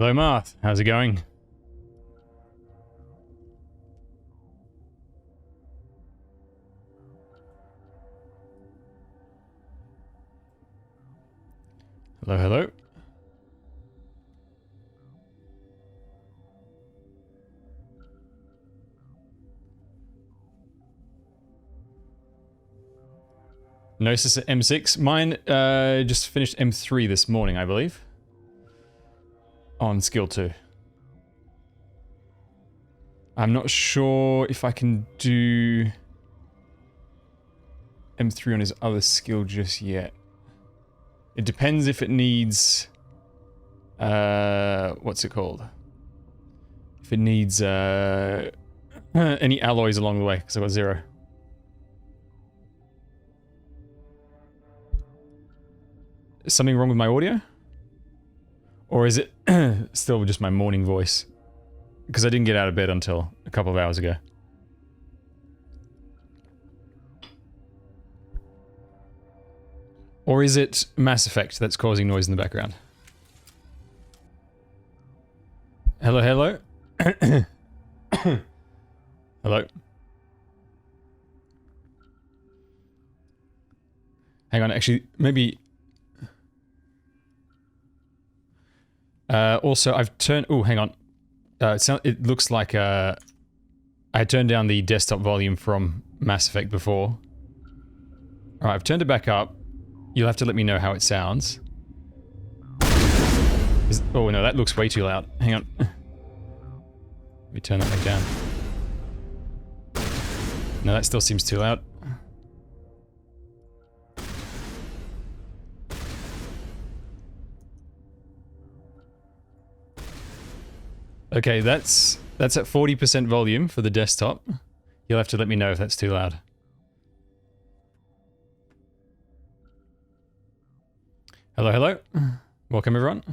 Hello, Marth. How's it going? Hello, hello. Gnosis at M6. Mine just finished M3 this morning, I believe. On skill 2. I'm not sure if I can do M3 on his other skill just yet. It depends if it needs... what's it called? If it needs any alloys along the way, because I've got 0. Is something wrong with my audio? Or is it still just my morning voice? Because I didn't get out of bed until a couple of hours ago. Or is it Mass Effect that's causing noise in the background? Hello, hello? Hello? Hang on, actually, maybe... also, I've turned... Oh, hang on. It looks like I turned down the desktop volume from Mass Effect before. Alright, I've turned it back up. You'll have to let me know how it sounds. Oh no, that looks way too loud. Hang on. Let me turn that back down. No, that still seems too loud. Okay, that's at 40% volume for the desktop. You'll have to let me know if that's too loud. Hello, hello. Welcome, everyone.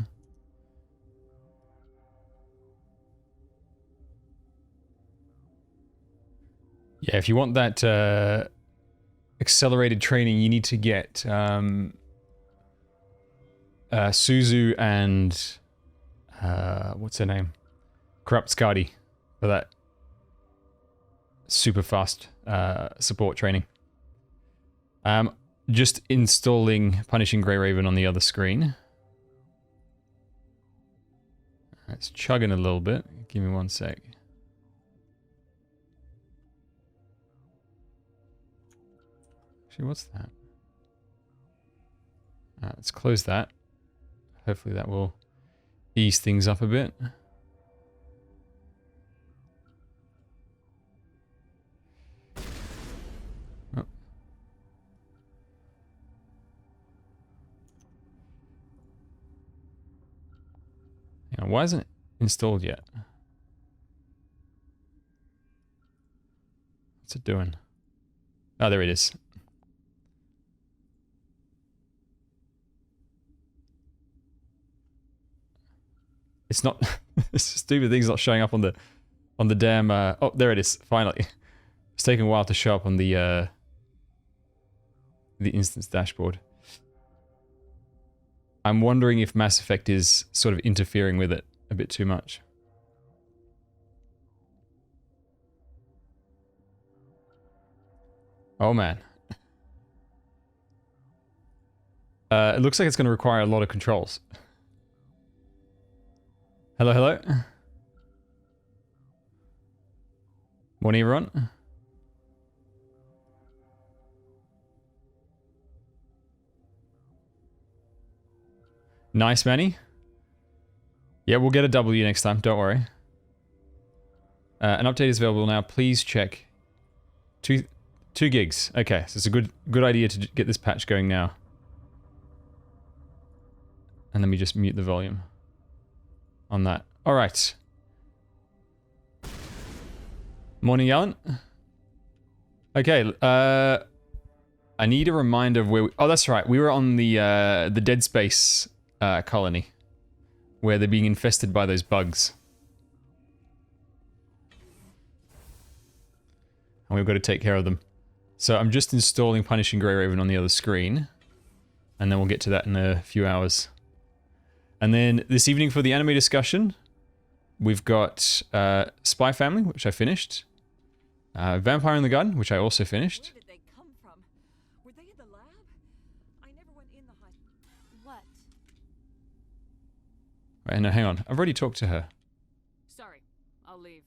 Yeah, if you want that accelerated training, you need to get Suzu and what's her name? Corrupt Skadi for that super fast support training. Just installing Punishing Grey Raven on the other screen. It's chugging a little bit. Give me one sec. Actually, what's that? Let's close that. Hopefully that will ease things up a bit. Why isn't it installed yet? What's it doing? Oh, there it is. It's not... this stupid thing's not showing up on the damn... oh, there it is, finally. It's taking a while to show up on the instance dashboard. I'm wondering if Mass Effect is sort of interfering with it a bit too much. Oh man. It looks like it's going to require a lot of controls. Hello, hello. Morning, everyone. Nice, Manny. Yeah, we'll get a W next time, don't worry. An update is available now. Please check. 2 gigs. Okay, so it's a good idea to get this patch going now. And let me just mute the volume on that. Alright. Morning, Alan. Okay, I need a reminder of where we... Oh, that's right. We were on the Dead Space colony, where they're being infested by those bugs. And we've got to take care of them. So I'm just installing Punishing Grey Raven on the other screen. And then we'll get to that in a few hours. And then this evening for the anime discussion, we've got Spy Family, which I finished. Vampire in the Garden, which I also finished. Where did they come from? Were they in the lab? I never went in the What? Wait, no, hang on. I've already talked to her. Sorry, I'll leave.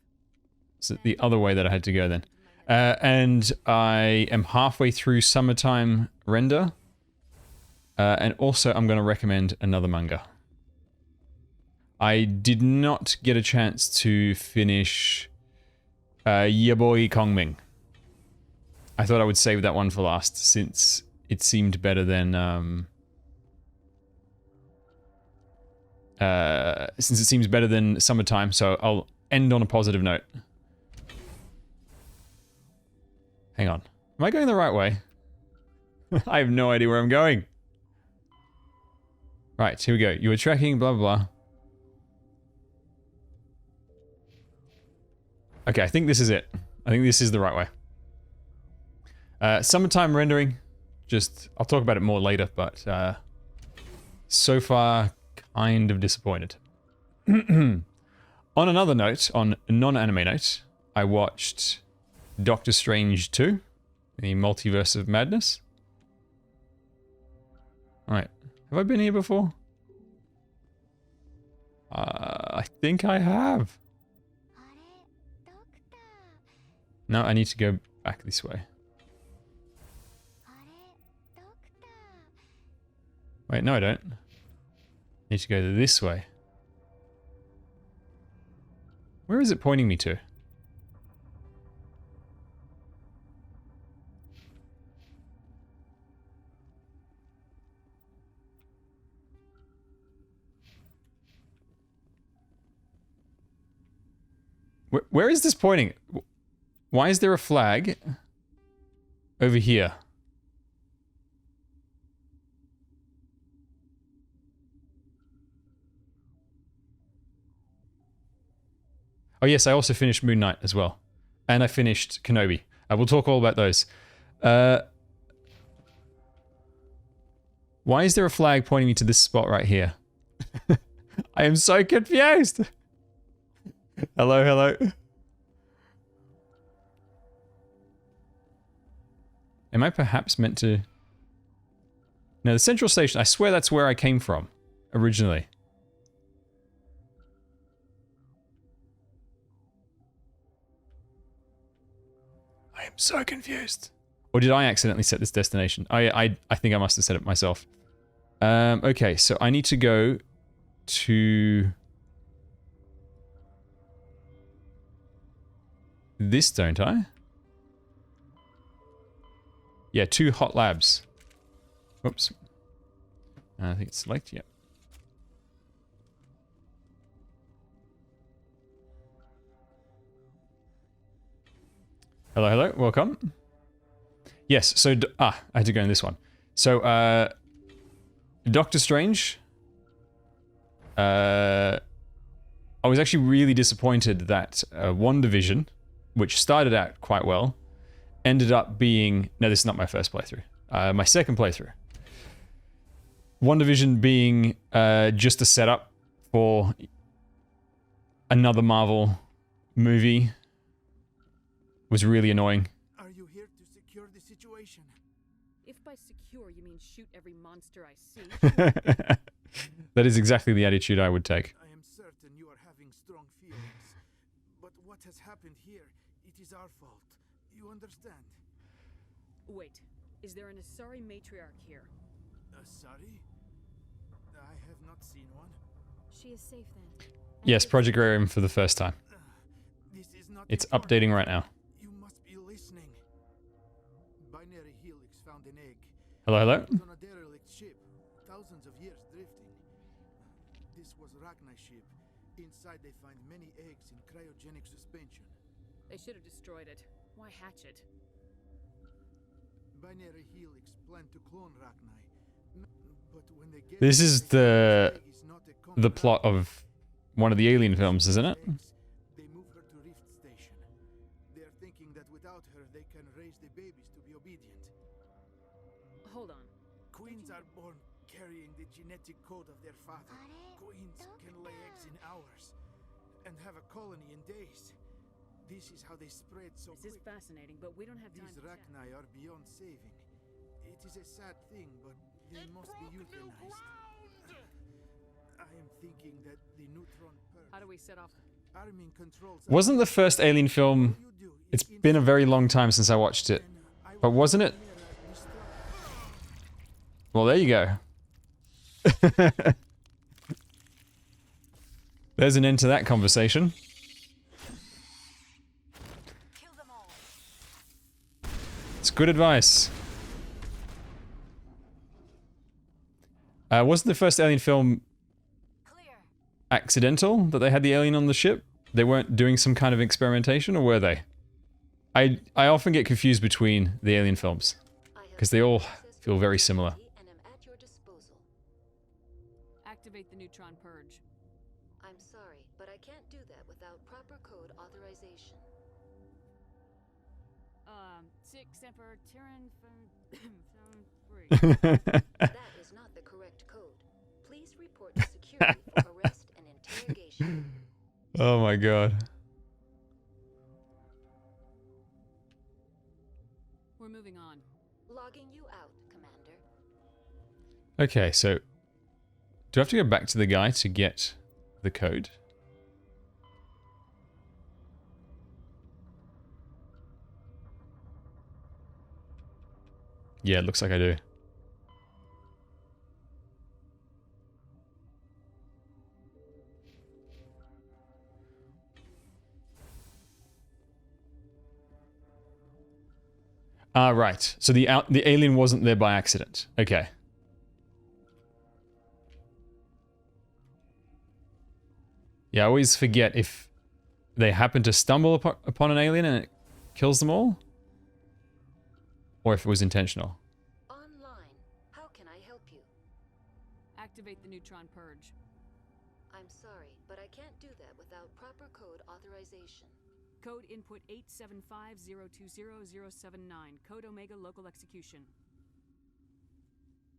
So the other way that I had to go then. And I am halfway through Summertime Render. And also I'm going to recommend another manga. I did not get a chance to finish Yaboy Kongming. I thought I would save that one for last since it seemed better than since it seems better than Summertime, so I'll end on a positive note. Hang on. Am I going the right way? I have no idea where I'm going. Right, here we go. You were tracking, blah, blah, blah. Okay, I think this is it. I think this is the right way. Summertime rendering. I'll talk about it more later, but so far, kind of disappointed. On another note, on a non-anime note, I watched Doctor Strange 2, the Multiverse of Madness. Alright, have I been here before? I think I have. No, I need to go back this way. Wait, no I don't. I need to go this way. Where is it pointing me to? Where is this pointing? Why is there a flag over here? Oh yes, I also finished Moon Knight as well. And I finished Kenobi. We'll talk all about those. Why is there a flag pointing me to this spot right here? I am so confused! Hello, hello. Am I perhaps meant to... No, the central station. I swear that's where I came from, originally. I am so confused. Or did I accidentally set this destination? I think I must have set it myself. Okay, so I need to go to... this, don't I? Yeah, 2 hot labs. Whoops. I think it's select, yep. Hello, hello, welcome. Yes, so, I had to go in this one. So, Doctor Strange. I was actually really disappointed that WandaVision, which started out quite well, ended up being... No, this is not my first playthrough. My second playthrough. WandaVision being just a setup for another Marvel movie was really annoying. Are you here to secure the situation? If by secure you mean shoot every monster I see. That is exactly the attitude I would take. I am certain you are having strong feelings. But what has happened here, it is our fault. You understand? Wait, is there an Asari matriarch here? Sorry? I have not seen one. She is safe then. Yes, Project Agrarium for the first time. This is not It's important. updating right now. You must be listening. Binary Helix found an egg. Hello, hello? It was on a derelict ship, thousands of years drifting. This was Ragnar ship. Inside they find many eggs in cryogenic suspension. They should have destroyed it. Why hatch it? Binary Helix planned to clone Ragnar. But when they get This is the egg is not a the plot of one of the Alien films, isn't it? They move her to Rift Station. They are thinking that without her they can raise the babies to be obedient. Hold on. Queens are born carrying the genetic code of their father. Queens can lay eggs in hours and have a colony in days. This is how they spread so This is quick. fascinating, but we don't have time These to chat. Rachni are beyond saving. It is a sad thing, but they must be euthanized. I am thinking that the neutron purge How do we set off? arming controls. Wasn't the first Alien film... It's been a very long time since I watched it. But wasn't it? Well, there you go. There's an end to that conversation. Kill them all. It's good advice. Wasn't the first Alien film Clear. accidental that they had the alien on the ship? They weren't doing some kind of experimentation, or were they? I often get confused between the Alien films because they all feel very similar. And am at your disposal. Activate the neutron purge. I'm sorry, but I can't do that without proper code authorization. 6 Emperor Tyrann from 3. That is not the correct code. Please report to security for arrest and interrogation. Oh my god. We're moving on. Logging you out, Commander. Okay, so do I have to go back to the guy to get the code? Yeah, it looks like I do. Ah, right. So the alien wasn't there by accident. Okay. Yeah, I always forget if they happen to stumble upon an alien and it kills them all, or if it was intentional. Online. How can I help you? Activate the neutron purge. I'm sorry, but I can't do that without proper code authorization. Code input 875020079. Code Omega local execution.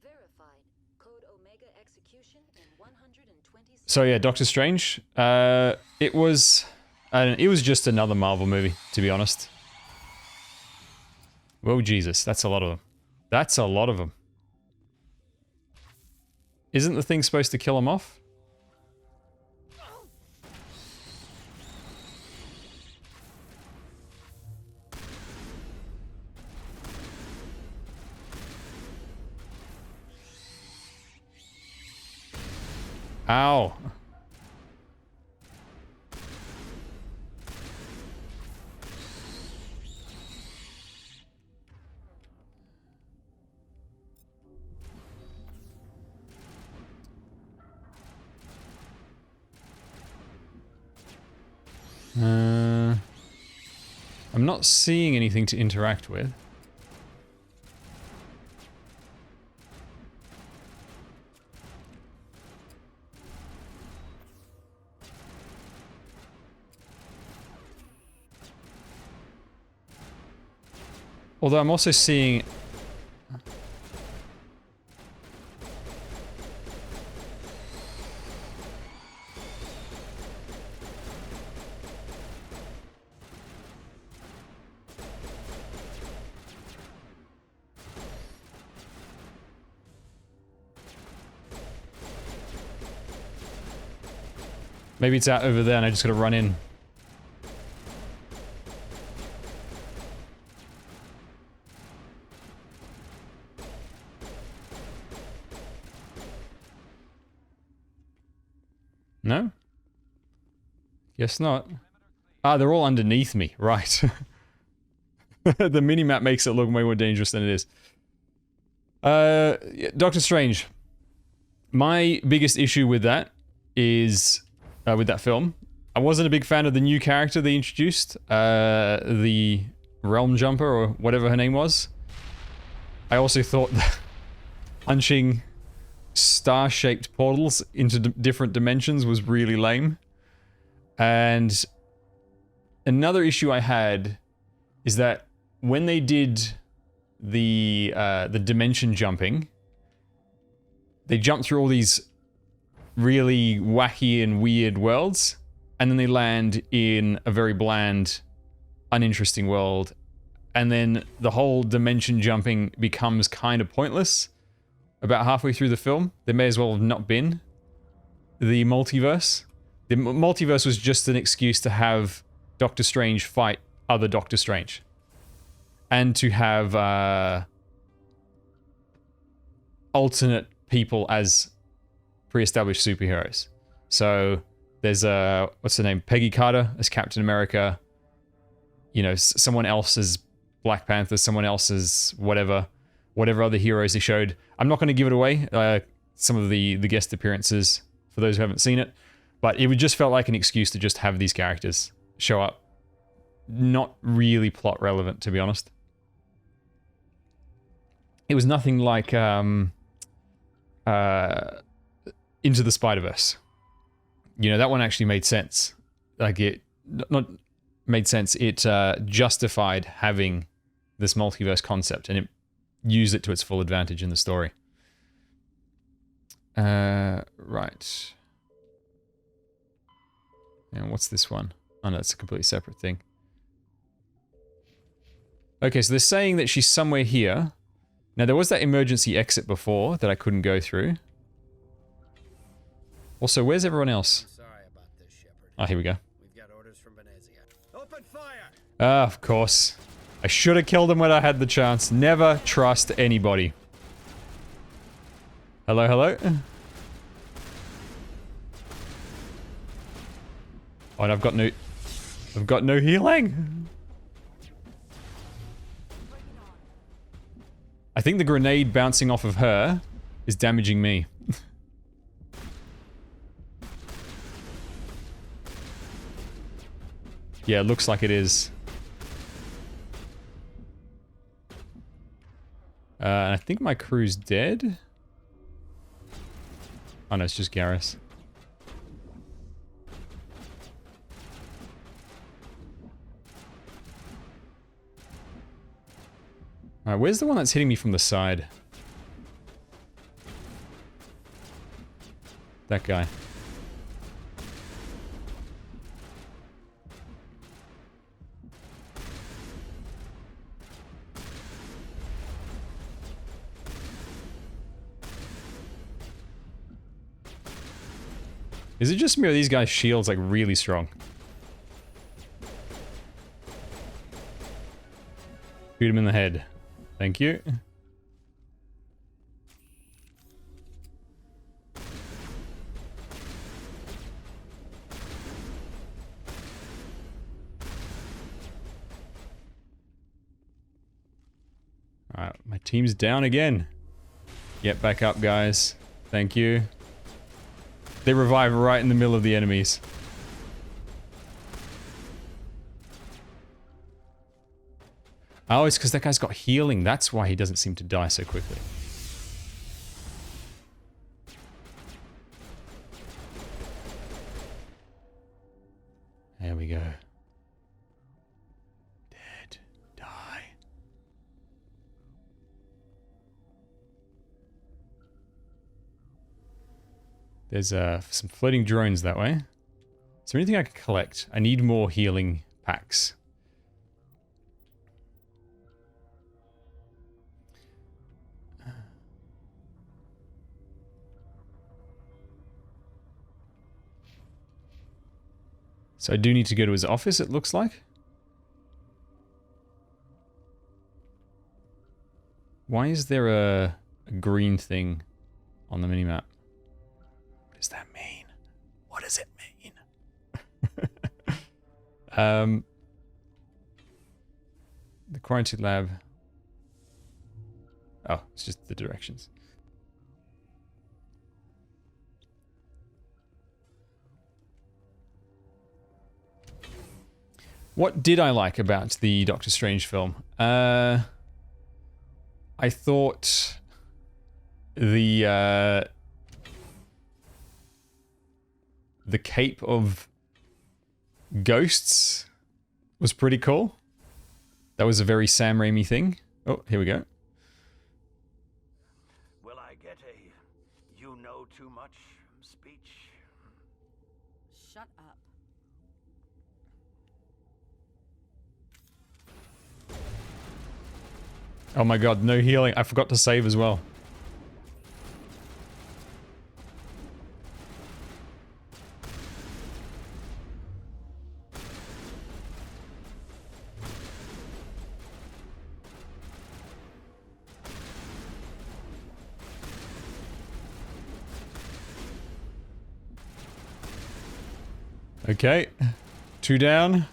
Verified. Code Omega execution in 120 So yeah, Doctor Strange. It was just another Marvel movie, to be honest. Whoa, Jesus, that's a lot of them. That's a lot of them. Isn't the thing supposed to kill him off? Ow. I'm not seeing anything to interact with. Although I'm also seeing... Maybe it's out over there and I just gotta run in. No? Guess not. Ah, they're all underneath me. Right. The minimap makes it look way more dangerous than it is. Yeah, Doctor Strange. My biggest issue with that is... with that film. I wasn't a big fan of the new character they introduced. The Realm Jumper, or whatever her name was. I also thought that punching star-shaped portals into different dimensions was really lame. And another issue I had is that when they did the dimension jumping, they jump through all these really wacky and weird worlds, and then they land in a very bland, uninteresting world, and then the whole dimension jumping becomes kind of pointless about halfway through the film. There may as well have not been the multiverse. The multiverse was just an excuse to have Doctor Strange fight other Doctor Strange. And to have alternate people as pre-established superheroes. So there's what's her name? Peggy Carter as Captain America. You know, someone else as Black Panther, someone else as whatever other heroes they showed. I'm not going to give it away, some of the guest appearances for those who haven't seen it, but it would just felt like an excuse to just have these characters show up. Not really plot relevant, to be honest. It was nothing like Into the Spider-Verse. You know, that one actually made sense. Like it, not made sense, it justified having this multiverse concept, and it used it to its full advantage in the story. Right. And what's this one? Oh no, it's a completely separate thing. Okay, so they're saying that she's somewhere here. Now, there was that emergency exit before that I couldn't go through. Also, where's everyone else? Sorry about this, Shepard. Oh, here we go. We've got orders from Venezia. Open fire! Ah, of course. I should have killed him when I had the chance. Never trust anybody. Hello, hello? Oh, and I've got no healing. I think the grenade bouncing off of her is damaging me. Yeah, it looks like it is. And I think my crew's dead. Oh no, it's just Garrus. Alright, where's the one that's hitting me from the side? That guy. Is it just me or these guys' shields like really strong? Shoot him in the head. Thank you. Alright, my team's down again. Get back up, guys. Thank you. They revive right in the middle of the enemies. Oh, it's because that guy's got healing. That's why he doesn't seem to die so quickly. There we go. Dead. Die. There's some floating drones that way. Is there anything I can collect? I need more healing packs. So I do need to go to his office, it looks like. Why is there a green thing on the minimap? What does that mean? What does it mean? The quarantine lab. Oh, it's just the directions. What did I like about the Doctor Strange film? I thought the cape of ghosts was pretty cool. That was a very Sam Raimi thing. Oh, here we go. Will I get a too much speech. Shut up. Oh my god, no healing. I forgot to save as well. Okay, 2 down.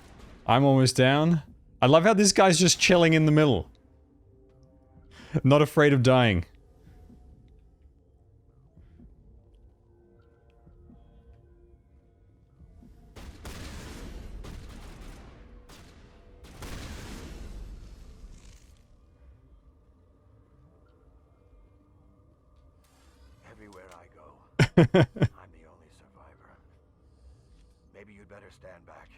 I'm almost down. I love how this guy's just chilling in the middle. Not afraid of dying. Everywhere I go, I'm the only survivor. Maybe you'd better stand back.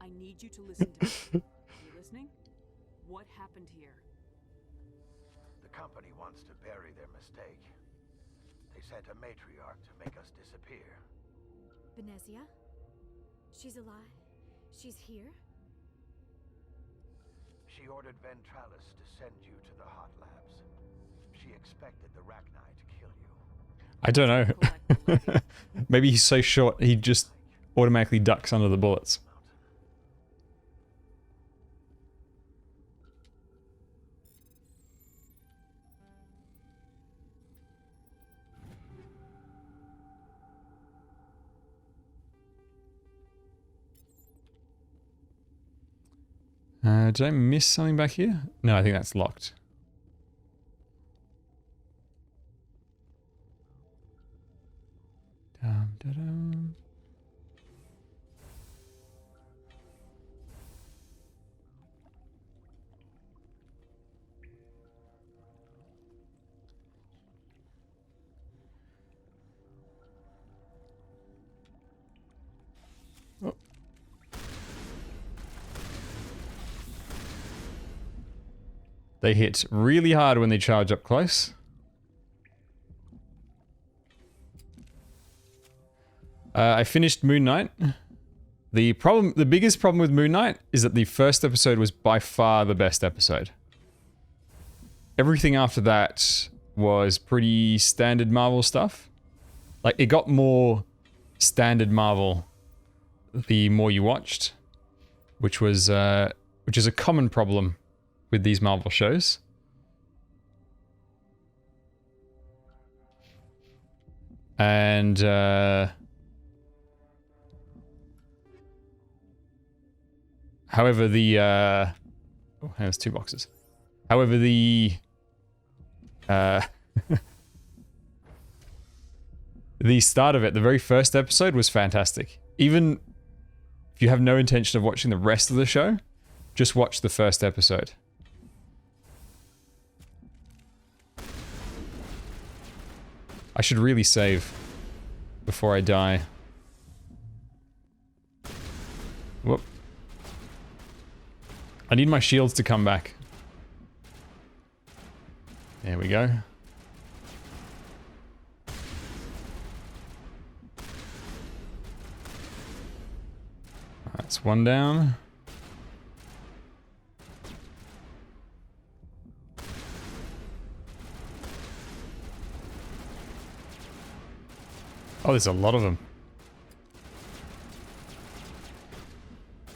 I need you to listen to me. Are you listening? What happened here? The company wants to bury their mistake. They sent a matriarch to make us disappear. Venezia? She's alive? She's here? She ordered Ventralis to send you to the hot labs. She expected the Rachni to kill you. I don't know. Maybe he's so short he just automatically ducks under the bullets. Did I miss something back here? No, I think that's locked. Dum-da-dum. Oh. They hit really hard when they charge up close. I finished Moon Knight. The biggest problem with Moon Knight is that the first episode was by far the best episode. Everything after that was pretty standard Marvel stuff. Like, it got more standard Marvel the more you watched, which is a common problem with these Marvel shows. And however, oh, there's 2 boxes. However, the the start of it, the very first episode, was fantastic. Even if you have no intention of watching the rest of the show, just watch the first episode. I should really save before I die. Whoop. I need my shields to come back. There we go. That's 1 down. Oh, there's a lot of them.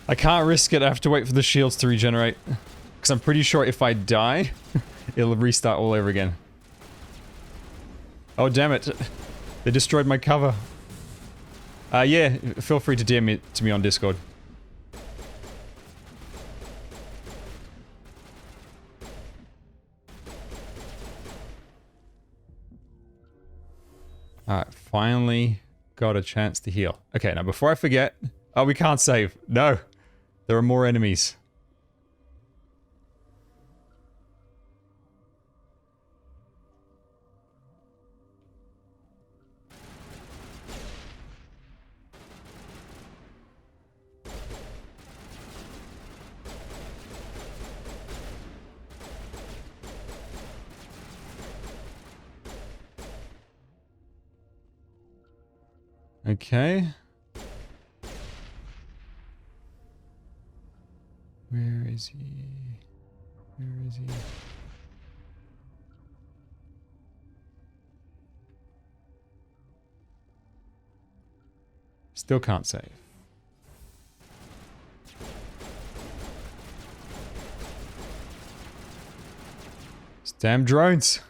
I can't risk it. I have to wait for the shields to regenerate. Because I'm pretty sure if I die, it'll restart all over again. Oh, damn it. They destroyed my cover. Yeah, feel free to DM it to me on Discord. Alright, finally got a chance to heal. Okay, now before I forget... Oh, we can't save. No! There are more enemies. Okay. Where is he? Where is he? Still can't save. It's damn drones.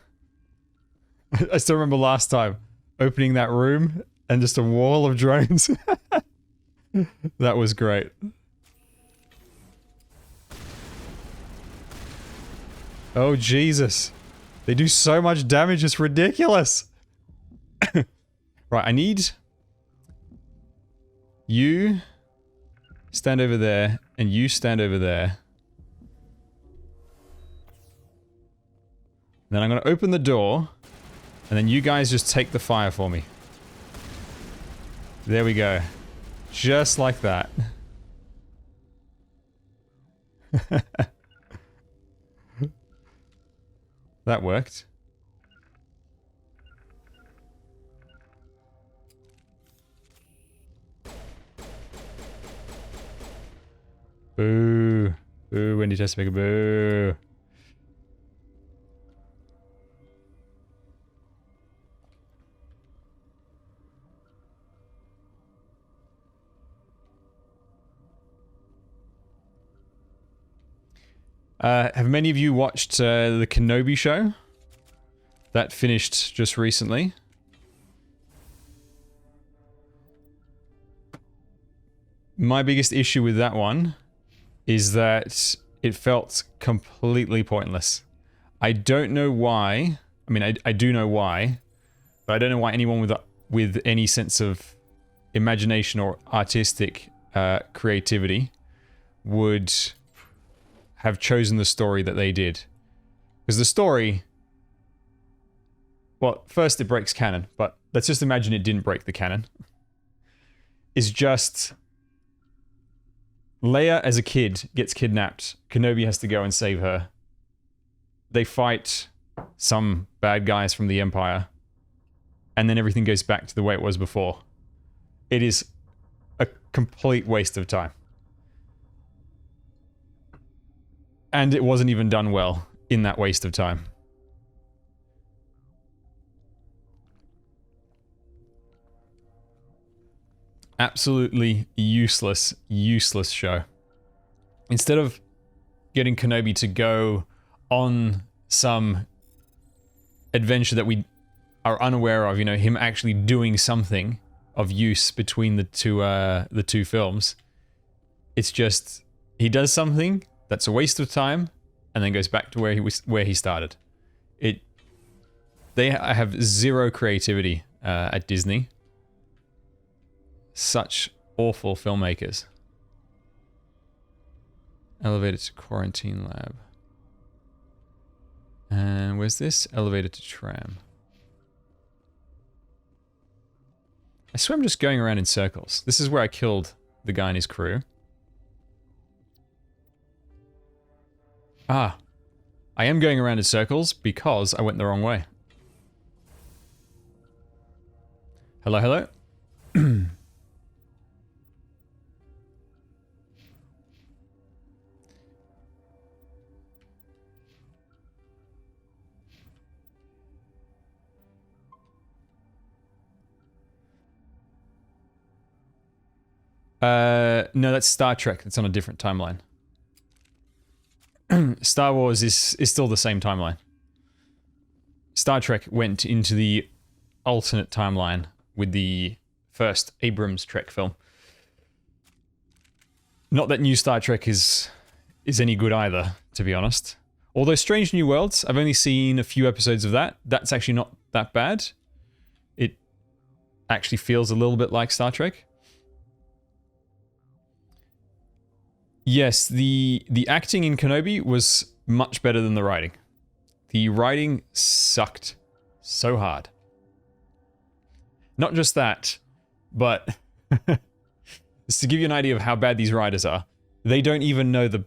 I still remember last time opening that room and just a wall of drones. That was great. Oh, Jesus. They do so much damage, it's ridiculous. Right, I need you stand over there and you stand over there. Then I'm going to open the door and then you guys just take the fire for me. There we go. Just like that. That worked. Boo. Boo, Wendy Chesapeake, boo. Have many of you watched the Kenobi show? That finished just recently. My biggest issue with that one is that it felt completely pointless. I don't know why. I mean, I do know why, but I don't know why anyone with any sense of imagination or artistic creativity would have chosen the story that they did. Because the story... Well, first it breaks canon, but let's just imagine it didn't break the canon. Is just... Leia, as a kid, gets kidnapped. Kenobi has to go and save her. They fight some bad guys from the Empire. And then everything goes back to the way it was before. It is a complete waste of time. And it wasn't even done well in that waste of time. Absolutely useless, useless show. Instead of getting Kenobi to go on some adventure that we are unaware of, you know, him actually doing something of use between the two films, it's just he does something that's a waste of time, and then goes back to where he started. They have zero creativity at Disney. Such awful filmmakers. Elevator to quarantine lab. And where's this? Elevator to tram. I swear I'm just going around in circles. This is where I killed the guy and his crew. Ah. I am going around in circles because I went the wrong way. Hello, hello? No, that's Star Trek. It's on a different timeline. Star Wars is still the same timeline. Star Trek went into the alternate timeline with the first Abrams Trek film. Not that new Star Trek is any good either, to be honest. Although Strange New Worlds, I've only seen a few episodes of that. That's actually not that bad. It actually feels a little bit like Star Trek. Yes, the acting in Kenobi was much better than the writing. The writing sucked so hard. Not just that, but just to give you an idea of how bad these writers are, they don't even know the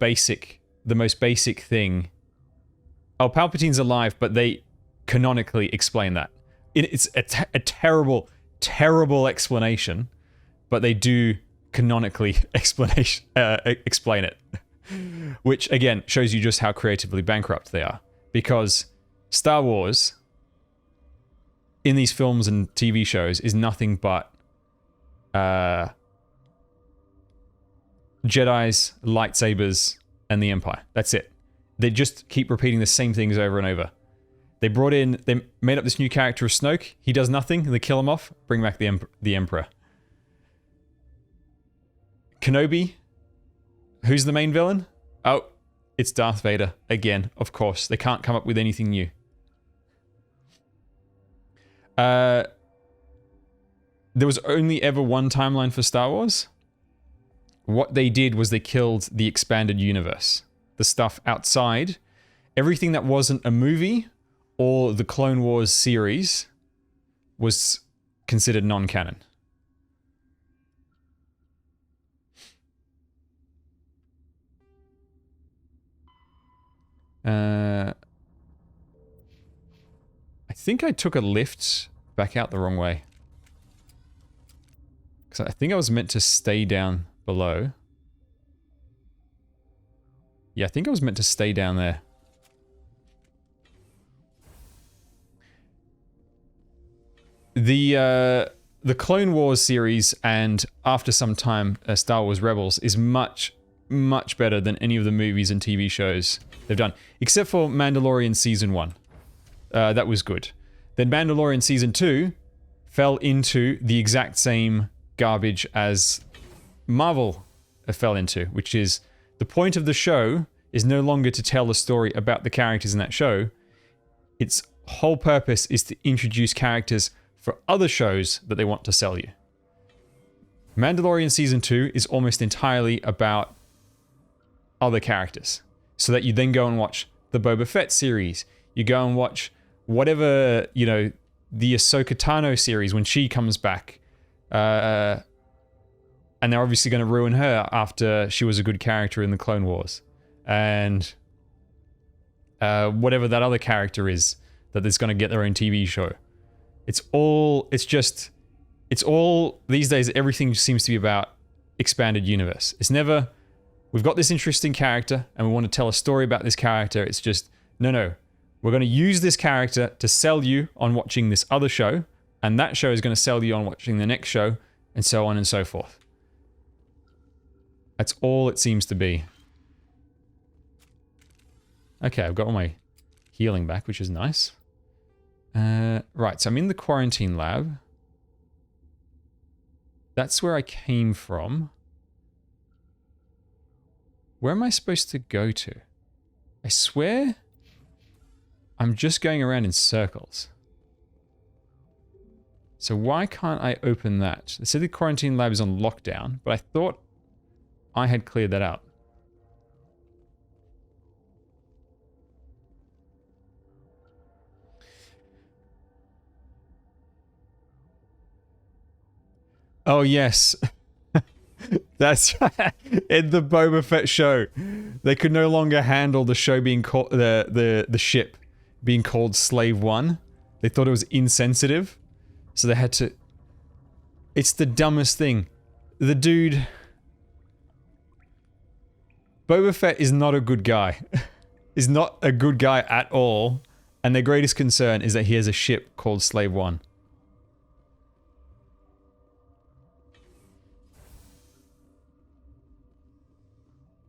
most basic thing. Oh, Palpatine's alive, but they canonically explain that. It's a terrible, terrible explanation, but they do canonically explain it. Which, again, shows you just how creatively bankrupt they are. Because Star Wars, in these films and TV shows, is nothing but Jedi's, lightsabers, and the Empire. That's it. They just keep repeating the same things over and over. They made up this new character of Snoke. He does nothing. They kill him off. Bring back the Emperor. Kenobi. Who's the main villain? Oh, it's Darth Vader. Again, of course. They can't come up with anything new. There was only ever one timeline for Star Wars. What they did was they killed the expanded universe. The stuff outside. Everything that wasn't a movie or the Clone Wars series was considered non-canon. I think I took a lift back out the wrong way. Because I think I was meant to stay down below. Yeah, I think I was meant to stay down there. The Clone Wars series and after some time Star Wars Rebels is much, much better than any of the movies and TV shows they've done. Except for Mandalorian Season 1. That was good. Then Mandalorian Season 2 fell into the exact same garbage as Marvel fell into, which is the point of the show is no longer to tell a story about the characters in that show. Its whole purpose is to introduce characters for other shows that they want to sell you. Mandalorian Season 2 is almost entirely about other characters. So that you then go and watch the Boba Fett series. You go and watch whatever, you know, the Ahsoka Tano series when she comes back. And they're obviously going to ruin her after she was a good character in the Clone Wars. And whatever that other character is that is going to get their own TV show. It's all, these days, everything seems to be about expanded universe. It's never, we've got this interesting character and we want to tell a story about this character. It's just, no. We're going to use this character to sell you on watching this other show. And that show is going to sell you on watching the next show. And so on and so forth. That's all it seems to be. Okay, I've got all my healing back, which is nice. Right, so I'm in the quarantine lab. That's where I came from. Where am I supposed to go to? I swear I'm just going around in circles. So why can't I open that? They said the quarantine lab is on lockdown, but I thought I had cleared that out. Oh, yes. That's right. In the Boba Fett show, they could no longer handle the show being called, the ship being called Slave One. They thought it was insensitive. So they had to... It's the dumbest thing. The dude... Boba Fett is not a good guy. Is not a good guy at all. And their greatest concern is that he has a ship called Slave One.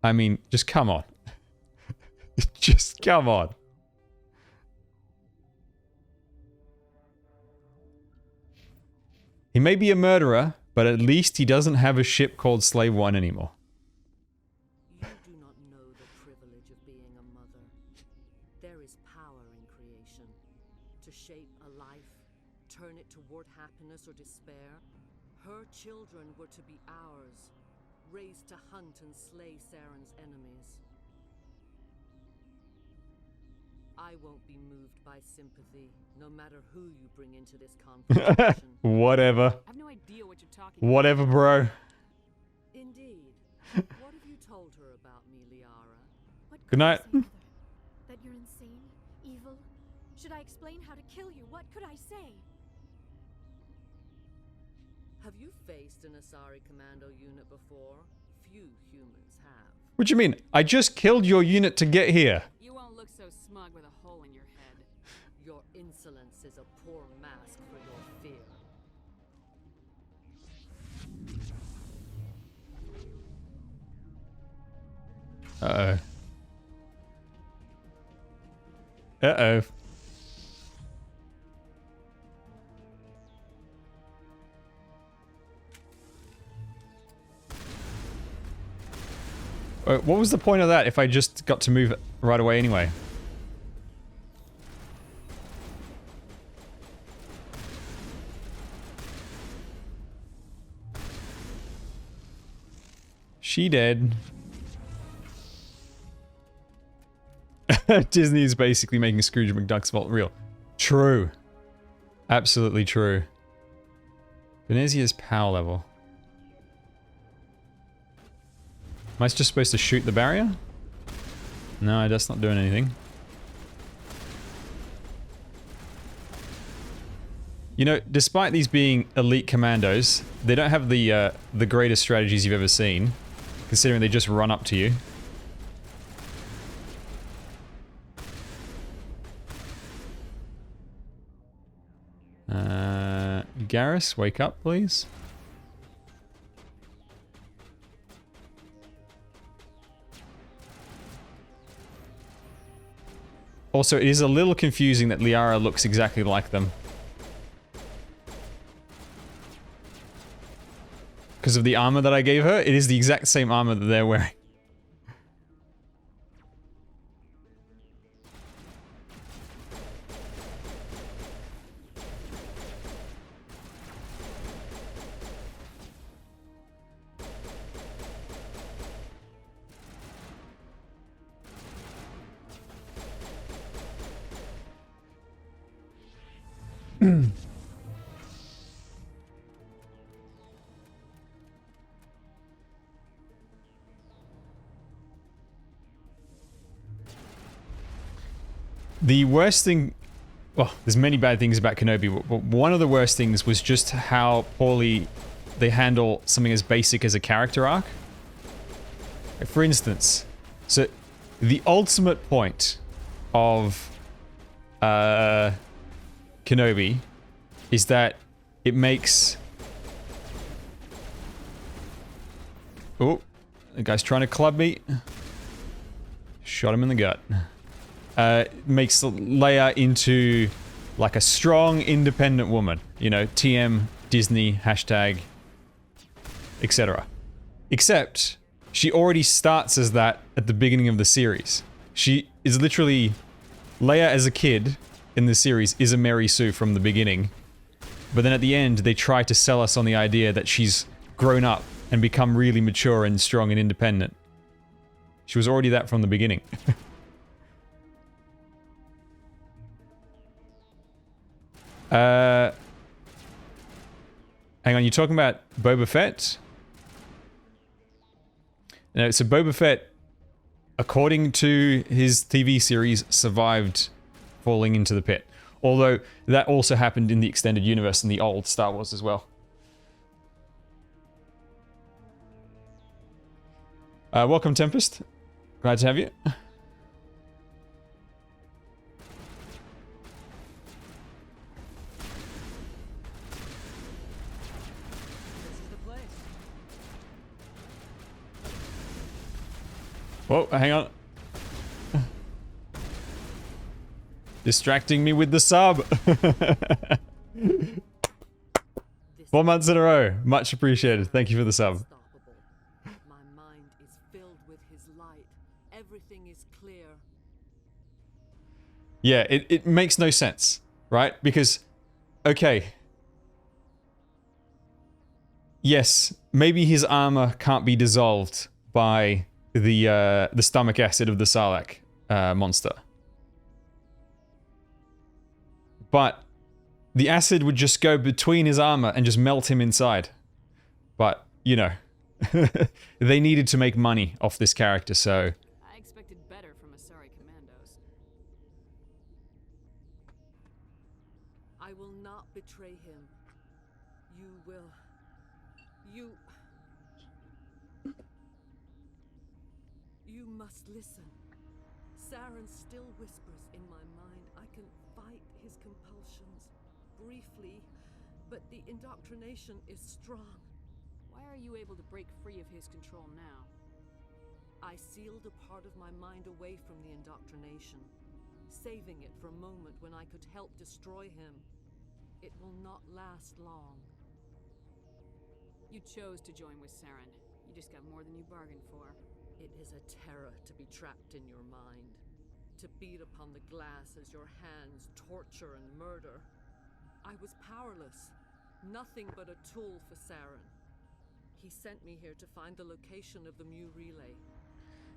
I mean, just come on. Just come on. He may be a murderer, but at least he doesn't have a ship called Slave One anymore. You do not know the privilege of being a mother. There is power in creation. To shape a life, turn it toward happiness or despair. Her children were to be ours, raised to hunt and slay Saren's enemies. I won't be moved by sympathy, no matter who you bring into this conversation. Whatever. I have no idea what you're talking about. Whatever, bro. Indeed. What have you told her about me, Liara? What Good could I night. say, Mother? That you're insane? Evil? Should I explain how to kill you? What could I say? Have you faced an Asari commando unit before? Few humans have. What do you mean? I just killed your unit to get here. You won't look so smug with a hole in your head. Your insolence is a poor mask for your fear. Uh-oh. Uh-oh. What was the point of that if I just got to move right away anyway? She dead. Disney is basically making Scrooge McDuck's vault real. True. Absolutely true. Venezia's power level. Am I just supposed to shoot the barrier? No, that's not doing anything. You know, despite these being elite commandos, they don't have the greatest strategies you've ever seen, considering they just run up to you. Garrus, wake up, please. Also, it is a little confusing that Liara looks exactly like them. Because of the armor that I gave her, it is the exact same armor that they're wearing. The worst thing... Well, there's many bad things about Kenobi, but one of the worst things was just how poorly they handle something as basic as a character arc. For instance, so the ultimate point of Kenobi is that it makes... Oh, the guy's trying to club me. Shot him in the gut. Makes Leia into like a strong, independent woman. You know, TM, Disney, hashtag, etc. Except, she already starts as that at the beginning of the series. She is literally... Leia as a kid in the series is a Mary Sue from the beginning. But then at the end, they try to sell us on the idea that she's grown up and become really mature and strong and independent. She was already that from the beginning. Hang on, you're talking about Boba Fett? No, so Boba Fett, according to his TV series, survived falling into the pit. Although, that also happened in the extended universe in the old Star Wars as well. Welcome, Tempest. Glad to have you. Whoa, hang on. Distracting me with the sub. 4 months in a row. Much appreciated. Thank you for the sub. My mind is filled with his light. Everything is clear. Yeah, it makes no sense, right? Because, okay. Yes, maybe his armor can't be dissolved by the stomach acid of the Sarlacc monster. But the acid would just go between his armor and just melt him inside. But, you know, they needed to make money off this character, so... I expected better from Asari commandos. I will not betray him. You will You must listen. Saren still whispers in my mind. I can fight his compulsions briefly, but the indoctrination is strong. Why are you able to break free of his control now? I sealed a part of my mind away from the indoctrination, saving it for a moment when I could help destroy him. It will not last long. You chose to join with Saren. You just got more than you bargained for. It is a terror to be trapped in your mind, to beat upon the glass as your hands torture and murder. I was powerless, nothing but a tool for Saren. He sent me here to find the location of the Mu relay.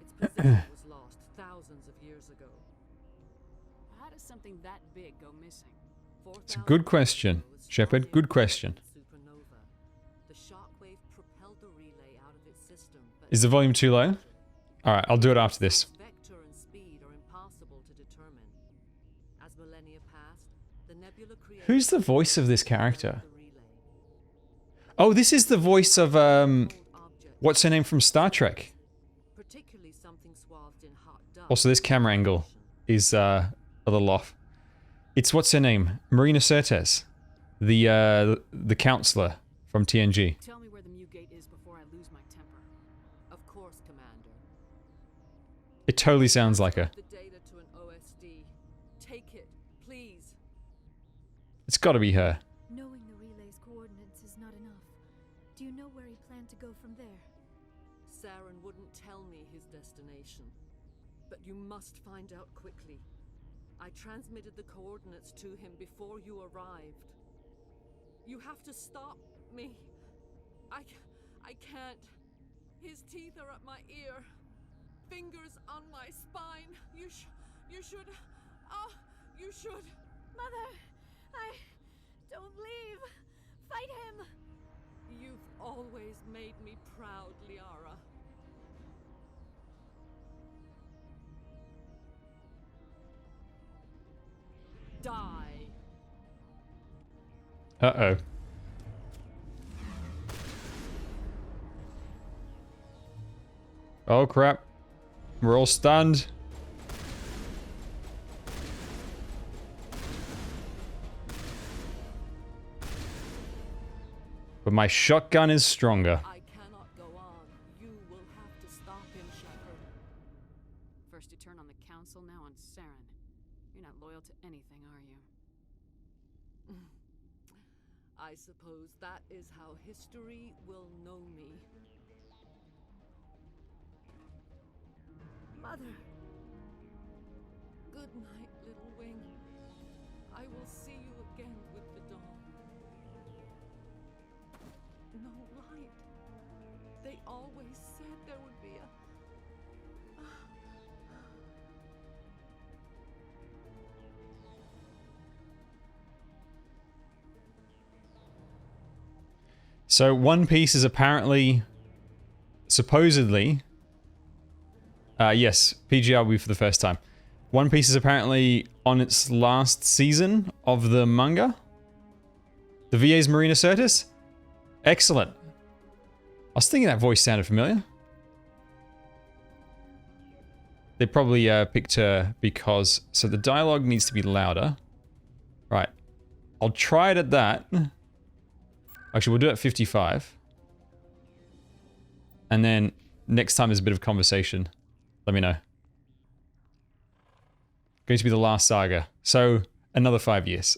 Its position was lost thousands of years ago. How does something that big go missing? It's a good question, Shepard. Good question. Supernova. The shockwave propelled the relay out of its system, but Is the volume too low? Alright, I'll do it after this. vector and speed are impossible to determine. As millennia passed, the nebula created Who's the voice of this character? the relay. Oh, this is the voice of, Object, what's her name from Star Trek? particularly something swathed in hot dust. Also, this camera angle is, a little off. It's, what's her name? Marina Sirtis. The counselor from TNG. Tell me where the Mu gate is before I lose my temper. Of course, Commander. It totally sounds like her. The data to an OSD. Take it, please. It's gotta be her. Knowing the relay's coordinates is not enough. Do you know where he planned to go from there? Saren wouldn't tell me his destination. But you must find out quickly. I transmitted the coordinates to him before you arrived. You have to stop me. I can't. His teeth are at my ear. Fingers on my spine. You should. Oh, you should. Mother! Don't leave! Fight him! You've always made me proud, Liara. Die. Uh-oh. Oh crap. We're all stunned. But my shotgun is stronger. I cannot go on. You will have to stop him, Shepard. First you turn on the Council, now on Saren. You're not loyal to anything, are you? I suppose that is how history will know me. Mother! Good night, little wing. I will see you again with the dawn. No light. They always said there would be a... So One Piece is apparently, supposedly, yes, PGR will be for the first time. One Piece is apparently on its last season of the manga. The VA's Marina Sirtis? Excellent. I was thinking that voice sounded familiar. They probably picked her because... So the dialogue needs to be louder. Right. I'll try it at that. Actually, we'll do it at 55. And then next time there's a bit of conversation, let me know. Going to be the last saga. So, another 5 years.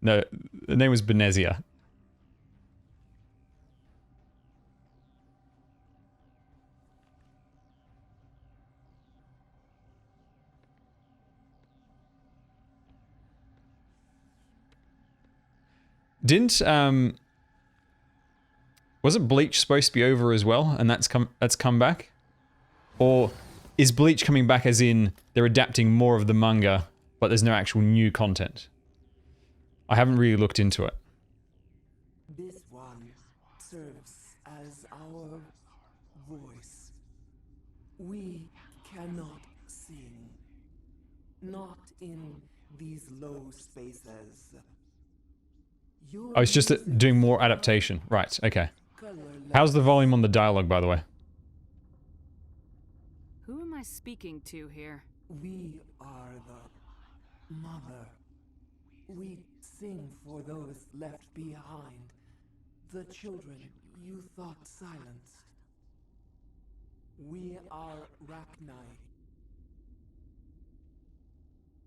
No, the name was Benezia. Didn't wasn't Bleach supposed to be over as well, and that's come back? Or is Bleach coming back as in they're adapting more of the manga, but there's no actual new content? I haven't really looked into it. This one serves as our voice. We cannot sing. Not in these low spaces. Your Oh, it's just music doing more adaptation. Right, okay. colorless. How's the volume on the dialogue, by the way? Who am I speaking to here? We are the mother. We sing for those left behind. The children you thought silenced. We are Rachni.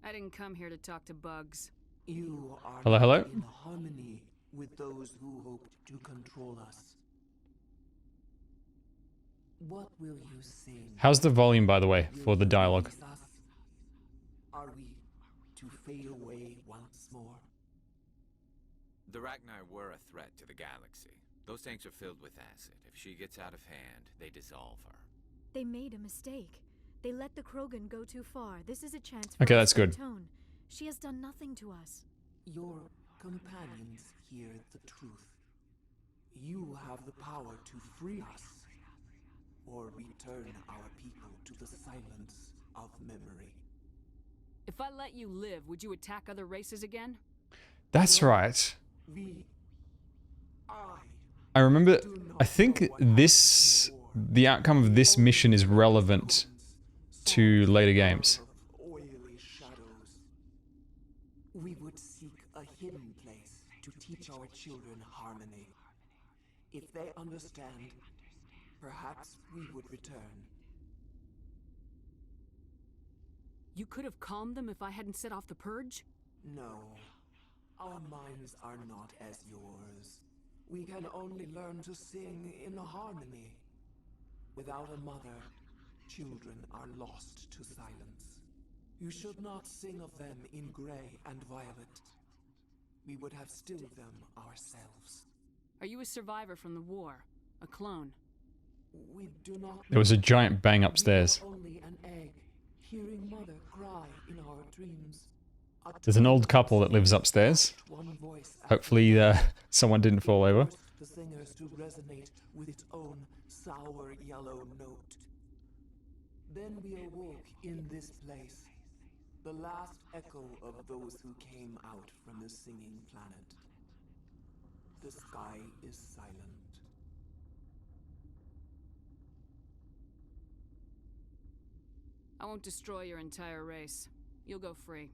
I didn't come here to talk to bugs. You are Hello, hello? in harmony with those who hoped to control us. What will you sing? How's the volume, by the way, for the dialogue? Release us? Are we to fade away once more? The Rachni were a threat to the galaxy. Those tanks are filled with acid. If she gets out of hand, they dissolve her. They made a mistake. They let the Krogan go too far. This is a chance Okay, us that's to good. atone. She has done nothing to us. Your companions hear the truth. You have the power to free us, or return our people to the silence of memory. If I let you live, would you attack other races again? That's right. I I remember, I think the outcome of this mission is relevant to later games. oily shadows. We would seek a hidden place to teach our children harmony. If they understand, perhaps we would return. You could have calmed them if I hadn't set off the purge? No, our minds are not as yours. We can only learn to sing in harmony. Without a mother, children are lost to silence. You should not sing of them in gray and violet. We would have stilled them ourselves. Are you a survivor from the war? A clone? We do not. There was a giant bang upstairs. We are only an egg, hearing mother cry in our dreams. There's an old couple that lives upstairs. One voice Hopefully someone didn't fall over. forced the singers to resonate with its own sour yellow note. Then we awoke in this place, the last echo of those who came out from the singing planet. The sky is silent. I won't destroy your entire race. You'll go free.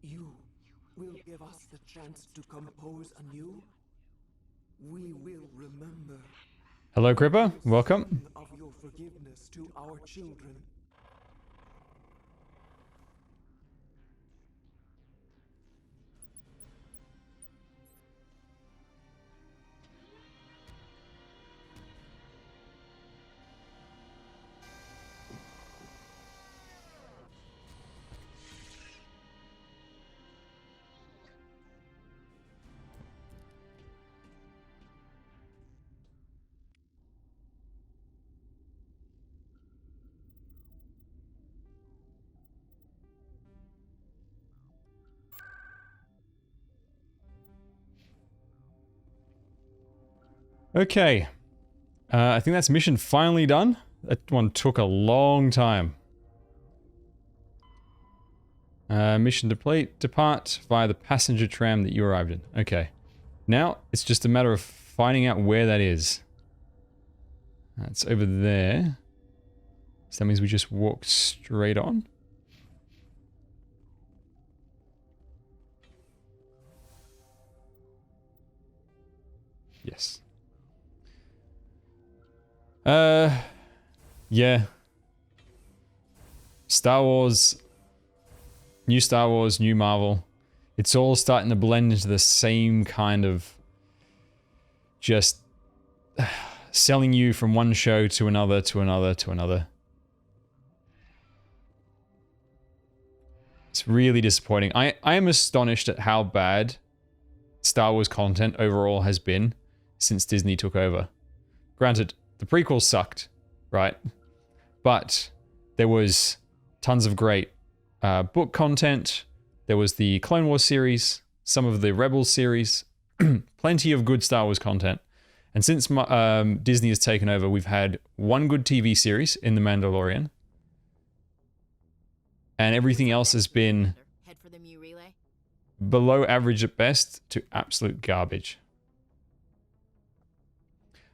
You will give us the chance to compose anew. We will remember. Hello, Cripper. Welcome. Of your forgiveness to our children. Okay. I think that's mission finally done. That one took a long time. Mission depart via the passenger tram that you arrived in. Okay. Now, it's just a matter of finding out where that is. That's over there. So that means we just walk straight on. Yes. Yeah. Star Wars, new Marvel. It's all starting to blend into the same kind of just selling you from one show to another, to another, to another. It's really disappointing. I am astonished at how bad Star Wars content overall has been since Disney took over. Granted, the prequels sucked, right? But there was tons of great book content. There was the Clone Wars series, some of the Rebels series, plenty of good Star Wars content. And since Disney has taken over, we've had one good TV series in The Mandalorian. And everything else has been... Head for the Mu relay. below average at best to absolute garbage.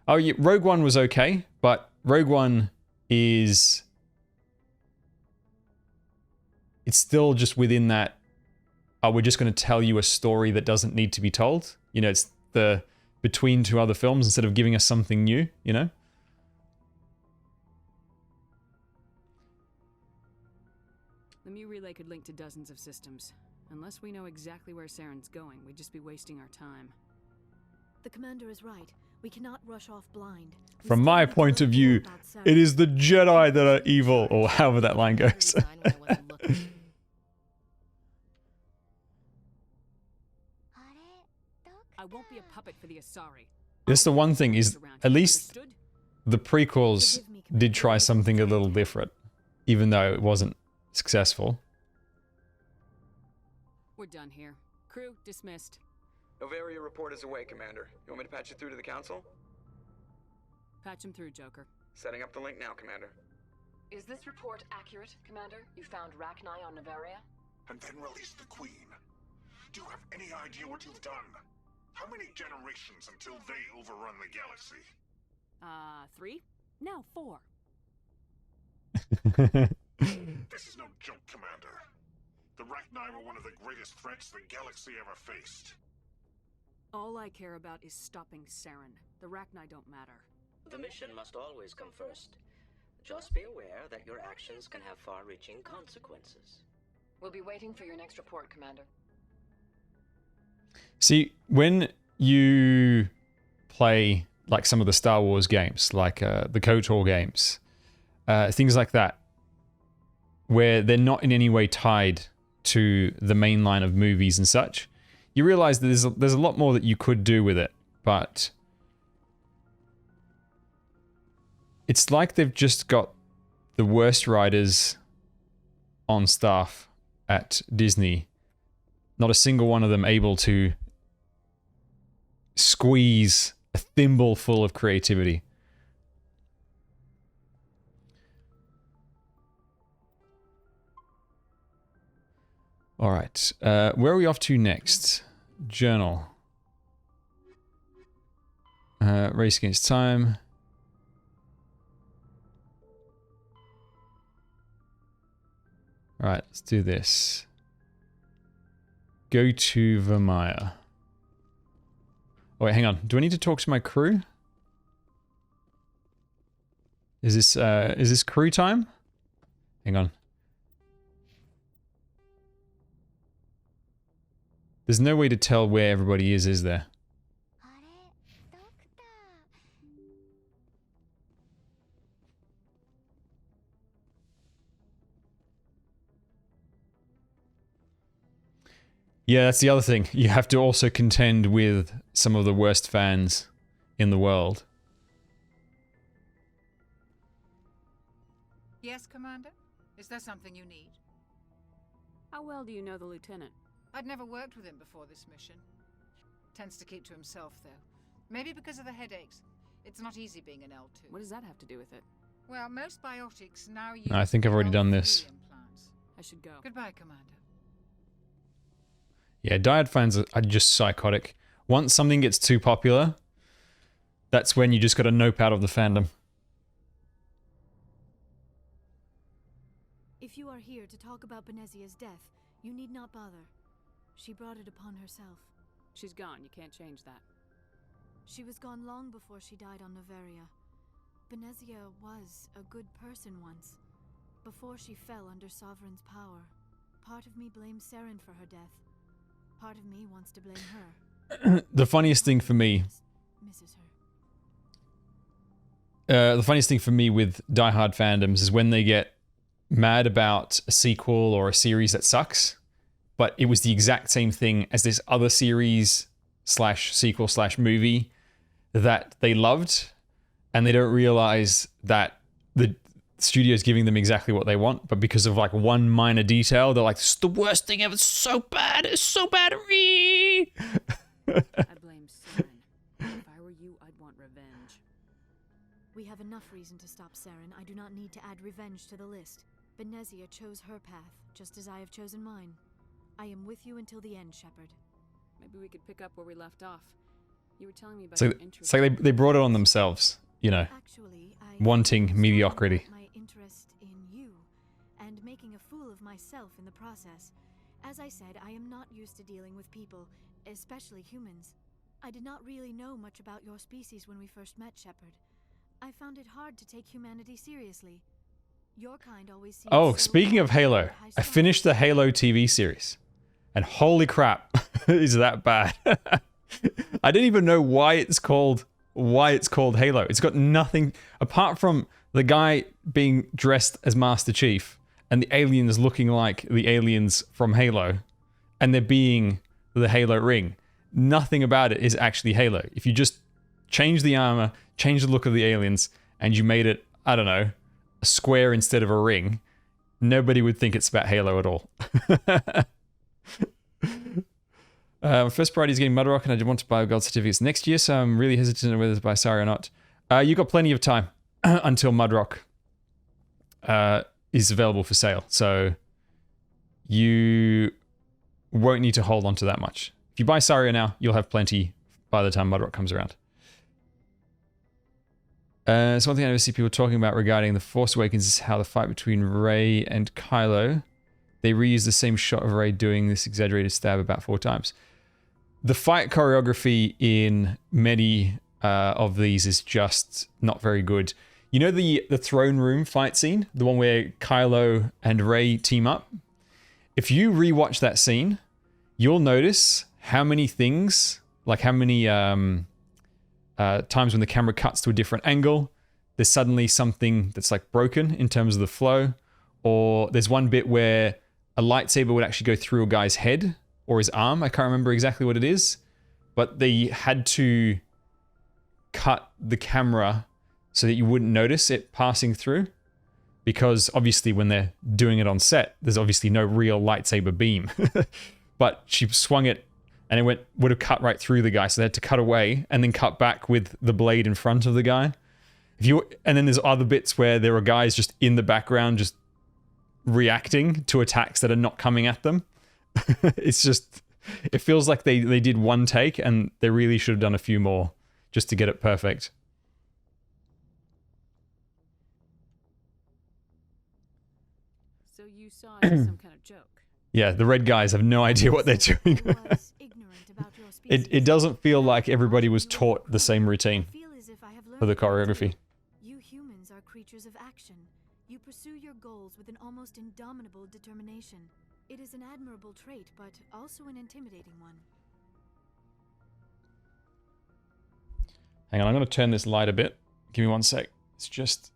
Oh yeah, Rogue One was okay, but Rogue One is... It's still just within that, we're just going to tell you a story that doesn't need to be told. You know, it's the between two other films instead of giving us something new, you know? The Mu relay could link to dozens of systems. Unless we know exactly where Saren's going, we'd just be wasting our time. The commander is right. We cannot rush off blind. From my point of view, it is the Jedi that are evil, or however that line goes. I won't be a puppet for the Asari. That's the one thing is, at least the prequels did try something a little different, even though it wasn't successful. We're done here. Crew dismissed. Novaria report is away, Commander. You want me to patch you through to the Council? Patch him through, Joker. Setting up the link now, Commander. Is this report accurate, Commander? You found Rachni on Novaria? And then released the Queen. Do you have any idea what you've done? How many generations until they overrun the galaxy? 3? No, 4. This is no joke, Commander. The Rachni were one of the greatest threats the galaxy ever faced. All I care about is stopping Saren. The Rachni don't matter. The mission must always come first. Just be aware that your actions can have far-reaching consequences. We'll be waiting for your next report, Commander. See, when you play like some of the Star Wars games, like the KOTOR games, things like that, where they're not in any way tied to the main line of movies and such, you realize that there's a lot more that you could do with it, but it's like they've just got the worst writers on staff at Disney. Not a single one of them able to squeeze a thimble full of creativity. All right, where are we off to next? Journal. Race against time. All right, let's do this. Go to Vermeer. Oh, wait, hang on. Do I need to talk to my crew? Is this crew time? Hang on. There's no way to tell where everybody is there? Yeah, that's the other thing. You have to also contend with some of the worst fans in the world. Yes, Commander? Is there something you need? How well do you know the lieutenant? I'd never worked with him before this mission. Tends to keep to himself, though. Maybe because of the headaches. It's not easy being an L2. What does that have to do with it? Well, most biotics now use... I think I've already done this. Implants. I should go. Goodbye, Commander. Yeah, Dyad fans are just psychotic. Once something gets too popular, that's when you just got to nope out of the fandom. If you are here to talk about Benezia's death, you need not bother. She brought it upon herself. She's gone. You can't change that. She was gone long before she died on Novaria. Benezia was a good person once, before she fell under Sovereign's power. Part of me blames Saren for her death. Part of me wants to blame her. The funniest thing for me... Misses her. The funniest thing for me with diehard fandoms is when they get mad about a sequel or a series that sucks, but it was the exact same thing as this other series slash sequel slash movie that they loved, and they don't realize that the studio's giving them exactly what they want, but because of like one minor detail, they're like, this is the worst thing ever, it's so bad, it's so bad. I blame Saren. If I were you, I'd want revenge. We have enough reason to stop Saren. I do not need to add revenge to the list. Benezia chose her path, just as I have chosen mine. I am with you until the end, Shepard. Maybe we could pick up where we left off. You were telling me about So your interest. it's like they brought it on themselves, you know, Actually, I wanting mediocrity. my interest in you and making a fool of myself in the process. As I said, I am not used to dealing with people, especially humans. I did not really know much about your species when we first met, Shepard. I found it hard to take humanity seriously. Your kind always seemed Oh, so speaking of Halo, I finished the Halo TV series. And holy crap, is that bad. I didn't even know why it's called Halo. It's got nothing apart from the guy being dressed as Master Chief and the aliens looking like the aliens from Halo and there being the Halo ring. Nothing about it is actually Halo. If you just change the armor, change the look of the aliens, and you made it, I don't know, a square instead of a ring, nobody would think it's about Halo at all. First priority is getting Mudrock, and I did want to buy gold certificates next year, so I'm really hesitant whether to buy Sari or not. You got plenty of time until Mudrock is available for sale, so you won't need to hold on to that much. If you buy Saria now, you'll have plenty by the time Mudrock comes around. So one thing I never see people talking about regarding The Force Awakens is how the fight between Rey and Kylo, they reuse the same shot of Rey doing this exaggerated stab about 4 times. The fight choreography in many of these is just not very good. You know the throne room fight scene? The one where Kylo and Rey team up? If you rewatch that scene, you'll notice how many things, like how many times when the camera cuts to a different angle, there's suddenly something that's like broken in terms of the flow. Or there's one bit where a lightsaber would actually go through a guy's head or his arm. I can't remember exactly what it is, but they had to cut the camera so that you wouldn't notice it passing through, because obviously when they're doing it on set, there's obviously no real lightsaber beam. But she swung it and it would have cut right through the guy, so they had to cut away and then cut back with the blade in front of the guy. And then there's other bits where there are guys just in the background just reacting to attacks that are not coming at them. It's just, it feels like they did one take and they really should have done a few more just to get it perfect. So you saw it as some kind of joke. Yeah, the red guys have no idea what they're doing. It doesn't feel like everybody was taught the same routine for the choreography. You humans are creatures of action. You pursue your goals with an almost indomitable determination. It is an admirable trait, but also an intimidating one. Hang on, I'm going to turn this light a bit. Give me one sec. It's just...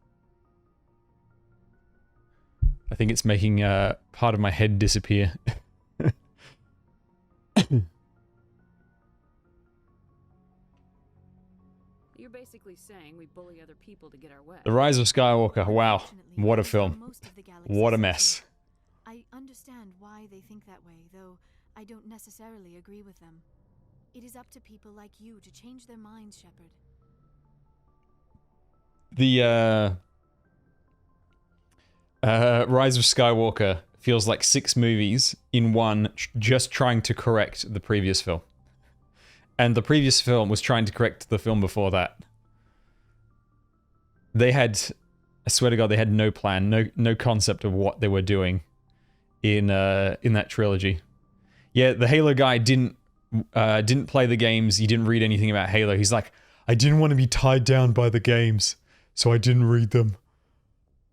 I think it's making part of my head disappear. You're basically saying we bully other people to get our way. The Rise of Skywalker. Wow. What a film. What a mess. I understand why they think that way, though I don't necessarily agree with them. It is up to people like you to change their minds, Shepard. The Rise of Skywalker feels like 6 movies in one, just trying to correct the previous film. And the previous film was trying to correct the film before that. They had, I swear to God, they had no plan, no concept of what they were doing in that trilogy. Yeah, the Halo guy didn't play the games. He didn't read anything about Halo. He's like, I didn't want to be tied down by the games, so I didn't read them.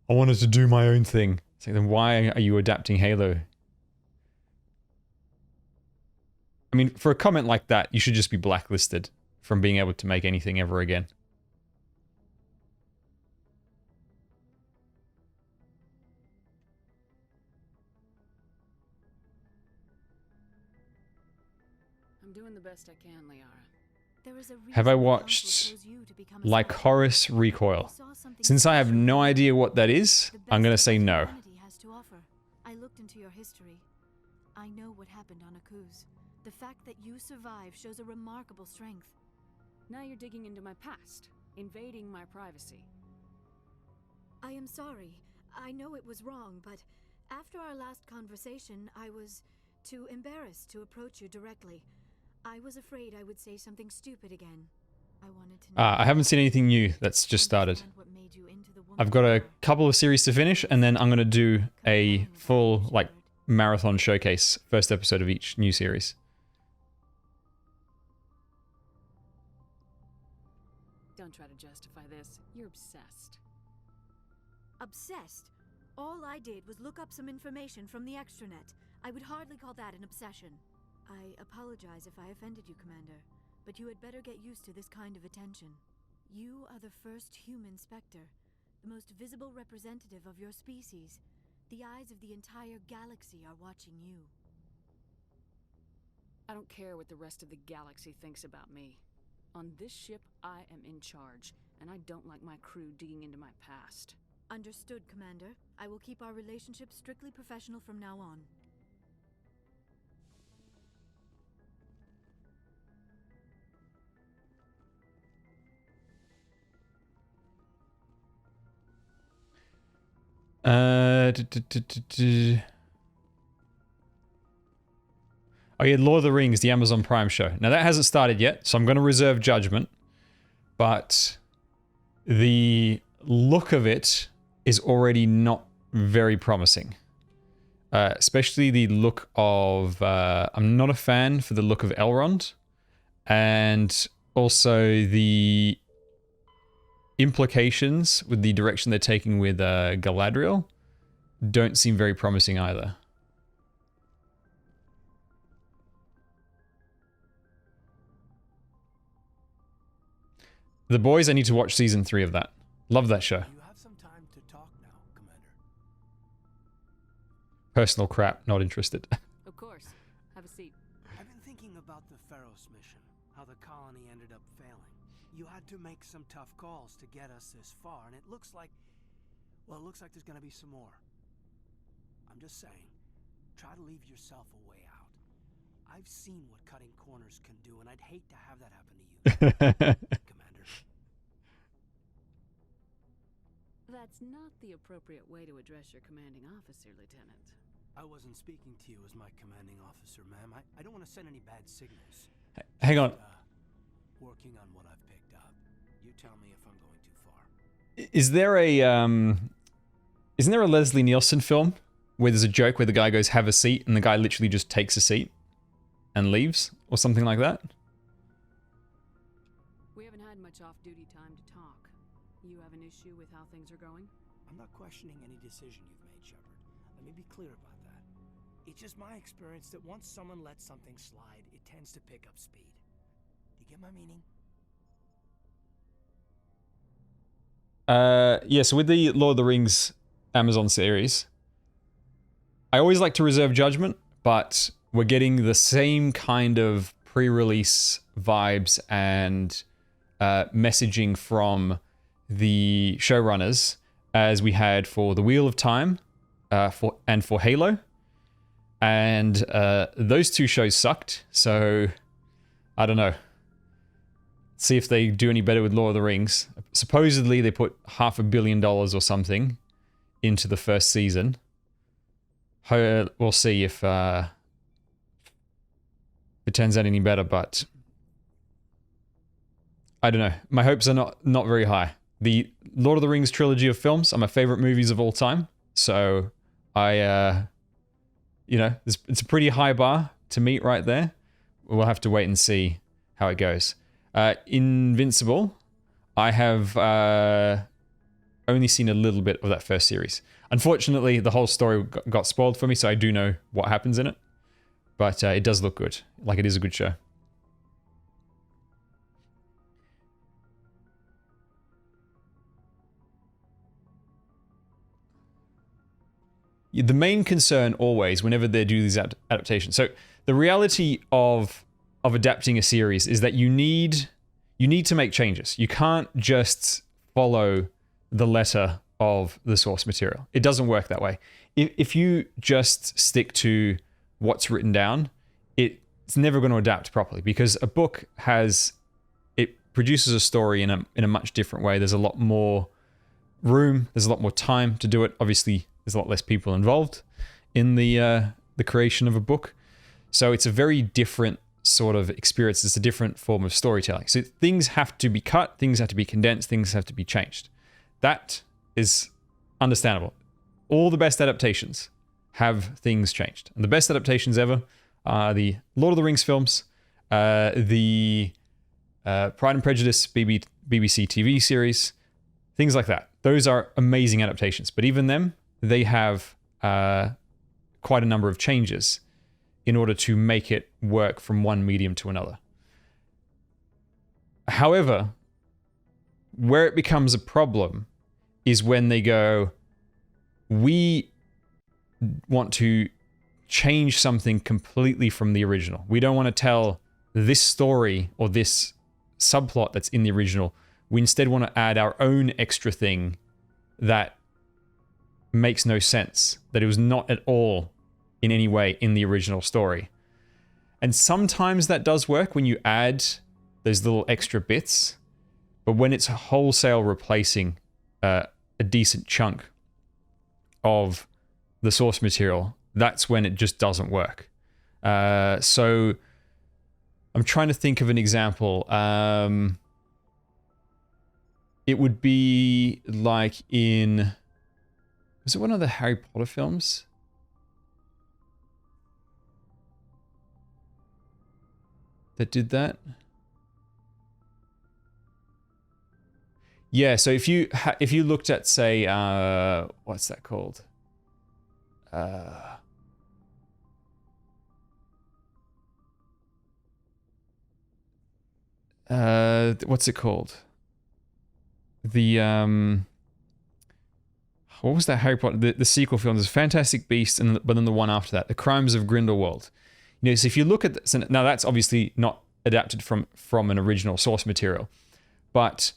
I wanted to do my own thing. So then why are you adapting Halo? I mean, for a comment like that, you should just be blacklisted from being able to make anything ever again. I'm doing the best I can, Liara. Have I watched Lycoris Recoil? Since I have no idea what that is, I'm going to say no. I looked into your history. I know what happened on Akuz. The fact that you survived shows a remarkable strength. Now you're digging into my past, invading my privacy. I am sorry. I know it was wrong, but after our last conversation, I was Too embarrassed to approach you directly. I was afraid I would say something stupid again. I wanted to know I haven't seen anything new that's just started. what made you into the woman I've got you a are. couple of series to finish, and then I'm going to do a full, like, marathon showcase, first episode of each new series. Don't try to justify this. You're obsessed. Obsessed? All I did was look up some information from the extranet. I would hardly call that an obsession. I apologize if I offended you, Commander, but you had better get used to this kind of attention. You are the first human Spectre, the most visible representative of your species. The eyes of the entire galaxy are watching you. I don't care what the rest of the galaxy thinks about me. On this ship, I am in charge, and I don't like my crew digging into my past. Understood, Commander. I will keep our relationship strictly professional from now on. Oh yeah, Lord of the Rings, the Amazon Prime show. Now that hasn't started yet, so I'm going to reserve judgment. But the look of it is already not very promising. Especially the look of... I'm not a fan for the look of Elrond. And also the implications with the direction they're taking with Galadriel don't seem very promising either. The Boys, I need to watch season 3 of that. Love that show. You have some time to talk now, Commander. Personal crap, not interested. Of course. Have a seat. I've been thinking about the Pharos mission, how the colony ended up failing. You had to make some tough calls to get us this far, and it looks like... well, it looks like there's gonna be some more. I'm just saying, try to leave yourself a way out. I've seen what cutting corners can do, and I'd hate to have that happen to you, Commander. That's not the appropriate way to address your commanding officer, Lieutenant. I wasn't speaking to you as my commanding officer, ma'am. I don't want to send any bad signals. Hang on. Working on what I've picked up. You tell me if I'm going too far. Is there a isn't there a Leslie Nielsen film where there's a joke where the guy goes, "Have a seat," and the guy literally just takes a seat and leaves, or something like that? We haven't had much off-duty time to talk. You have an issue with how things are going? I'm not questioning any decision you've made, Shepard. Let me be clear about that. It's just my experience that once someone lets something slide, it tends to pick up speed. Do you get my meaning? Yeah, so with the Lord of the Rings Amazon series, I always like to reserve judgment, but we're getting the same kind of pre-release vibes and messaging from the showrunners as we had for The Wheel of Time for Halo. And those two shows sucked, so I don't know. See if they do any better with Lord of the Rings. Supposedly they put $500 million or something into the first season. We'll see if it turns out any better, but I don't know. My hopes are not very high. The Lord of the Rings trilogy of films are my favorite movies of all time, so I, you know, it's a pretty high bar to meet right there. We'll have to wait and see how it goes. Invincible, I have only seen a little bit of that first series. Unfortunately, the whole story got spoiled for me, so I do know what happens in it. But it does look good. Like, it is a good show. The main concern always, whenever they do these adaptations... So, the reality of adapting a series is that you need to make changes. You can't just follow the letter of the source material. It doesn't work that way. If you just stick to what's written down, it's never going to adapt properly, because a book produces a story in a much different way. There's a lot more room. There's a lot more time to do it. Obviously, there's a lot less people involved in the creation of a book. So it's a very different sort of experience. It's a different form of storytelling. So things have to be cut, things have to be condensed, things have to be changed. That is understandable. All the best adaptations have things changed. And the best adaptations ever are the Lord of the Rings films, the Pride and Prejudice BBC TV series, things like that. Those are amazing adaptations. But even them, they have quite a number of changes in order to make it work from one medium to another. However, where it becomes a problem is when they go, we want to change something completely from the original. We don't want to tell this story or this subplot that's in the original. We instead want to add our own extra thing that makes no sense, that it was not at all in any way in the original story. And sometimes that does work when you add those little extra bits, but when it's wholesale replacing a decent chunk of the source material, that's when it just doesn't work. So I'm trying to think of an example. It would be like in... Was it one of the Harry Potter films? That did that? Yeah, so if you looked at, say, what's that called? What's it called? The what was that Harry Potter? The sequel film. There's Fantastic Beasts, but then the one after that, The Crimes of Grindelwald. You know, so if you look at this, now that's obviously not adapted from an original source material, but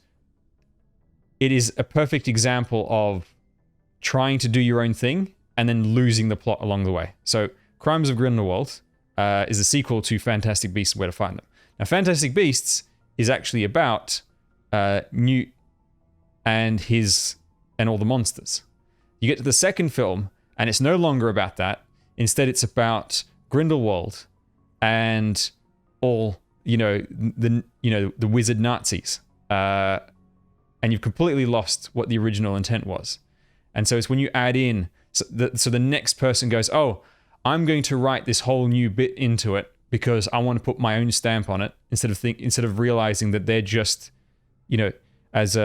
it is a perfect example of trying to do your own thing and then losing the plot along the way. So Crimes of Grindelwald is a sequel to Fantastic Beasts and Where to Find Them. Now, Fantastic Beasts is actually about Newt and all the monsters. You get to the second film, and it's no longer about that. Instead, it's about Grindelwald and all, the wizard Nazis. And you've completely lost what the original intent was. And so it's when you add in, so the next person goes, oh, I'm going to write this whole new bit into it because I want to put my own stamp on it, instead of realizing that they're just, as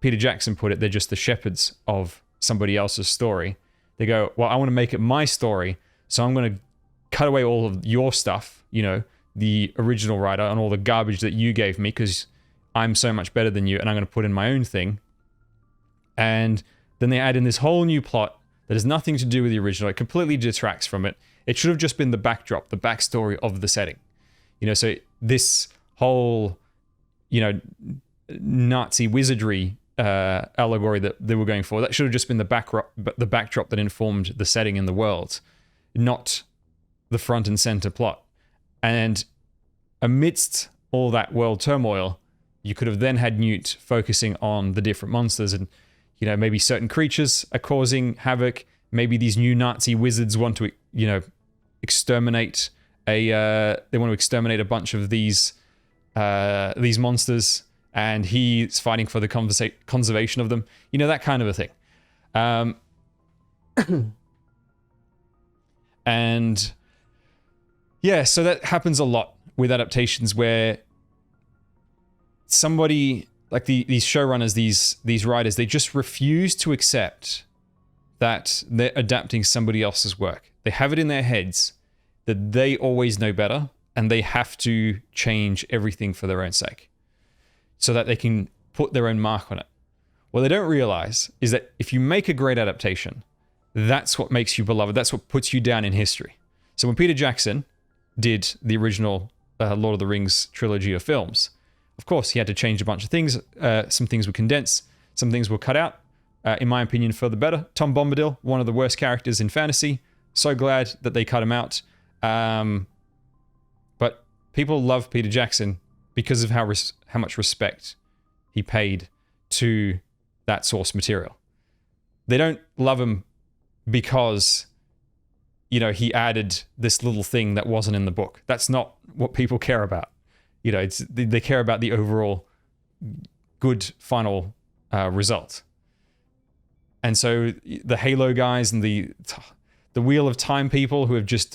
Peter Jackson put it, they're just the shepherds of somebody else's story. They go, well, I want to make it my story, so I'm going to cut away all of your stuff, the original writer, and all the garbage that you gave me because I'm so much better than you, and I'm going to put in my own thing. And then they add in this whole new plot that has nothing to do with the original. It completely detracts from it. It should have just been the backdrop, the backstory of the setting. So this whole, Nazi wizardry allegory that they were going for, that should have just been the backdrop that informed the setting in the world, not the front and center plot. And amidst all that world turmoil, you could have then had Newt focusing on the different monsters, and maybe certain creatures are causing havoc. Maybe these new Nazi wizards want to exterminate a bunch of these monsters, and he's fighting for the conservation of them. That kind of a thing. And yeah, so that happens a lot with adaptations where somebody like these showrunners, these writers, they just refuse to accept that they're adapting somebody else's work. They have it in their heads that they always know better, and they have to change everything for their own sake so that they can put their own mark on it. What they don't realize is that if you make a great adaptation, that's what makes you beloved. That's what puts you down in history. So when Peter Jackson did the original Lord of the Rings trilogy of films, of course, he had to change a bunch of things. Some things were condensed. Some things were cut out. In my opinion, for the better. Tom Bombadil, one of the worst characters in fantasy. So glad that they cut him out. But people love Peter Jackson because of how much respect he paid to that source material. They don't love him because, you know, he added this little thing that wasn't in the book. That's not what people care about. You know, they care about the overall good final result. And so the Halo guys and the Wheel of Time people who have just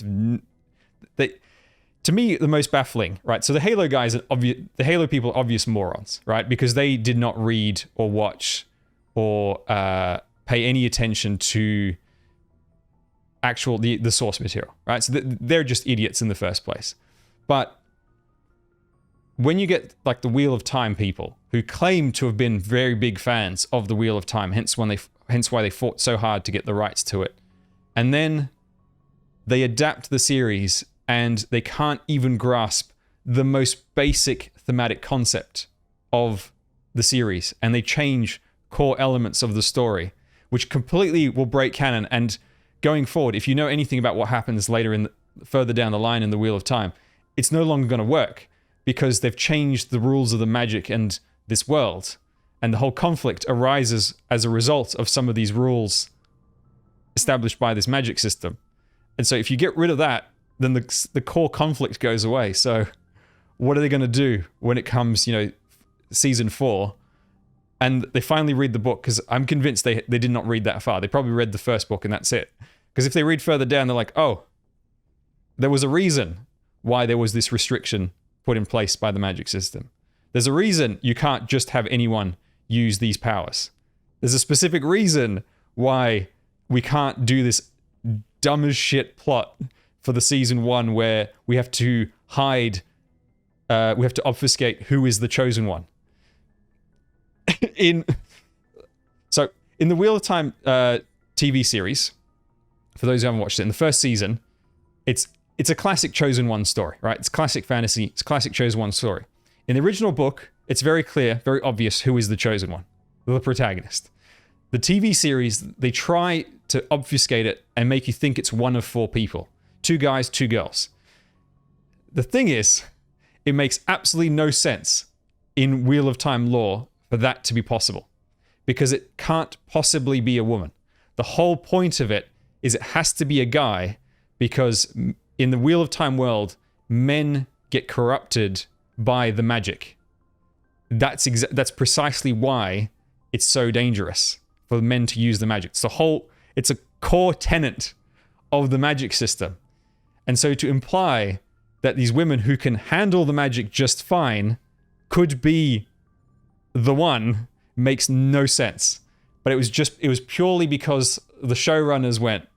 to me, the most baffling, right? So the Halo guys, the Halo people are obvious morons, right? Because they did not read or watch or pay any attention to the source material, right? So they're just idiots in the first place. But when you get like the Wheel of Time people who claim to have been very big fans of the Wheel of Time, hence why they fought so hard to get the rights to it, and then they adapt the series and they can't even grasp the most basic thematic concept of the series, and they change core elements of the story, which completely will break canon. And going forward, if you know anything about what happens later further down the line in the Wheel of Time, it's no longer going to work because they've changed the rules of the magic and this world, and the whole conflict arises as a result of some of these rules established by this magic system. And so if you get rid of that, then the core conflict goes away. So what are they going to do when it comes, you know, season 4, and they finally read the book? Because I'm convinced they did not read that far. They probably read the first book and that's it. Because if they read further down, they're like, oh, there was a reason why there was this restriction put in place by the magic system. There's a reason you can't just have anyone use these powers. There's a specific reason why we can't do this dumb as shit plot for the season 1 where we have to hide, we have to obfuscate who is the chosen one. in the Wheel of Time TV series, for those who haven't watched it, in the first season, it's a classic chosen one story, right? It's classic fantasy, it's classic chosen one story. In the original book, it's very clear, very obvious who is the chosen one, the protagonist. The TV series, they try to obfuscate it and make you think it's one of 4 people. 2 guys, 2 girls. The thing is, it makes absolutely no sense in Wheel of Time lore for that to be possible, because it can't possibly be a woman. The whole point of it is it has to be a guy, because in the Wheel of Time world, men get corrupted by the magic. That's precisely why it's so dangerous for men to use the magic. It's a core tenet of the magic system. And so to imply that these women who can handle the magic just fine could be the one makes no sense. But it was purely because the showrunners went,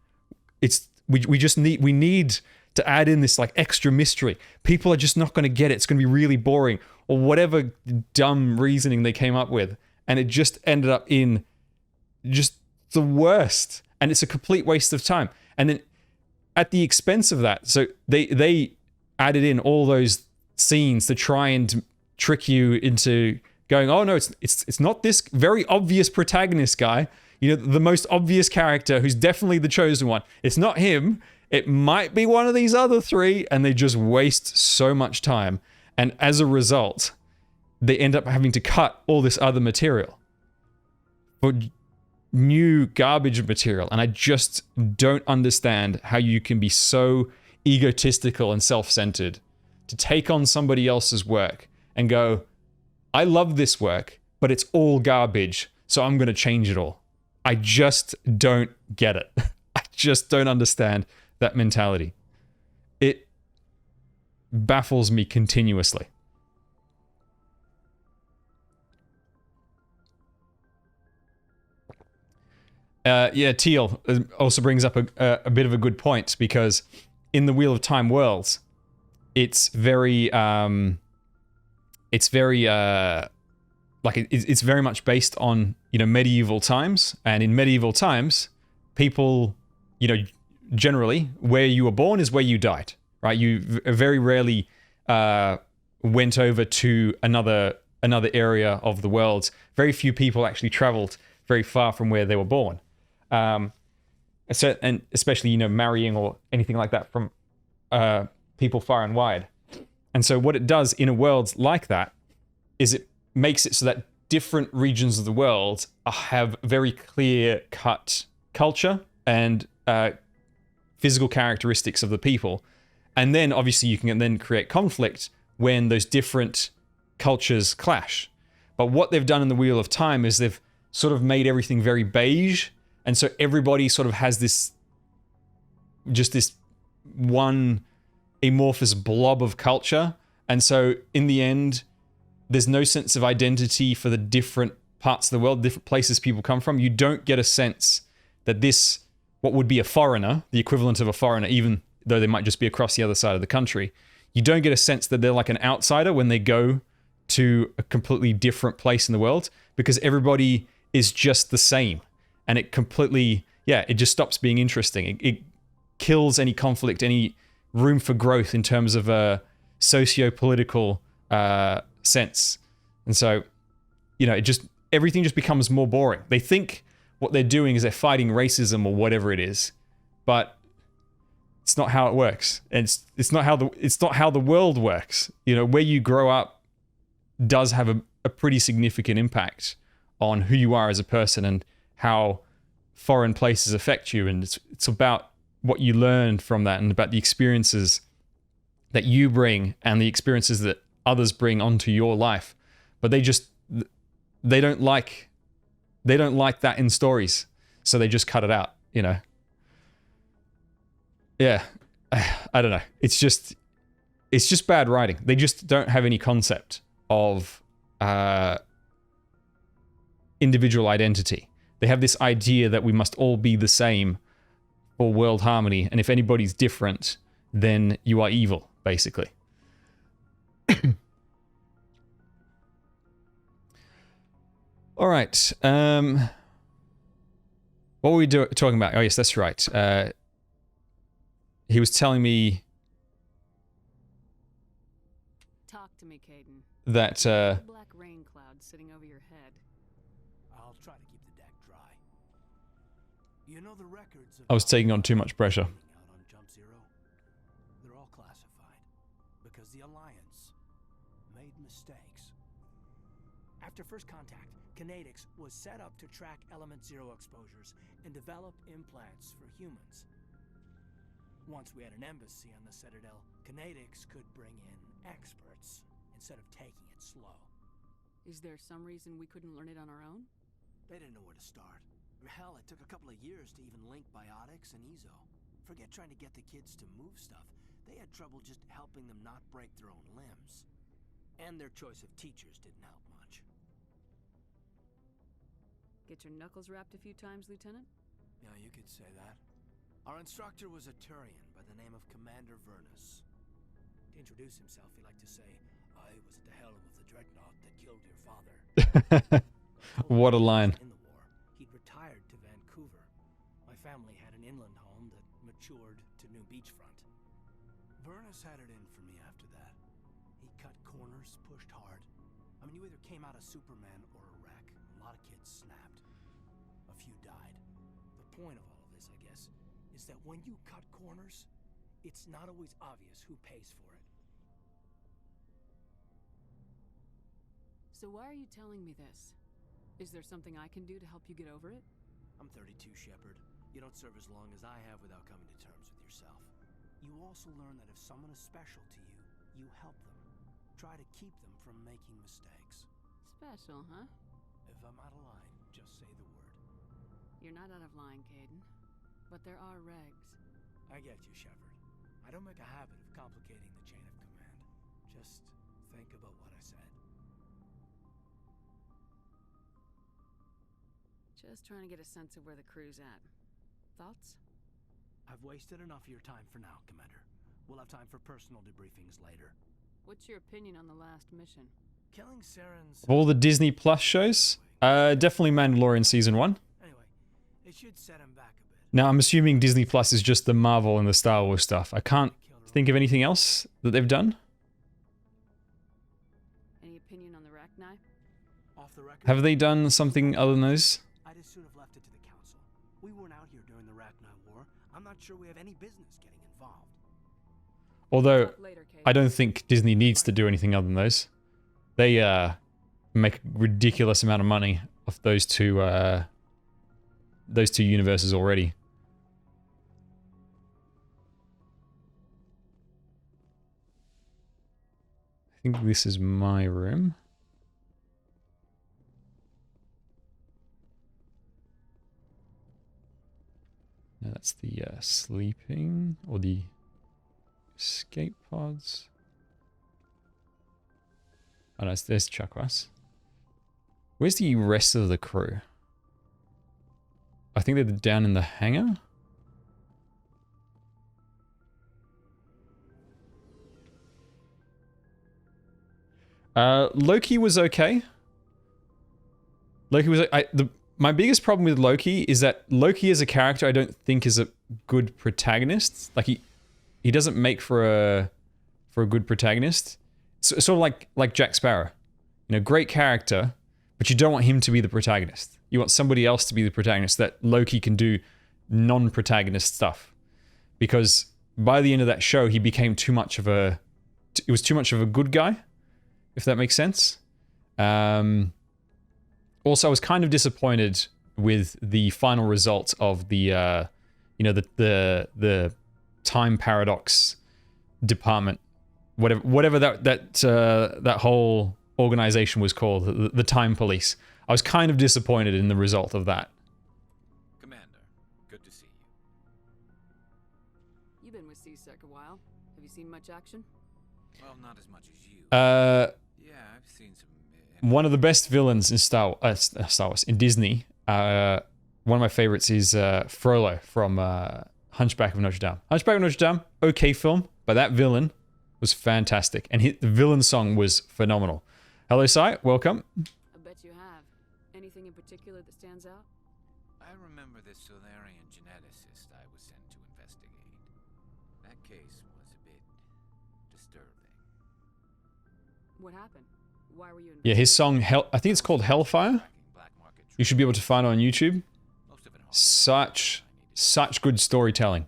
we need to add in this like extra mystery. People are just not going to get it. It's going to be really boring, or whatever dumb reasoning they came up with. And it just ended up in just the worst. And it's a complete waste of time. And then at the expense of that, so they added in all those scenes to try and trick you into going, oh no, it's not this very obvious protagonist guy. You know, the most obvious character who's definitely the chosen one. It's not him. It might be one of these other 3, and they just waste so much time. And as a result, they end up having to cut all this other material for new garbage material. And I just don't understand how you can be so egotistical and self-centered to take on somebody else's work and go, I love this work, but it's all garbage, so I'm going to change it all. I just don't get it. I just don't understand that mentality. It baffles me continuously. Teal also brings up a bit of a good point, because in the Wheel of Time world, it's very much based on, you know, medieval times. And in medieval times, people, you know, generally where you were born is where you died, right? You very rarely went over to another area of the world. Very few people actually traveled very far from where they were born. And especially, you know, marrying or anything like that from people far and wide. And so what it does in a world like that is it makes it so that different regions of the world have very clear-cut culture and physical characteristics of the people. And then obviously you can then create conflict when those different cultures clash. But what they've done in the Wheel of Time is they've sort of made everything very beige. And so everybody sort of has this one amorphous blob of culture. And so in the end, there's no sense of identity for the different parts of the world, different places people come from. You don't get a sense that this, what would be a foreigner, the equivalent of a foreigner, even though they might just be across the other side of the country, you don't get a sense that they're like an outsider when they go to a completely different place in the world, because everybody is just the same. And it completely, it just stops being interesting. It kills any conflict, any room for growth in terms of a socio-political sense. And so, everything just becomes more boring. They think what they're doing is they're fighting racism or whatever it is, but it's not how it works. And it's not how the world works. Where you grow up does have a pretty significant impact on who you are as a person and how foreign places affect you. And it's about what you learn from that and about the experiences that you bring and the experiences that others bring onto your life. But they don't like that in stories. So they just cut it out, Yeah. I don't know. It's just bad writing. They just don't have any concept of individual identity. They have this idea that we must all be the same for world harmony, and if anybody's different, then you are evil, basically. All right. What were we talking about? Oh, yes, that's right. He was telling me... Talk to me, Caden. That, black rain cloud sitting over your head. I'll try to keep the deck dry. The records of I was taking on too much pressure. out on Jump Zero, they're all classified because the Alliance made mistakes. After first contact, Kinetics was set up to track Element Zero exposures and develop implants for humans. Once we had an embassy on the Citadel, Kinetics could bring in experts instead of taking it slow. Is there some reason we couldn't learn it on our own? They didn't know where to start. Hell, it took a couple of years to even link biotics and EZO. Forget trying to get the kids to move stuff. They had trouble just helping them not break their own limbs. And their choice of teachers didn't help much. Get your knuckles wrapped a few times, Lieutenant? Yeah, you could say that. Our instructor was a Turian by the name of Commander Vernus. To introduce himself, he liked to say, "I was at the helm of the dreadnought that killed your father." What a line. In the war, he'd retired to Vancouver. My family had an inland home that matured to new beachfront. Vernus had it in for me after that. He cut corners, pushed hard. I mean, you either came out a Superman or a wreck. A lot of kids snapped. A few died. The point of all of this, I guess, is that when you cut corners, it's not always obvious who pays for it. So why are you telling me this? Is there something I can do to help you get over it? I'm 32, Shepard. You don't serve as long as I have without coming to terms with yourself. You also learn that if someone is special to you, you help them. Try to keep them from making mistakes. Special, huh? If I'm out of line, just say the word. You're not out of line, Caden. But there are regs. I get you, Shepard. I don't make a habit of complicating the chain of command. Just think about what I said. Just trying to get a sense of where the crew's at. Thoughts? I've wasted enough of your time for now, Commander. We'll have time for personal debriefings later. What's your opinion on the last mission? Killing Saren's... Of all the Disney Plus shows, definitely Mandalorian Season 1. Anyway, it should set him back a bit. Now, I'm assuming Disney Plus is just the Marvel and the Star Wars stuff. I can't think of anything else that they've done. Any opinion on the Rachni? Off the record? Have they done something other than those? I'd as soon have left it to the Council. We weren't out here during the Rachni War. I'm not sure we have any business getting involved. Although, I don't think Disney needs to do anything other than those. They make a ridiculous amount of money off those two universes already. think this is my room. No, that's the sleeping or the escape pods. Oh no, there's Chakras. Where's the rest of the crew? I think they're down in the hangar. Loki was okay. Loki was my biggest problem with Loki is that Loki as a character I don't think is a good protagonist. Like he doesn't make for a good protagonist. Sort of like Jack Sparrow. You know, great character, but you don't want him to be the protagonist. You want somebody else to be the protagonist, that Loki can do non-protagonist stuff. Because by the end of that show, he became too much of a good guy, if that makes sense. Also, I was kind of disappointed with the final result of the, the time paradox department, whatever that whole organization was called, the Time Police. I was kind of disappointed in the result of that. Commander, good to see you. You've been with C-Sec a while. Have you seen much action? Well, not as much as you. Yeah, I've seen some. One of the best villains in Star Wars, in Disney. One of my favorites is Frollo from Hunchback of Notre Dame. Hunchback of Notre Dame, okay film, but that villain was fantastic, and the villain song was phenomenal. Hello, Sai, welcome. I bet you have. Anything in particular that stands out? I remember this Solarian geneticist I was sent to investigate. That case was a bit disturbing. What happened? Why were you Yeah, his song, I think it's called Hellfire. You should be able to find it on YouTube. Such good storytelling.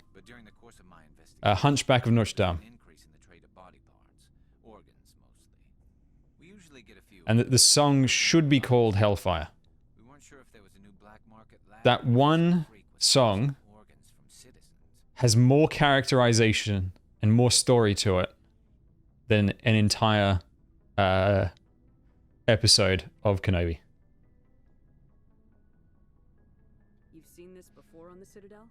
Hunchback of Notre Dame. And the song should be called Hellfire. That one song has more characterization and more story to it than an entire episode of Kenobi. You've seen this before on the Citadel?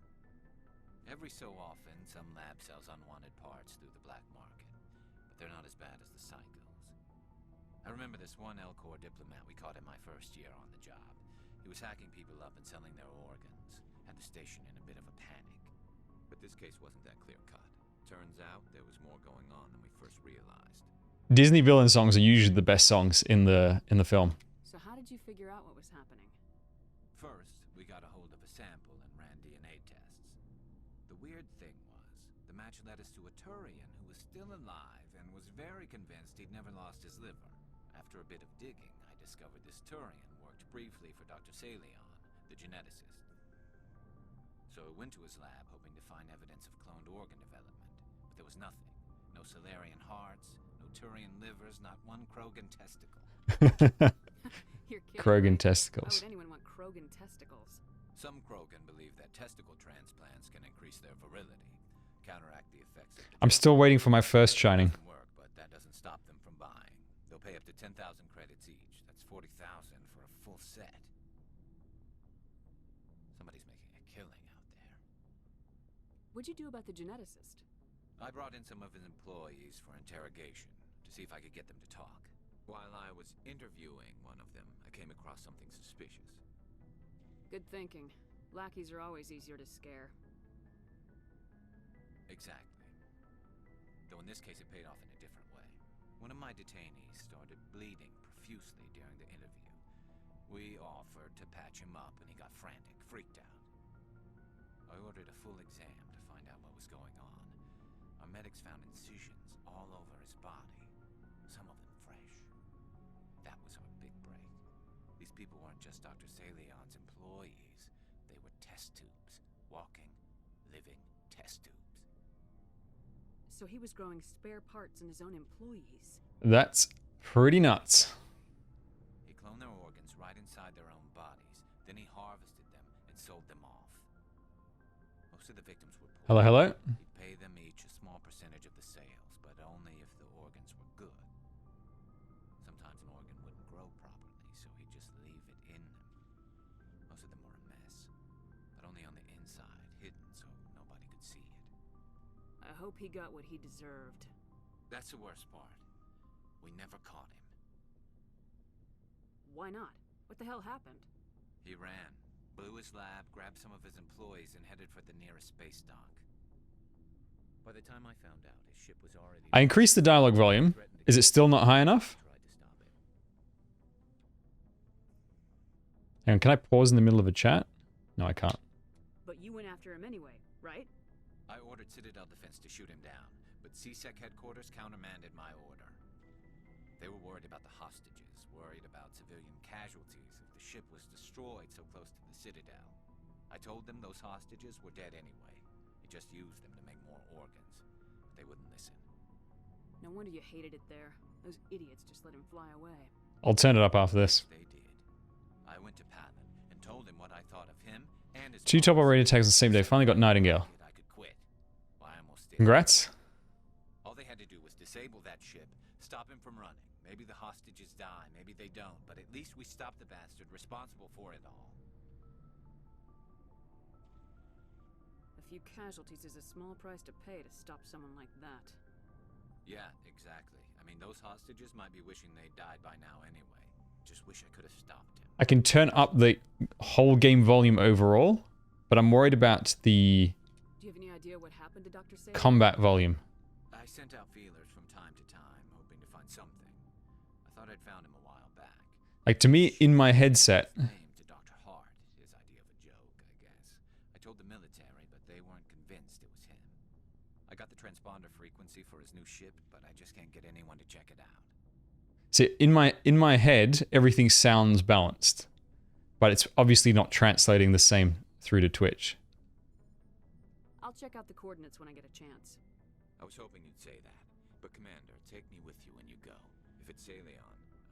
Every so often, some lab sells unwanted parts through the black market, but they're not as bad as the cycles. I remember this one L-Corps diplomat we caught in my first year on the job. He was hacking people up and selling their organs, had the station in a bit of a panic. But this case wasn't that clear-cut. Turns out there was more going on than we first realized. Disney villain songs are usually the best songs in the film. So how did you figure out what was happening? First, we got a hold of a sample and ran DNA tests. The weird thing was, the match led us to a Turian who was still alive and was very convinced he'd never lost his liver. After a bit of digging, I discovered this Turian worked briefly for Dr. Salion, the geneticist. So I went to his lab hoping to find evidence of cloned organ development, but there was nothing. No Solarian hearts, no Turian livers, not one Krogan testicle. Krogan Why testicles. would anyone want Krogan testicles? Some Krogan believe that testicle transplants can increase their virility, counteract the effects of I'm still waiting for my first shining. work, but that doesn't stop them from buying. They'll pay up to 10,000 credits each. That's 40,000 for a full set. Somebody's making a killing out there. What'd you do about the geneticist? I brought in some of his employees for interrogation to see if I could get them to talk. While I was interviewing one of them, I came across something suspicious. Good thinking. Lackeys are always easier to scare. Exactly. Though in this case it paid off in a different way. One of my detainees started bleeding profusely during the interview. We offered to patch him up and he got frantic, freaked out. I ordered a full exam to find out what was going on. Our medics found incisions all over his body, some of them fresh. That was our big break. These people weren't just Dr. Salion's employees. They were test tubes. Walking, living test tubes. So he was growing spare parts in his own employees. That's pretty nuts. He cloned their organs right inside their own bodies. Then he harvested them and sold them off. Most of the victims were poor. Hello, hello. He'd pay them each a small percentage of the sales, but only if the organs were good. sometimes an organ wouldn't grow properly, so he'd just leave it in them. Most of them were a mess, but only on the inside, hidden so nobody could see it. I hope he got what he deserved. That's the worst part. We never caught him. Why not? What the hell happened? He ran, blew his lab, grabbed some of his employees, and headed for the nearest space dock. By the time I found out, his ship was already... I increased the dialogue volume. Is it still not high enough? Hang on, can I pause in the middle of a chat? No, I can't. But you went after him anyway, right? I ordered Citadel Defense to shoot him down, but CSEC headquarters countermanded my order. They were worried about the hostages, worried about civilian casualties if the ship was destroyed so close to the Citadel. I told them those hostages were dead anyway. He just used them to make more organs. But they wouldn't listen. No wonder you hated it there. Those idiots just let him fly away. I'll turn it up after this. They did. I went to Patton and told him what I thought of him and his... 2 top operator tags the same day. Finally got Nightingale. I could quit. Well, I almost did. Congrats. All they had to do was disable that ship, stop him from running. Maybe the hostages die, maybe they don't, but at least we stopped the bastard responsible for it all. A few casualties is a small price to pay to stop someone like that. Yeah, exactly. I mean, those hostages might be wishing they'd died by now anyway. Just wish I could have stopped him. I can turn up the whole game volume overall, but I'm worried about the Do you have any idea what happened to Dr. Saber? combat volume. I sent out feelers from time to time, hoping to find something. I thought I'd found him a while back. Like, to me, in my headset... To Dr. Hart, his idea of a joke, I guess. I told the military, but they weren't convinced it was him. I got the transponder frequency for his new ship, but I just can't get anyone to check it out. See, in my head, everything sounds balanced. But it's obviously not translating the same through to Twitch. I'll check out the coordinates when I get a chance. I was hoping you'd say that. But Commander, take me with you when you go. If it's Saleon,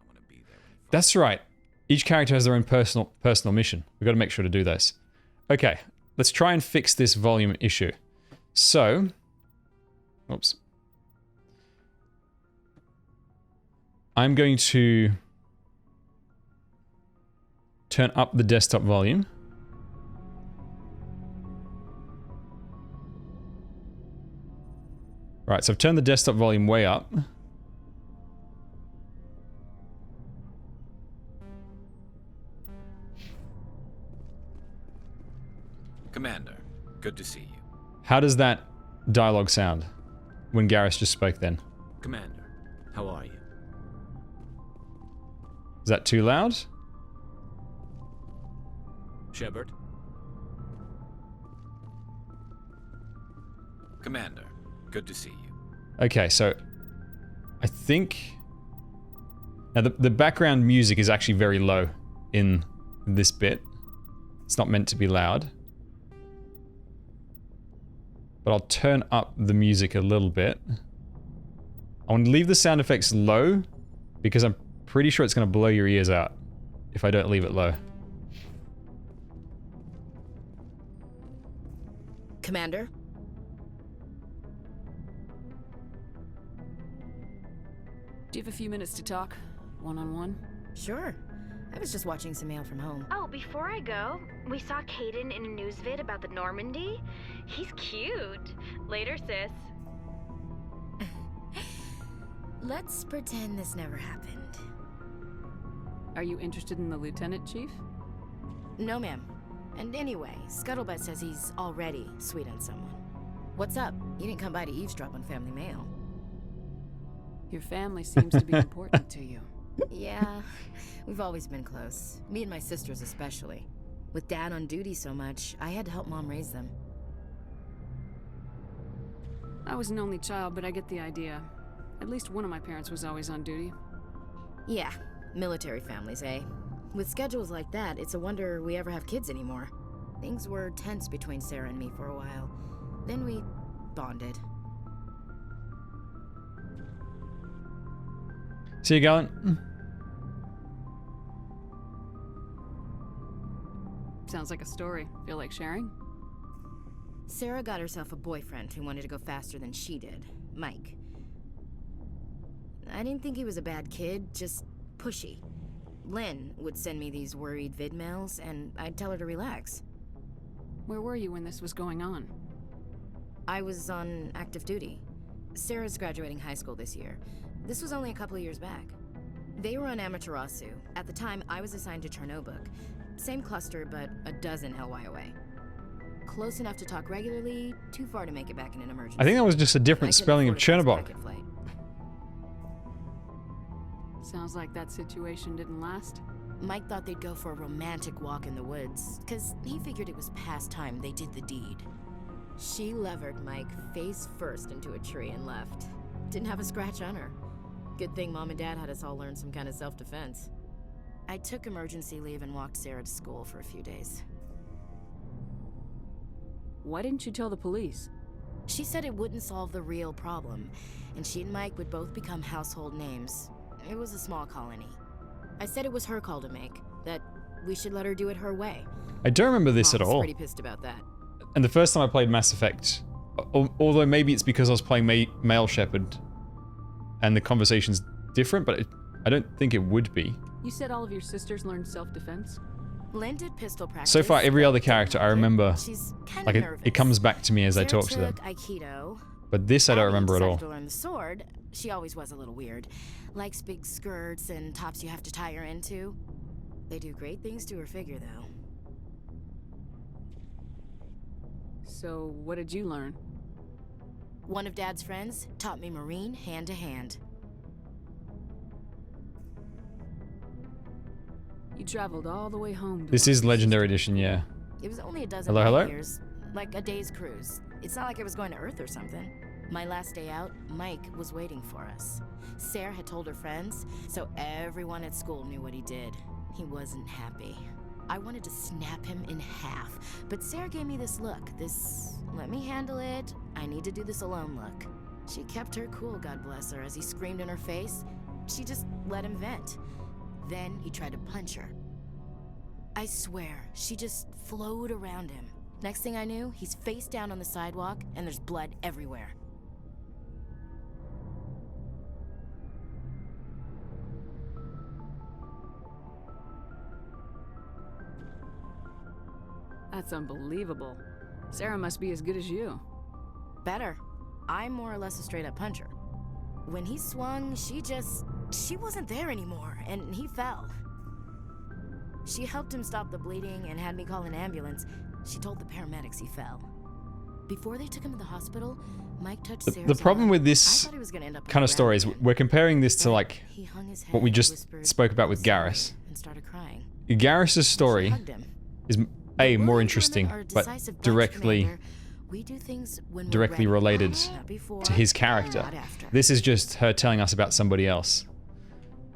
I want to be there when you find... That's right. Each character has their own personal mission. We've got to make sure to do those. Okay, let's try and fix this volume issue. So... Oops. I'm going to turn up the desktop volume. Right, so I've turned the desktop volume way up. Commander, good to see you. How does that dialogue sound when Garrus just spoke then? Commander, how are you? Is that too loud? Shepard? Commander, good to see you. Okay, so I think... Now the background music is actually very low in this bit. It's not meant to be loud. But I'll turn up the music a little bit. I want to leave the sound effects low because I'm pretty sure it's going to blow your ears out if I don't leave it low. Commander? Do you have a few minutes to talk? One-on-one? Sure. I was just watching some mail from home. Oh, before I go, we saw Caden in a news vid about the Normandy. He's cute. Later, sis. Let's pretend this never happened. Are you interested in the Lieutenant, Chief? No, ma'am. And anyway, Scuttlebutt says he's already sweet on someone. What's up? You didn't come by to eavesdrop on family mail. Your family seems to be important to you. Yeah, we've always been close. Me and my sisters especially. With Dad on duty so much, I had to help Mom raise them. I was an only child, but I get the idea. At least one of my parents was always on duty. Yeah, military families, eh? With schedules like that, it's a wonder we ever have kids anymore. Things were tense between Sarah and me for a while. Then we bonded. See you, Gallant. Sounds like a story. Feel like sharing? Sarah got herself a boyfriend who wanted to go faster than she did, Mike. I didn't think he was a bad kid, just pushy. Lynn would send me these worried vid mails, and I'd tell her to relax. Where were you when this was going on? I was on active duty. Sarah's graduating high school this year. This was only a couple of years back. They were on Amaterasu. At the time, I was assigned to Chernobog. Same cluster, but a dozen LY away. Close enough to talk regularly, too far to make it back in an emergency. I think that was just a different spelling of Chernobog. Sounds like that situation didn't last. Mike thought they'd go for a romantic walk in the woods, because he figured it was past time they did the deed. She levered Mike face first into a tree and left. Didn't have a scratch on her. Good thing Mom and Dad had us all learn some kind of self-defense. I took emergency leave and walked Sarah to school for a few days. Why didn't you tell the police? She said it wouldn't solve the real problem, and she and Mike would both become household names. It was a small colony. I said it was her call to make, that we should let her do it her way. I don't remember this at Mom's all. Pretty pissed about that. And the first time I played Mass Effect, although maybe it's because I was playing Male Shepherd and the conversation's different, but I don't think it would be. You said all of your sisters learned self-defense? Lynn did pistol practice. So far, every other character I remember, She's kind like of it comes back to me as I Sarah talk to them. took Aikido. But this I don't remember at all. To learn the sword. She always was a little weird. Likes big skirts and tops you have to tie her into. They do great things to her figure, though. So, what did you learn? One of Dad's friends taught me Marine hand to hand. You traveled all the way home to This is Legendary Edition, yeah. It was only a dozen years, like a day's cruise. It's not like I was going to Earth or something. My last day out, Mike was waiting for us. Sarah had told her friends, so everyone at school knew what he did. He wasn't happy. I wanted to snap him in half, but Sarah gave me this look, this let me handle it, I need to do this alone look. She kept her cool, God bless her, as he screamed in her face. She just let him vent. Then he tried to punch her. I swear, she just flowed around him. Next thing I knew, he's face down on the sidewalk, and there's blood everywhere. That's unbelievable. Sarah must be as good as you. Better. I'm more or less a straight-up puncher. When he swung, she wasn't there anymore, and he fell. She helped him stop the bleeding and had me call an ambulance. She told the paramedics he fell. Before they took him to the hospital, Mike touched Sarah's The problem arm. with this I thought he was gonna end up kind of story is we're comparing this to like he hung his head what we and just whispered, spoke about with Garrus. and started crying. Garrus's story is A, more interesting, are a but decisive bunch, directly Commander. We do things when we're ready. related Not before, to his character. not after. This is just her telling us about somebody else.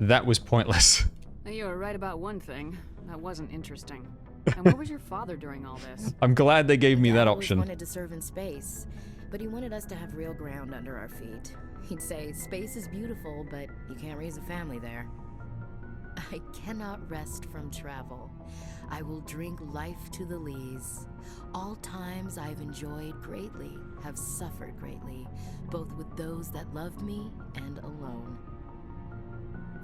That was pointless. You were right about one thing. That wasn't interesting. And where was your father during all this? I'm glad they gave me that Dad always option. wanted to serve in space, but he wanted us to have real ground under our feet. He'd say, space is beautiful, but you can't raise a family there. I cannot rest from travel. I will drink life to the lees. All times I've enjoyed greatly, have suffered greatly, both with those that loved me and alone.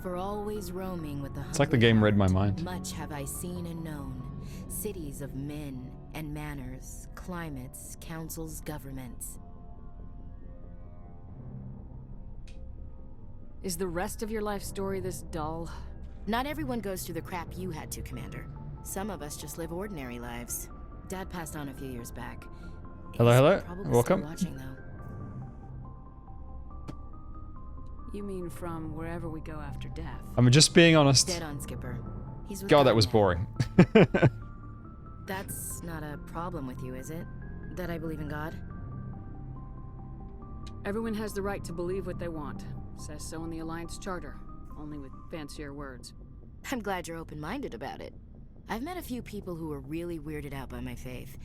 For always roaming with the It's like the game read my mind. much have I seen and known. Cities of men and manners, climates, councils, governments. Is the rest of your life story this dull? Not everyone goes through the crap you had to, Commander. Some of us just live ordinary lives. Dad passed on a few years back. Hello, hello. He's probably Welcome. still watching, though. You mean from wherever we go after death? I'm just being honest. Dead on, Skipper. He's with God, God that was now. boring. That's not a problem with you, is it? That I believe in God? Everyone has the right to believe what they want. Says so in the Alliance Charter, only with fancier words. I'm glad you're open-minded about it. I've met a few people who are really weirded out by my faith.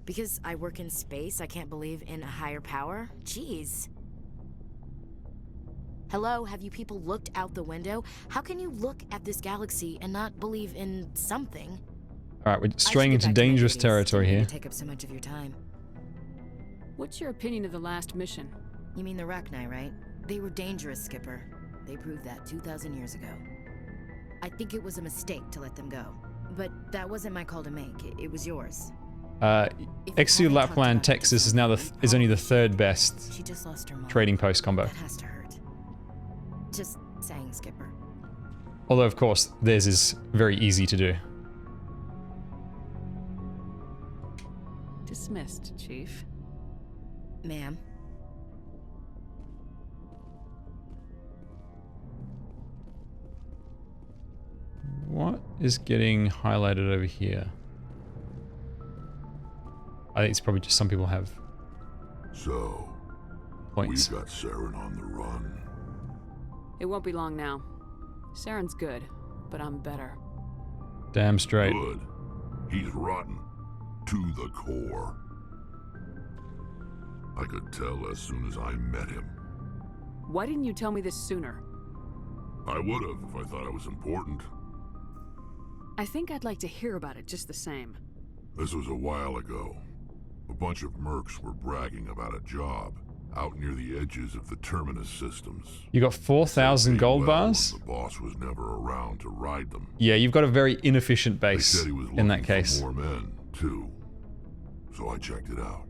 Because I work in space, I can't believe in a higher power? Jeez. Hello, have you people looked out the window? How can you look at this galaxy and not believe in something? Alright, we're straying into dangerous territory here. Take up so much of your time. What's your opinion of the last mission? You mean the Rachni, right? They were dangerous, Skipper. They proved that 2,000 years ago. I think it was a mistake to let them go. But that wasn't my call to make. It was yours. XU Lapland, Texas is now is only the third best She just lost her mom. trading post combo. That has to hurt. Just saying, Skipper. Although, of course, theirs is very easy to do. Dismissed, Chief. Ma'am. What is getting highlighted over here? I think it's probably just some people have So, points. we've got Saren on the run. It won't be long now. Saren's good, but I'm better. Damn straight. Good. He's rotten. To the core. I could tell as soon as I met him. Why didn't you tell me this sooner? I would have if I thought it was important. I think I'd like to hear about it just the same. This was a while ago. A bunch of mercs were bragging about a job out near the edges of the Terminus systems. You got 4,000 gold bars? The boss was never around to ride them. Yeah, you've got a very inefficient They base said he was in that looking case. for more men, too. So I checked it out.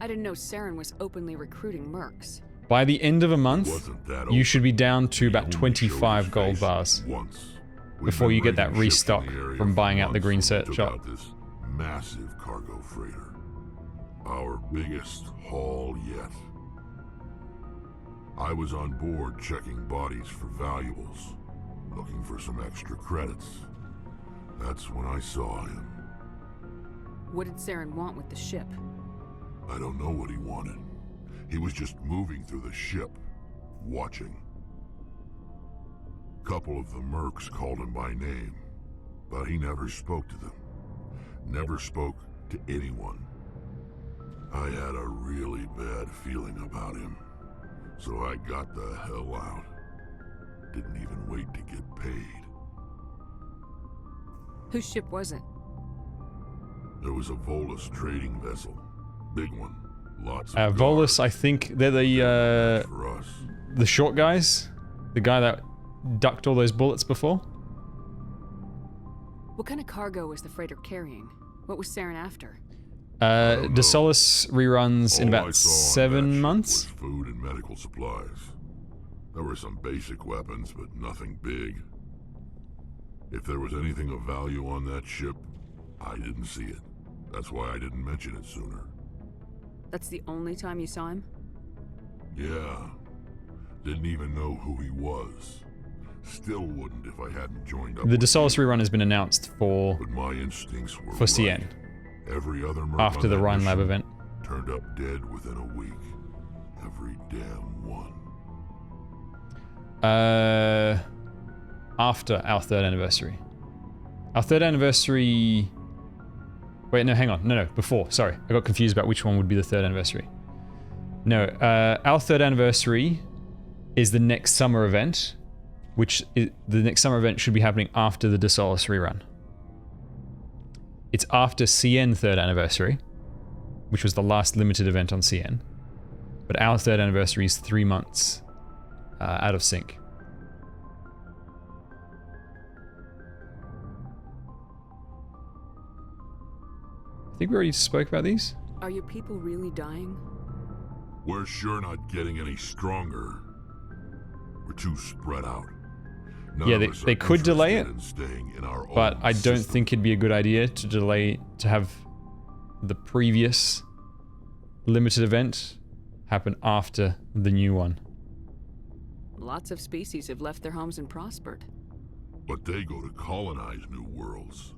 I didn't know Saren was openly recruiting mercs. By the end of a month, Wasn't that you open. should be down to about He only 25 showed his gold face bars once. We've before been you get that raiding ships in restock the area from for buying out the months green when we set took shop. out this massive cargo freighter. Our biggest haul yet. I was on board checking bodies for valuables, looking for some extra credits. That's when I saw him. What did Saren want with the ship? I don't know what he wanted. He was just moving through the ship, watching. Couple of the mercs called him by name, but he never spoke to them. Never spoke to anyone. I had a really bad feeling about him, so I got the hell out. Didn't even wait to get paid. Whose ship was it? There was a Volus trading vessel. Big one. Lots of Volus, I think they're the short guys? The guy that ducked all those bullets before? What kind of cargo was the freighter carrying? What was Saren after? De Solis reruns in All I about saw on 7 that ship months. was food and medical supplies. There were some basic weapons, but nothing big. If there was anything of value on that ship, I didn't see it. That's why I didn't mention it sooner. That's the only time you saw him? Yeah. Didn't even know who he was. Still wouldn't if I hadn't joined up The with De Solis you. rerun has been announced for But my instincts were for CN. right. Every other merc After on the that Rhine Lab mission event. turned up dead within a week. Every damn one. After our 3rd anniversary. Our 3rd anniversary... Wait, no, hang on. No, before. Sorry. I got confused about which one would be the 3rd anniversary. No, our 3rd anniversary is the next summer event, the next summer event should be happening after the De Solis rerun. It's after CN 3rd anniversary, which was the last limited event on CN. But our 3rd anniversary is 3 months out of sync. I think we already spoke about these. Are your people really dying? We're sure not getting any stronger. We're too spread out. None Yeah, of they us are could delay it, interested in staying in our but own I don't system. think it'd be a good idea to have the previous limited event happen after the new one. Lots of species have left their homes and prospered. But they go to colonize new worlds.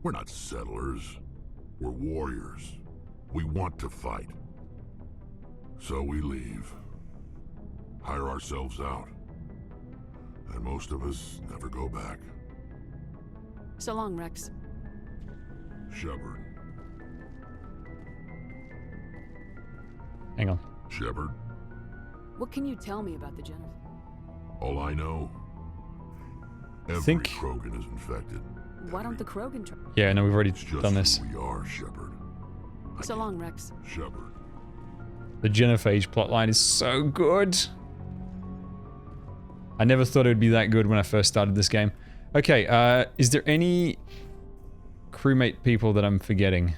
We're not settlers. We're warriors. We want to fight. So we leave. Hire ourselves out. And most of us never go back. So long, Rex. Shepard. Hang on. Shepard. What can you tell me about the Jennifer? All I know. Every Think- Krogan is infected. Why don't the Krogan try? Yeah, no, we've already It's just done this. who we are, Shepard. So long, Rex. Shepard. The Genophage plotline is so good. I never thought it would be that good when I first started this game. Okay, is there any crewmate people that I'm forgetting?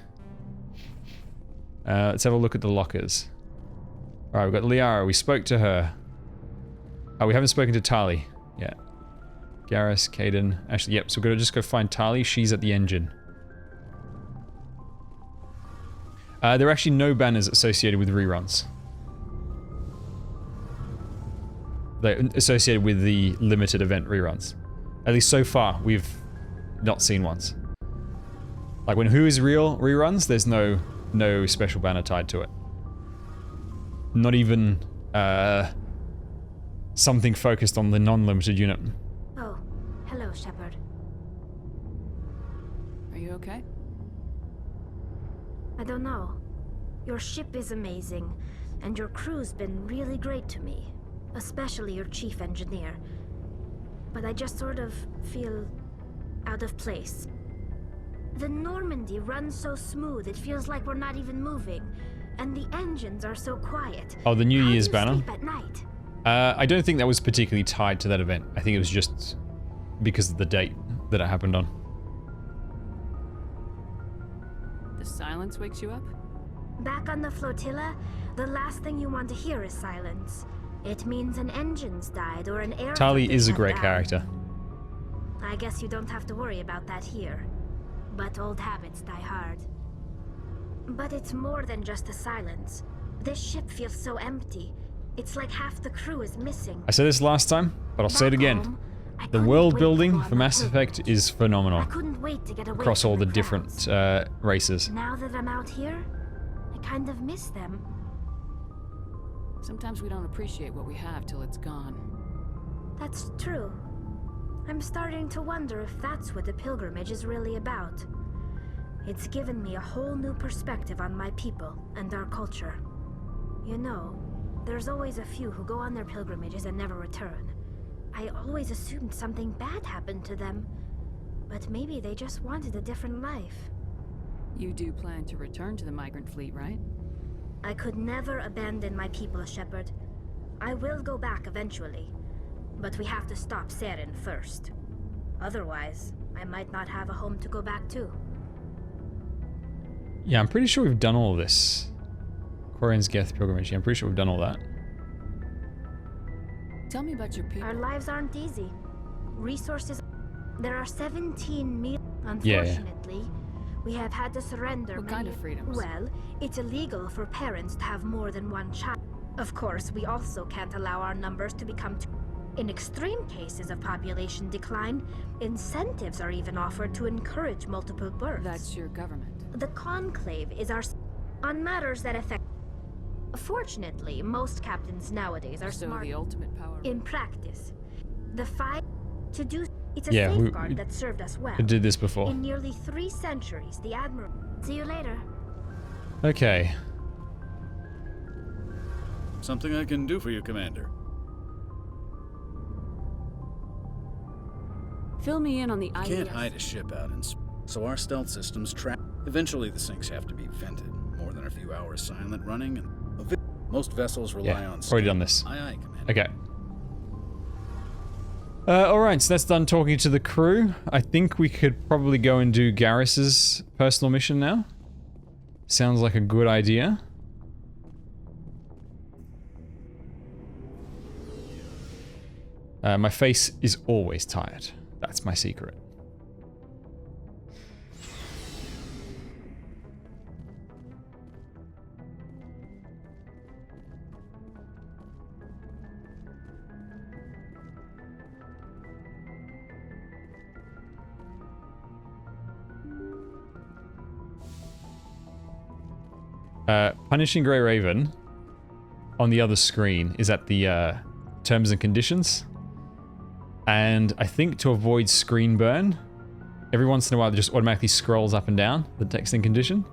Let's have a look at the lockers. Alright, we've got Liara. We spoke to her. Oh, we haven't spoken to Tali yet. Garrus, Caden. Actually, yep, so we're gonna just go find Tali. She's at the engine. There are actually no banners associated with reruns. They're associated with the limited event reruns. At least so far, we've not seen ones. Like when Who Is Real reruns, there's no special banner tied to it. Not even something focused on the non-limited unit. Oh, hello, Shepard. Are you okay? I don't know. Your ship is amazing, and your crew's been really great to me. Especially your chief engineer. But I just sort of feel out of place. The Normandy runs so smooth, it feels like we're not even moving. And the engines are so quiet. Oh, the New Year's banner? Sleep at night? I don't think that was particularly tied to that event. I think it was just because of the date that it happened on. The silence wakes you up? Back on the flotilla, the last thing you want to hear is silence. It means an engine's died or an air. Tali is a great character. I guess you don't have to worry about that here. But old habits die hard. But it's more than just the silence. This ship feels so empty. It's like half the crew is missing. I said this last time, but I'll say it again. The world building for Mass Effect is phenomenal. I couldn't wait to get away across from all the crowds. different races. Now that I'm out here, I kind of miss them. Sometimes we don't appreciate what we have till it's gone. That's true. I'm starting to wonder if that's what the pilgrimage is really about. It's given me a whole new perspective on my people and our culture. You know, there's always a few who go on their pilgrimages and never return. I always assumed something bad happened to them, but maybe they just wanted a different life. You do plan to return to the migrant fleet, right? I could never abandon my people, Shepard. I will go back eventually, but we have to stop Saren first. Otherwise, I might not have a home to go back to. Yeah, I'm pretty sure we've done all of this. Quarian's Geth pilgrimage. Yeah, I'm pretty sure we've done all that. Tell me about your people. Our lives aren't easy. Resources... There are 17 million... Yeah. Unfortunately, we have had to surrender What kind of freedoms? Well, it's illegal for parents to have more than one child. Of course, we also can't allow our numbers to become too... In extreme cases of population decline, incentives are even offered to encourage multiple births. That's your government. The Conclave is our... on matters that affect... Fortunately, most captains nowadays are So smart. the ultimate power. In practice, the fight to do... It's a Yeah, safeguard that served us well. I did this before. In nearly 3 centuries, the Admiral... See you later. Okay. Something I can do for you, Commander. Fill me in on the IDS. Can't hide a ship out in space, so our stealth systems trap. Eventually, the sinks have to be vented. More than a few hours silent running, and most vessels rely on. Already done this. Aye, aye, Commander. Okay. Alright, so that's done talking to the crew. I think we could probably go and do Garrus's personal mission now. Sounds like a good idea. My face is always tired. That's my secret. Punishing Grey Raven on the other screen is at the terms and conditions. And I think to avoid screen burn, every once in a while it just automatically scrolls up and down the text and condition.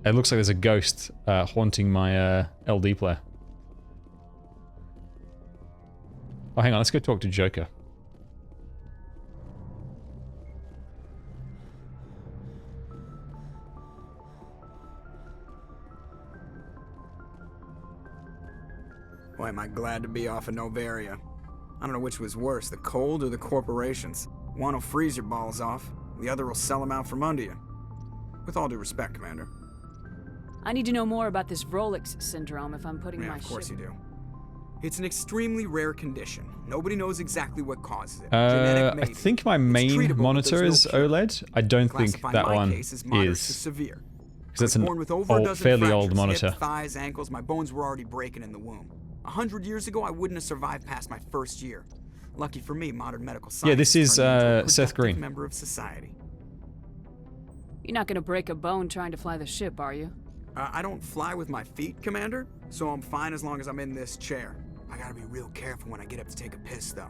It looks like there's a ghost haunting my LD player. Oh, hang on, let's go talk to Joker. Boy, am I glad to be off of Novaria. I don't know which was worse, the cold or the corporations. One will freeze your balls off, the other will sell them out from under you. With all due respect, Commander. I need to know more about this Vrolik's syndrome if I'm putting my Of course ship... you do. It's an extremely rare condition. Nobody knows exactly what causes it. I think my main monitor is OLED. I don't think that one is. Because that's an fairly old monitor. Hip, thighs, ankles, my bones were already breaking in the womb. 100 years ago, I wouldn't have survived past my first year. Lucky for me, modern medical science. Yeah, this is turned me into a Seth productive Green. member of society. You're not gonna break a bone trying to fly the ship, are you? I don't fly with my feet, Commander, so I'm fine as long as I'm in this chair. I gotta be real careful when I get up to take a piss, though.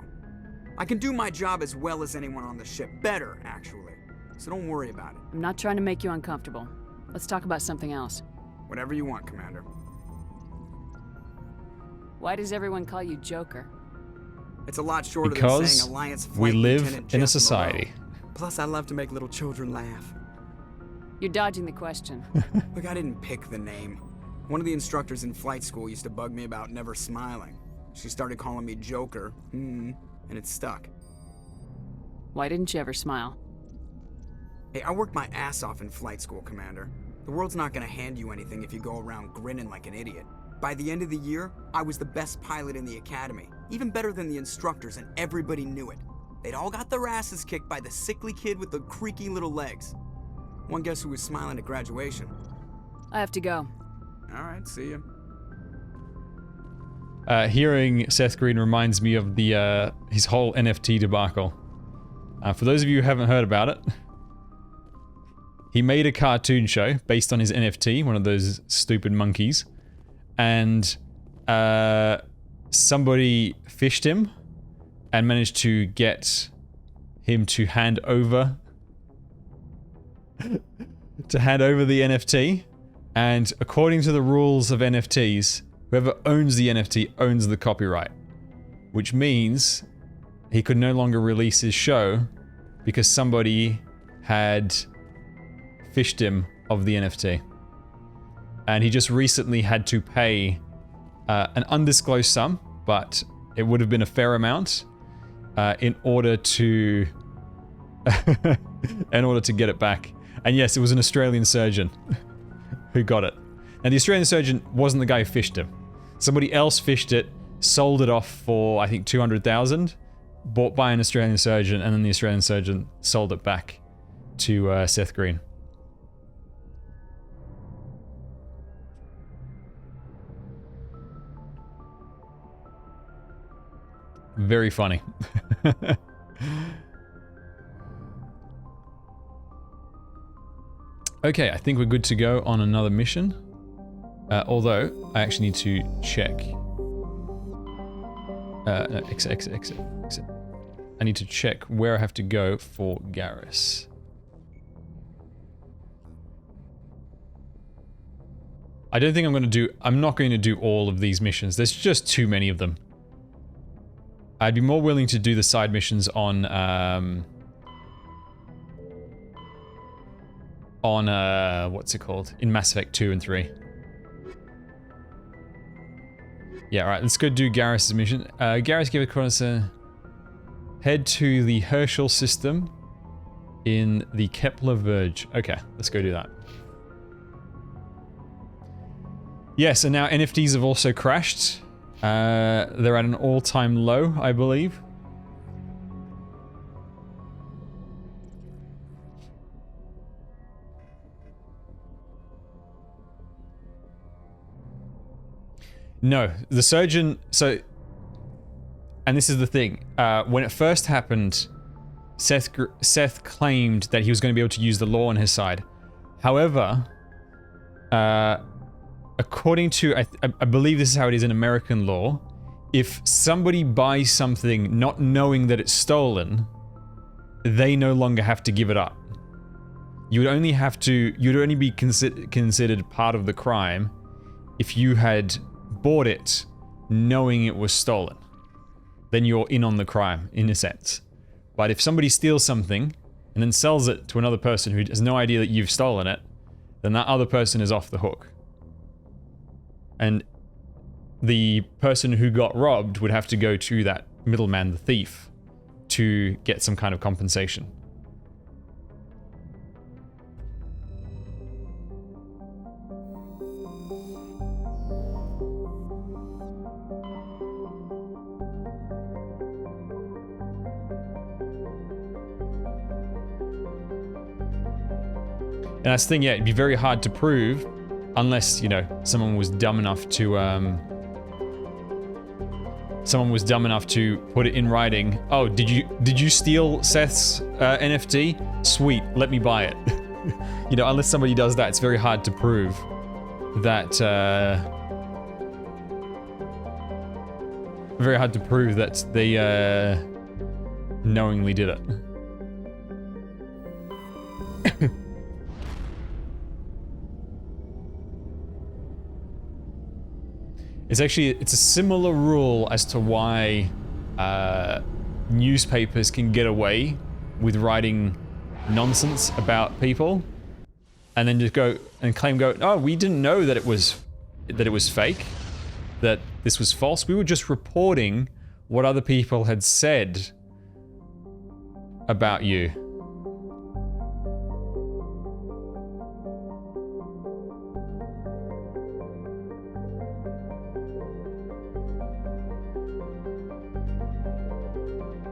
I can do my job as well as anyone on the ship. Better, actually. So don't worry about it. I'm not trying to make you uncomfortable. Let's talk about something else. Whatever you want, Commander. Why does everyone call you Joker? It's a lot shorter than Because saying Alliance we Flight live Lieutenant in a Jeff society. Moreau. Plus, I love to make little children laugh. You're dodging the question. Look, I didn't pick the name. One of the instructors in flight school used to bug me about never smiling. She started calling me Joker, and it stuck. Why didn't you ever smile? Hey, I worked my ass off in flight school, Commander. The world's not gonna hand you anything if you go around grinning like an idiot. By the end of the year, I was the best pilot in the academy, even better than the instructors, and everybody knew it. They'd all got their asses kicked by the sickly kid with the creaky little legs. One guess who was smiling at graduation? I have to go. All right, see ya. Hearing Seth Green reminds me of the his whole NFT debacle. For those of you who haven't heard about it, he made a cartoon show based on his NFT, one of those stupid monkeys, and somebody fished him and managed to get him to hand over the NFT. And according to the rules of NFTs, whoever owns the NFT owns the copyright, which means he could no longer release his show because somebody had fished him of the NFT. And he just recently had to pay an undisclosed sum, but it would have been a fair amount in order to get it back. And yes, it was an Australian surgeon who got it. Now the Australian surgeon wasn't the guy who fished him. Somebody else fished it, sold it off for I think 200,000, bought by an Australian surgeon, and then the Australian surgeon sold it back to Seth Green. Very funny. Okay, I think we're good to go on another mission. Although, I actually need to check. No, exit. I need to check where I have to go for Garrus. I don't think I'm not going to do all of these missions. There's just too many of them. I'd be more willing to do the side missions on what's it called? In Mass Effect 2 and 3. Yeah, alright, let's go do Garrus' mission. Garrus gave us a head to the Herschel system in the Kepler Verge. Okay, let's go do that. Yes, and now NFTs have also crashed. They're at an all-time low, I believe. No, the surgeon, and this is the thing, when it first happened, Seth claimed that he was going to be able to use the law on his side. However, according to, I believe this is how it is in American law, if somebody buys something not knowing that it's stolen, they no longer have to give it up. You'd only be considered part of the crime if you had bought it knowing it was stolen. Then you're in on the crime, in a sense. But if somebody steals something and then sells it to another person who has no idea that you've stolen it, then that other person is off the hook. And the person who got robbed would have to go to that middleman, the thief, to get some kind of compensation. And that's the thing, yeah, it'd be very hard to prove unless, you know, someone was dumb enough to put it in writing. Oh, did you steal Seth's NFT? Sweet, let me buy it. You know, unless somebody does that, it's very hard to prove that they knowingly did it. It's a similar rule as to why newspapers can get away with writing nonsense about people and then just go and claim, oh, we didn't know that it was fake, that this was false. We were just reporting what other people had said about you.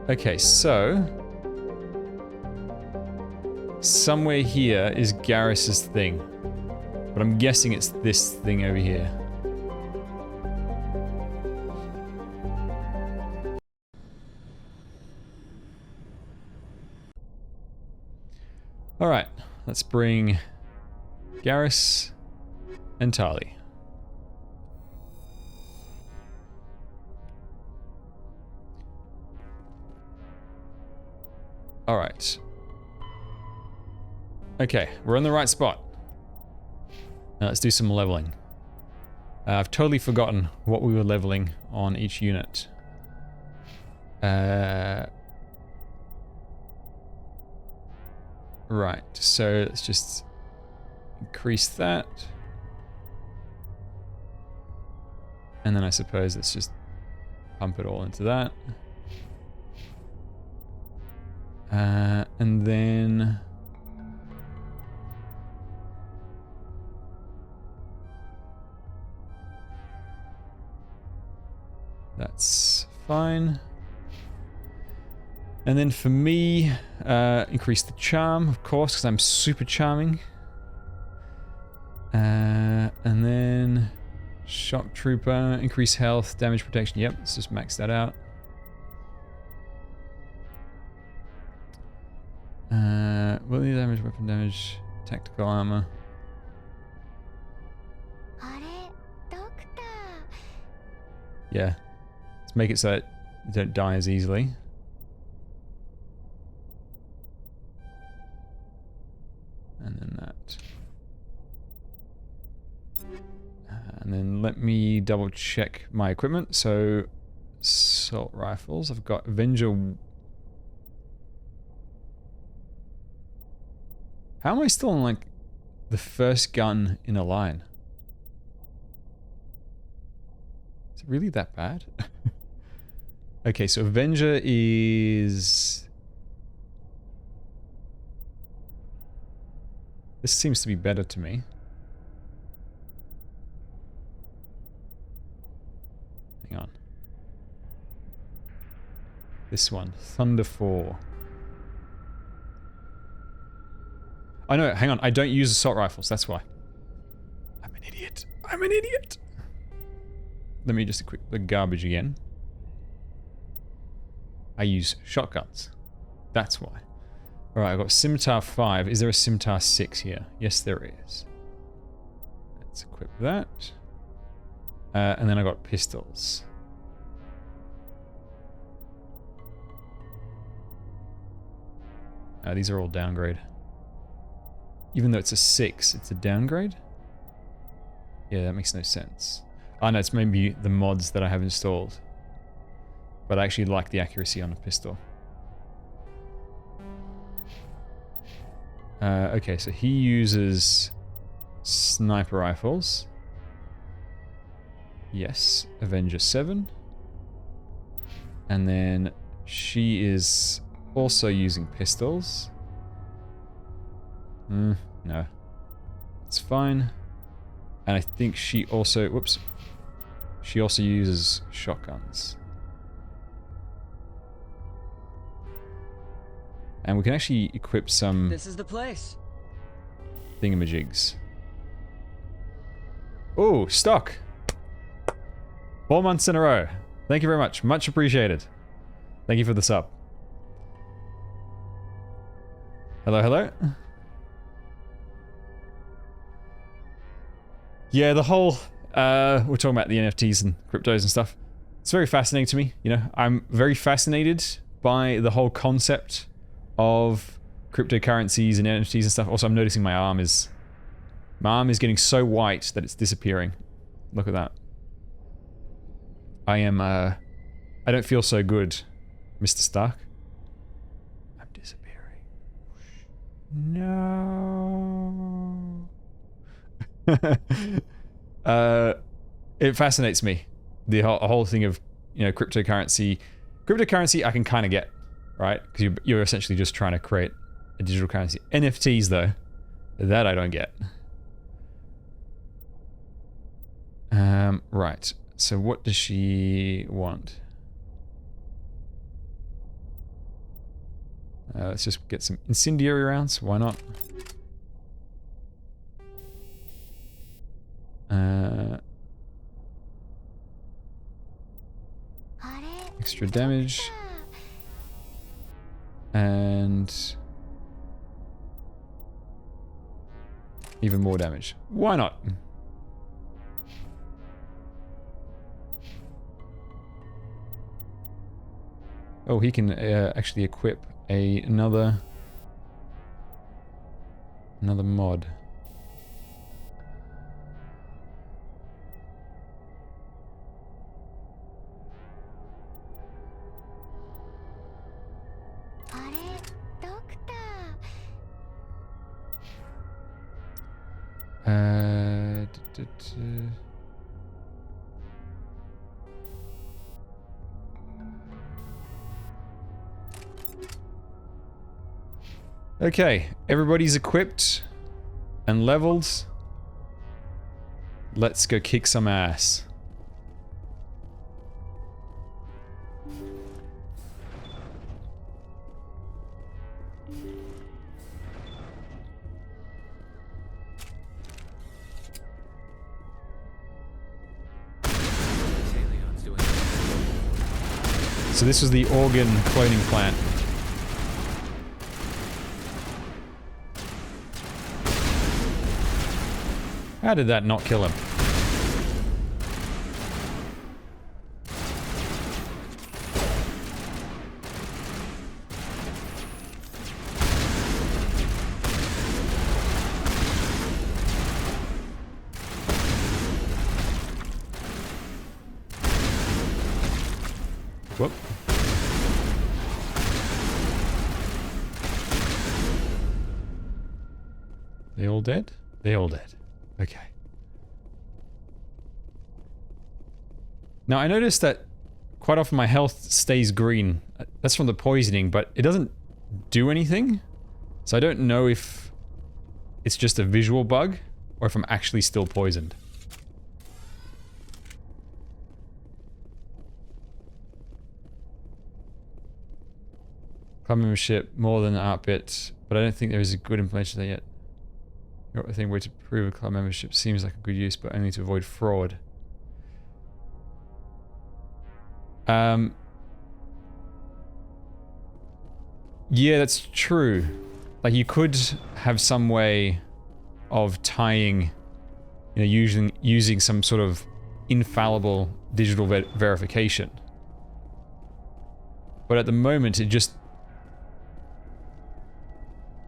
Okay, so somewhere here is Garrus's thing, but I'm guessing it's this thing over here. All right, let's bring Garrus and Tali. All right. Okay, we're in the right spot. Now let's do some leveling. I've totally forgotten what we were leveling on each unit. Right, so let's just increase that. And then I suppose let's just pump it all into that. And then that's fine. And then for me, increase the charm, of course, because I'm super charming. And then shock trooper, increase health, damage protection. Yep, let's just max that out. Willing damage, weapon damage, tactical armor. Yeah, let's make it so that you don't die as easily. And then that. And then let me double check my equipment. So, assault rifles. I've got Avenger. How am I still on, like, the first gun in a line? Is it really that bad? Okay, so Avenger is... This seems to be better to me. Hang on. This one, Thunder 4. I know, hang on, I don't use assault rifles, that's why. I'm an idiot. I'm an idiot! Let me just equip the garbage again. I use shotguns. That's why. Alright, I've got Scimitar 5. Is there a Scimitar 6 here? Yes, there is. Let's equip that. And then I got pistols. These are all downgrade. Even though it's a 6, it's a downgrade? Yeah, that makes no sense. Oh no, it's maybe the mods that I have installed. But I actually like the accuracy on a pistol. Okay, so he uses sniper rifles. Yes, Avenger 7. And then she is also using pistols. No. It's fine. And I think she also... Whoops. She also uses shotguns. And we can actually equip some... This is the place. Thingamajigs. Oh, stock! 4 months in a row. Thank you very much. Much appreciated. Thank you for the sub. Hello, hello? Yeah, the whole... we're talking about the NFTs and cryptos and stuff. It's very fascinating to me. You know, I'm very fascinated by the whole concept of cryptocurrencies and NFTs and stuff. Also, I'm noticing my arm is getting so white that it's disappearing. Look at that. I don't feel so good, Mr. Stark. I'm disappearing. No. It fascinates me. The whole thing of, you know, cryptocurrency. Cryptocurrency I can kind of get, right? Because you're essentially just trying to create a digital currency. NFTs though, that I don't get. Right. So what does she want? Let's just get some incendiary rounds. Why not? Extra damage. And even more damage. Why not? Oh, he can actually equip another mod. Okay, everybody's equipped and leveled. Let's go kick some ass. So this was the organ cloning plant. How did that not kill him? Whoop. They all dead? They all dead. Okay. Now I noticed that quite often my health stays green. That's from the poisoning, but it doesn't do anything. So I don't know if it's just a visual bug or if I'm actually still poisoned. Club membership more than outbit, but I don't think there is a good implementation there yet. I think way to prove a club membership seems like a good use, but only to avoid fraud. Yeah, that's true. Like you could have some way of tying, you know, using some sort of infallible digital verification. But at the moment, it just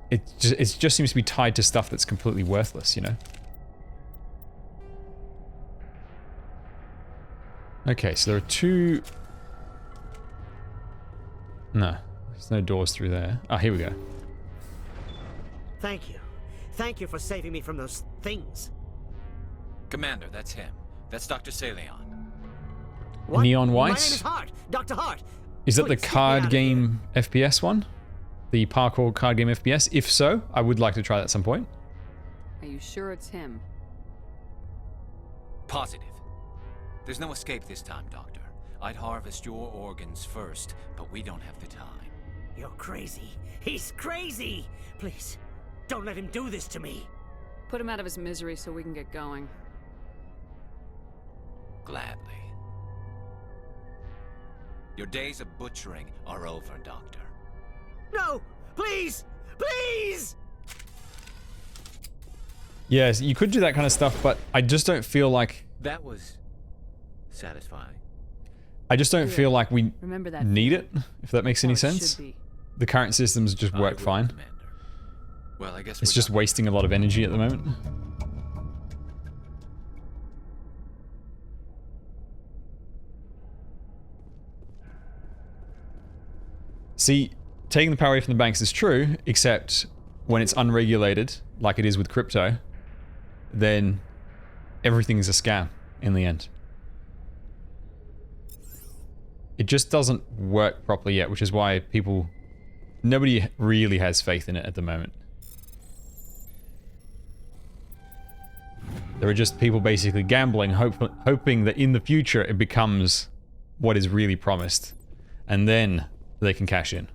seems to be tied to stuff that's completely worthless, you know? Okay, so there are two... No, there's no doors through there. Ah, here we go. Thank you. Thank you for saving me from those things. Commander, that's him. That's Dr. Saleon. What? Neon My name White. is Hart. Dr. Hart. Is that the Please, get me out card of game FPS one? The parkour card game FPS? If so, I would like to try that at some point. Are you sure it's him? Positive. There's no escape this time, Doctor. I'd harvest your organs first, but we don't have the time. You're crazy. He's crazy. Please, don't let him do this to me. Put him out of his misery so we can get going. Gladly. Your days of butchering are over, Doctor. No! Please! Please! Yes, you could do that kind of stuff, but I just don't feel like... That was satisfying. I just don't feel like we Remember that need it, if that makes any Or it should sense. be. The current systems just work fine. Well, I guess It's just wasting a lot of energy at the moment. See, taking the power away from the banks is true, except when it's unregulated, like it is with crypto, then everything's a scam in the end. It just doesn't work properly yet, which is why nobody really has faith in it at the moment. There are just people basically gambling, hoping that in the future it becomes what is really promised. And then they can cash in.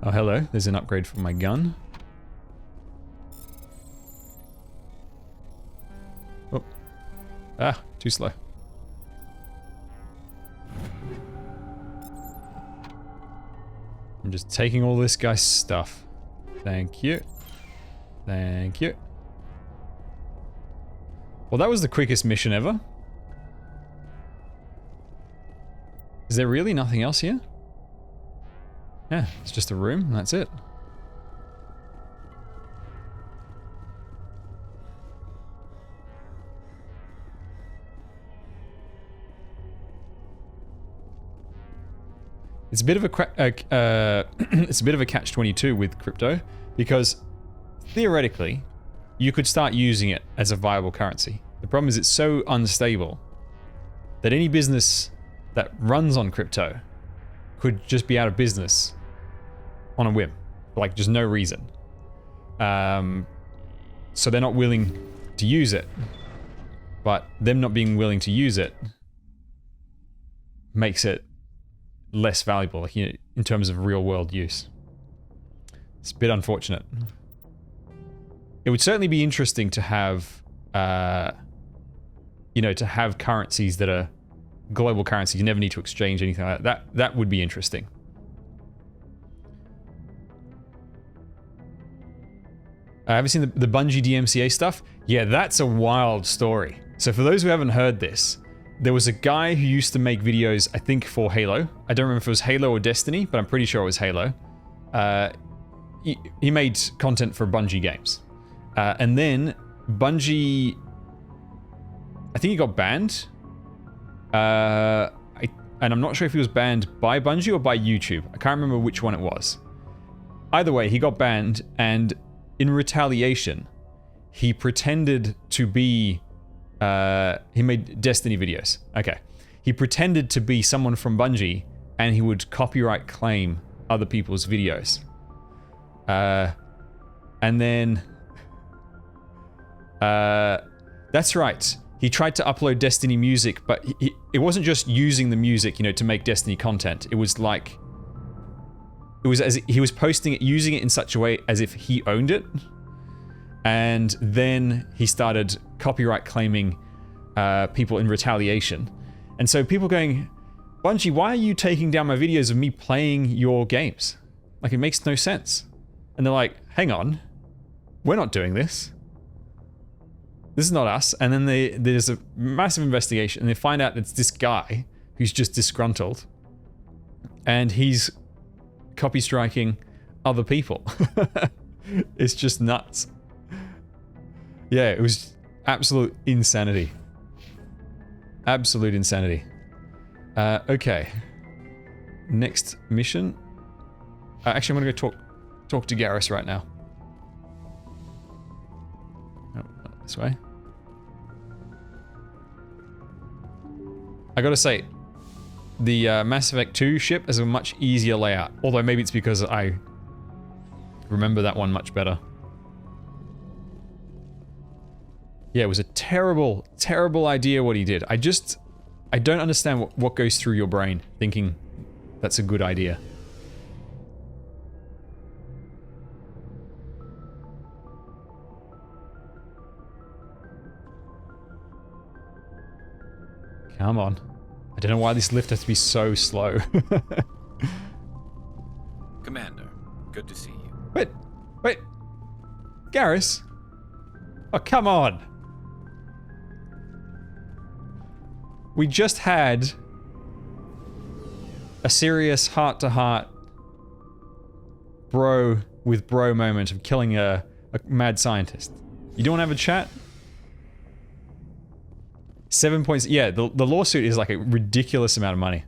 Oh, hello. There's an upgrade for my gun. Oh. Ah, too slow. I'm just taking all this guy's stuff. Thank you. Thank you. Well, that was the quickest mission ever. Is there really nothing else here? Yeah, it's just a room, and that's it. It's a bit of a it's a bit of a catch-22 with crypto, because theoretically, you could start using it as a viable currency. The problem is it's so unstable that any business that runs on crypto could just be out of business on a whim, like just no reason. So they're not willing to use it, but them not being willing to use it makes it less valuable, like, you know, in terms of real world use. It's a bit unfortunate. It would certainly be interesting to have, you know, to have currencies that are global currencies. You never need to exchange anything like that. That would be interesting. Have you seen the Bungie DMCA stuff? Yeah, that's a wild story. So for those who haven't heard this, there was a guy who used to make videos, I think, for Halo. I don't remember if it was Halo or Destiny, but I'm pretty sure it was Halo. He made content for Bungie games. And then Bungie, I think he got banned. And I'm not sure if he was banned by Bungie or by YouTube. I can't remember which one it was. Either way, he got banned, and in retaliation, he pretended to be... he made Destiny videos. Okay. He pretended to be someone from Bungie, and he would copyright claim other people's videos. And then... that's right. He tried to upload Destiny music, but it wasn't just using the music, you know, to make Destiny content. It was like... It was as he was posting it, using it in such a way as if he owned it. And then he started copyright claiming people in retaliation. And so people going, Bungie, why are you taking down my videos of me playing your games? Like, it makes no sense. And they're like, hang on, we're not doing this. This is not us. And then there's a massive investigation, and they find out it's this guy who's just disgruntled, and he's copy striking other people. It's just nuts. Yeah, it was absolute insanity. Absolute insanity. Okay. Next mission. Actually, I'm gonna go talk to Garrus right now. This way. I gotta say, the Mass Effect 2 ship is a much easier layout. Although maybe it's because I remember that one much better. Yeah, it was a terrible, terrible idea what he did. I don't understand what goes through your brain thinking that's a good idea. Come on. I don't know why this lift has to be so slow. Commander, good to see you. Wait. Garrus? Oh, come on. We just had a serious heart-to-heart bro with bro moment of killing a mad scientist. You don't want to have a chat? 7 points. Yeah, the lawsuit is like a ridiculous amount of money.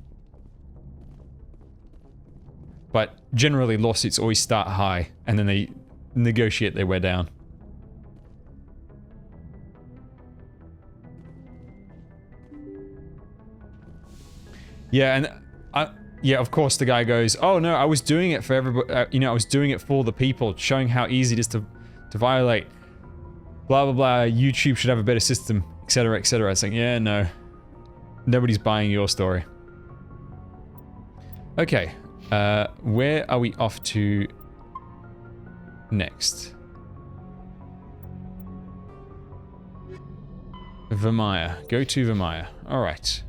But generally lawsuits always start high and then they negotiate their way down. Yeah, and yeah, of course the guy goes, "Oh no, I was doing it for everybody. You know, I was doing it for the people, showing how easy it is to violate. Blah blah blah. YouTube should have a better system, etc., etc." It's like, yeah, no, nobody's buying your story. Okay, where are we off to next? Vermeer. Go to Vermeer. All right.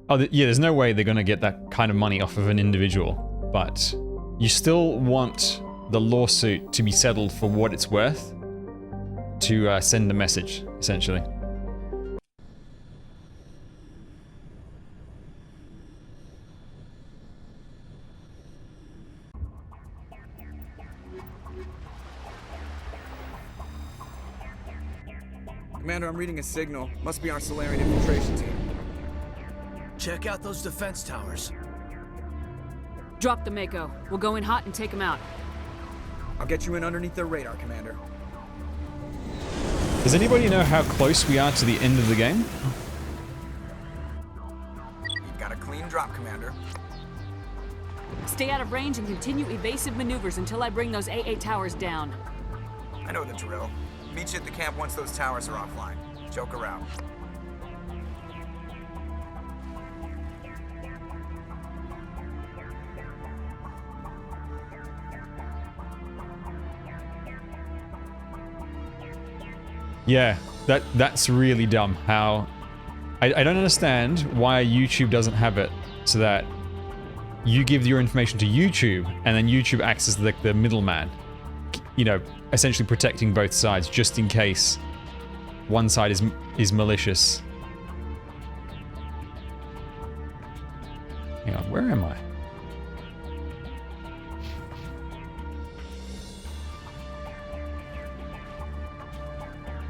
Oh, yeah, there's no way they're going to get that kind of money off of an individual, but you still want the lawsuit to be settled for what it's worth to send a message, essentially. Commander, I'm reading a signal. Must be our Solarian infiltration team. Check out those defense towers. Drop the Mako. We'll go in hot and take them out. I'll get you in underneath their radar, Commander. Does anybody know how close we are to the end of the game? You've got a clean drop, Commander. Stay out of range and continue evasive maneuvers until I bring those AA towers down. I know the drill. Meet you at the camp once those towers are offline. Joke around. Yeah, that's really dumb. How I don't understand why YouTube doesn't have it so that you give your information to YouTube and then YouTube acts as like the middleman. You know, essentially protecting both sides just in case one side is malicious. Hang on, where am I?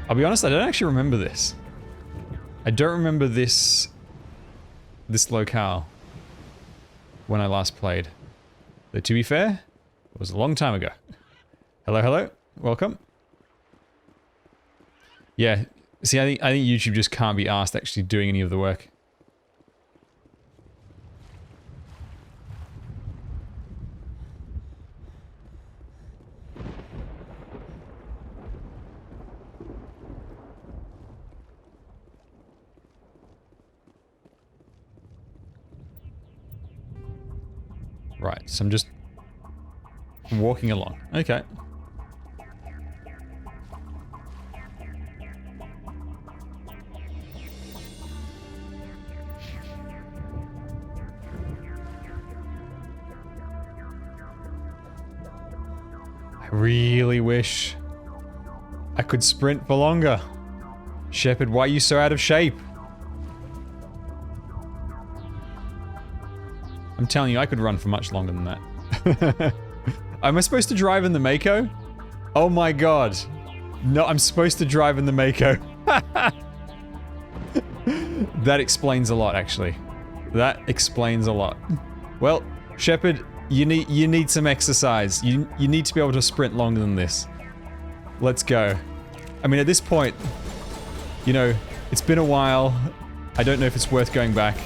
I'll be honest, I don't actually remember this. I don't remember this locale when I last played. Though to be fair, it was a long time ago. Hello, hello, welcome. Yeah, see, I think YouTube just can't be asked actually doing any of the work. Right, so I'm just walking along. Okay. I really wish I could sprint for longer. Shepard, why are you so out of shape? I'm telling you, I could run for much longer than that. Am I supposed to drive in the Mako? Oh my god. No, I'm supposed to drive in the Mako. That explains a lot, actually. That explains a lot. Well, Shepard, you need some exercise. You need to be able to sprint longer than this. Let's go. I mean, at this point, you know, it's been a while. I don't know if it's worth going back.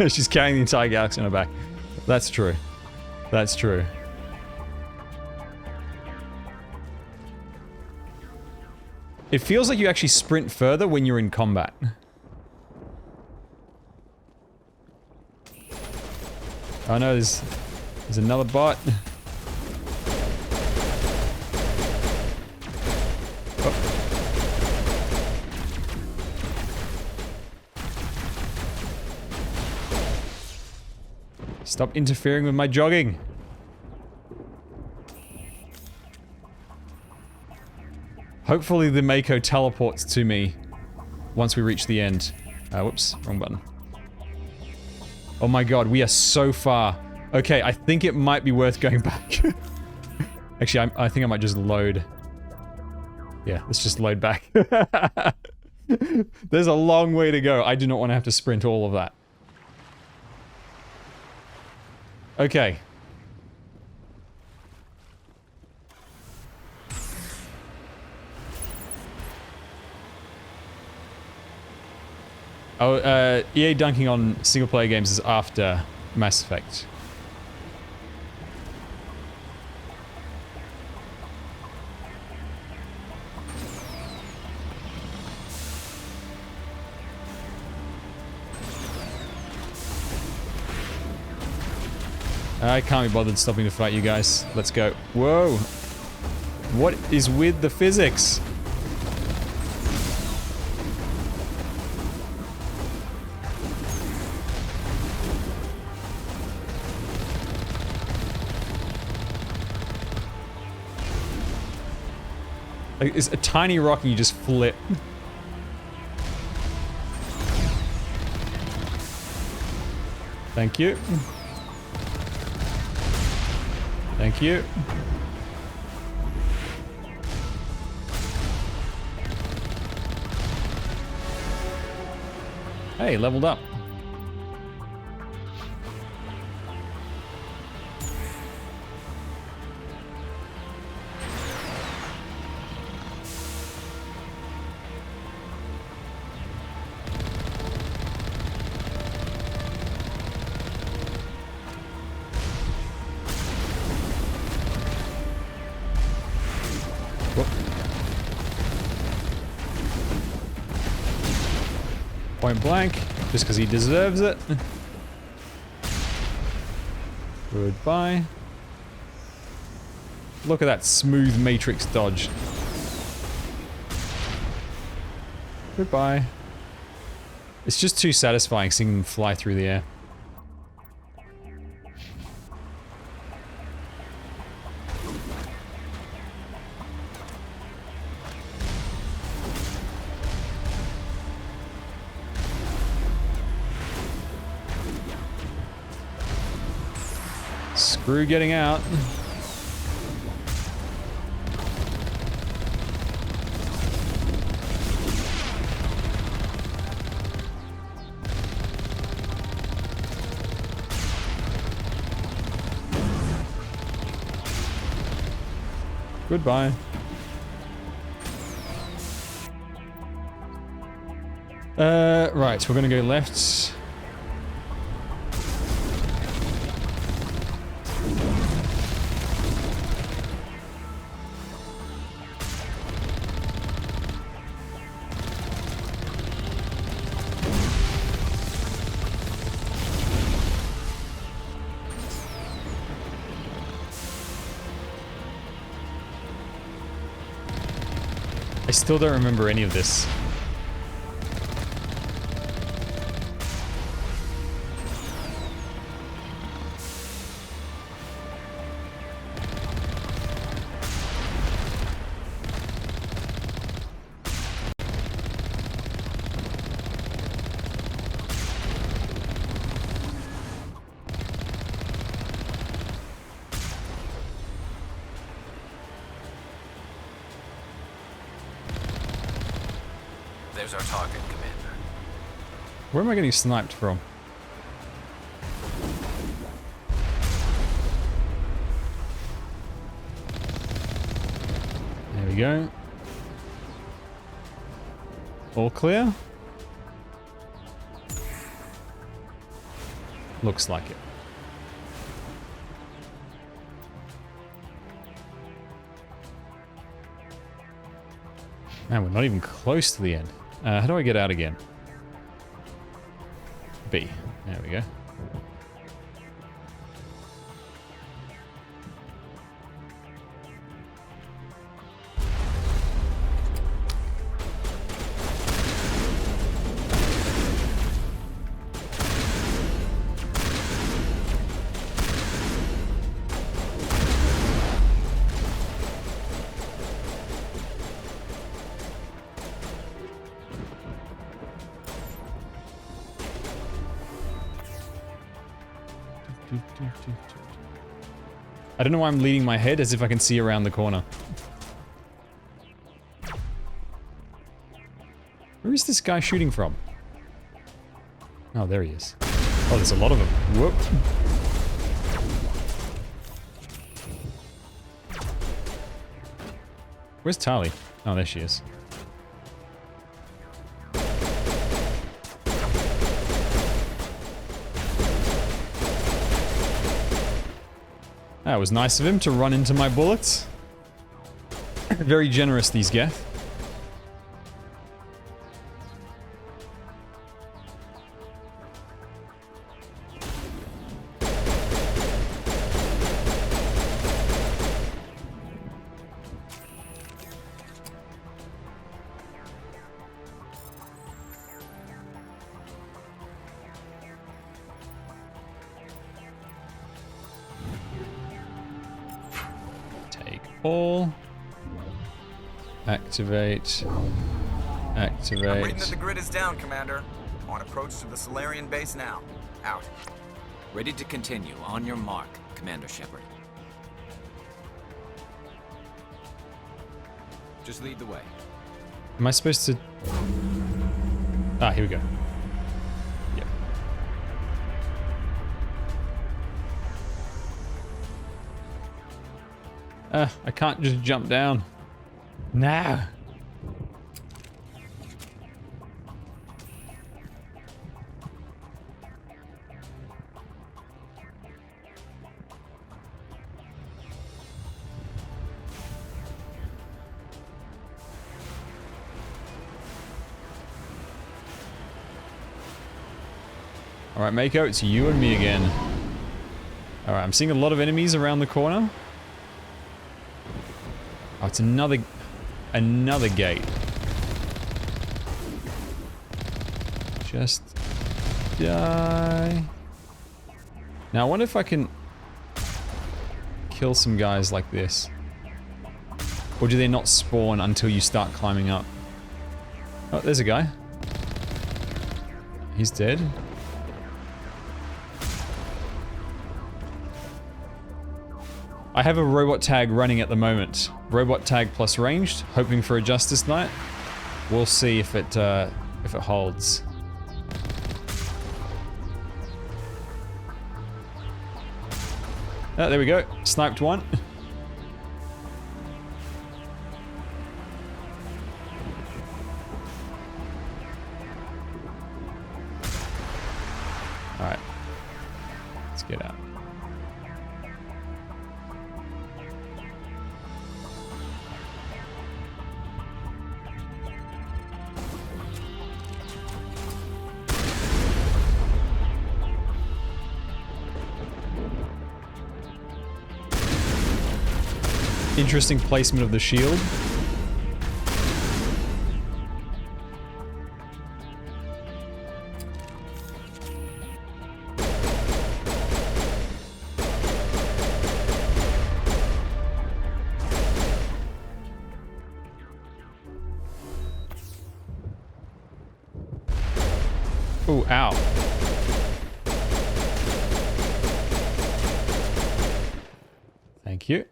She's carrying the entire galaxy on her back. That's true. That's true. It feels like you actually sprint further when you're in combat. Oh no, there's another bot. Oh. Stop interfering with my jogging. Hopefully the Mako teleports to me once we reach the end. Whoops, wrong button. Oh my god, we are so far. Okay, I think it might be worth going back. Actually, I think I might just load. Yeah, let's just load back. There's a long way to go. I do not want to have to sprint all of that. Okay. Oh, EA dunking on single-player games is after Mass Effect. I can't be bothered stopping to fight you guys. Let's go. Whoa! What is with the physics? Like, it's a tiny rock and you just flip. Thank you. Thank you. Hey, leveled up. Point blank, just because he deserves it. Goodbye. Look at that smooth Matrix dodge. Goodbye. It's just too satisfying seeing them fly through the air. Screw getting out. Goodbye. Right, we're gonna go left. I still don't remember any of this. There's our target, Commander. Where am I getting sniped from? There we go. All clear? Looks like it. Man, we're not even close to the end. How do I get out again? B. There we go. I don't know why I'm leading my head as if I can see around the corner. Where is this guy shooting from? Oh, there he is. Oh, there's a lot of them. Whoop. Where's Tali? Oh, there she is. That was nice of him to run into my bullets. Very generous, these Geth. All. Activate. Activate. I'm reading that the grid is down, Commander. On approach to the Solarian base now. Out. Ready to continue. On your mark, Commander Shepard. Just lead the way. Am I supposed to... Ah, here we go. Yep. I can't just jump down. Nah. Alright, Mako, it's you and me again. Alright, I'm seeing a lot of enemies around the corner. Oh, it's another gate. Just die. Now I wonder if I can kill some guys like this. Or do they not spawn until you start climbing up? Oh, there's a guy. He's dead. I have a robot tag running at the moment. Robot tag plus ranged, hoping for a Justice Knight. We'll see if it holds. Oh, there we go. Sniped one. All right. Let's get out. Interesting placement of the shield. Ooh, ow. Thank you.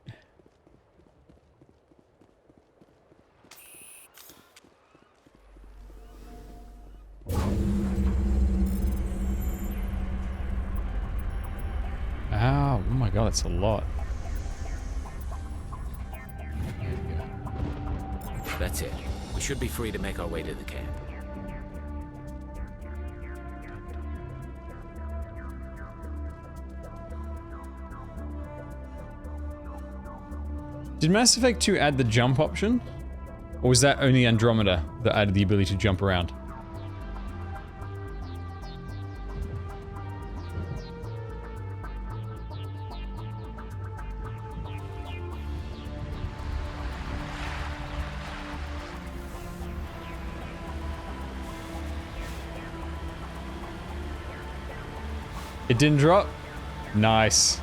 my god, that's a lot. That's it. We should be free to make our way to the camp. Did Mass Effect 2 add the jump option? Or was that only Andromeda that added the ability to jump around? It didn't drop? Nice.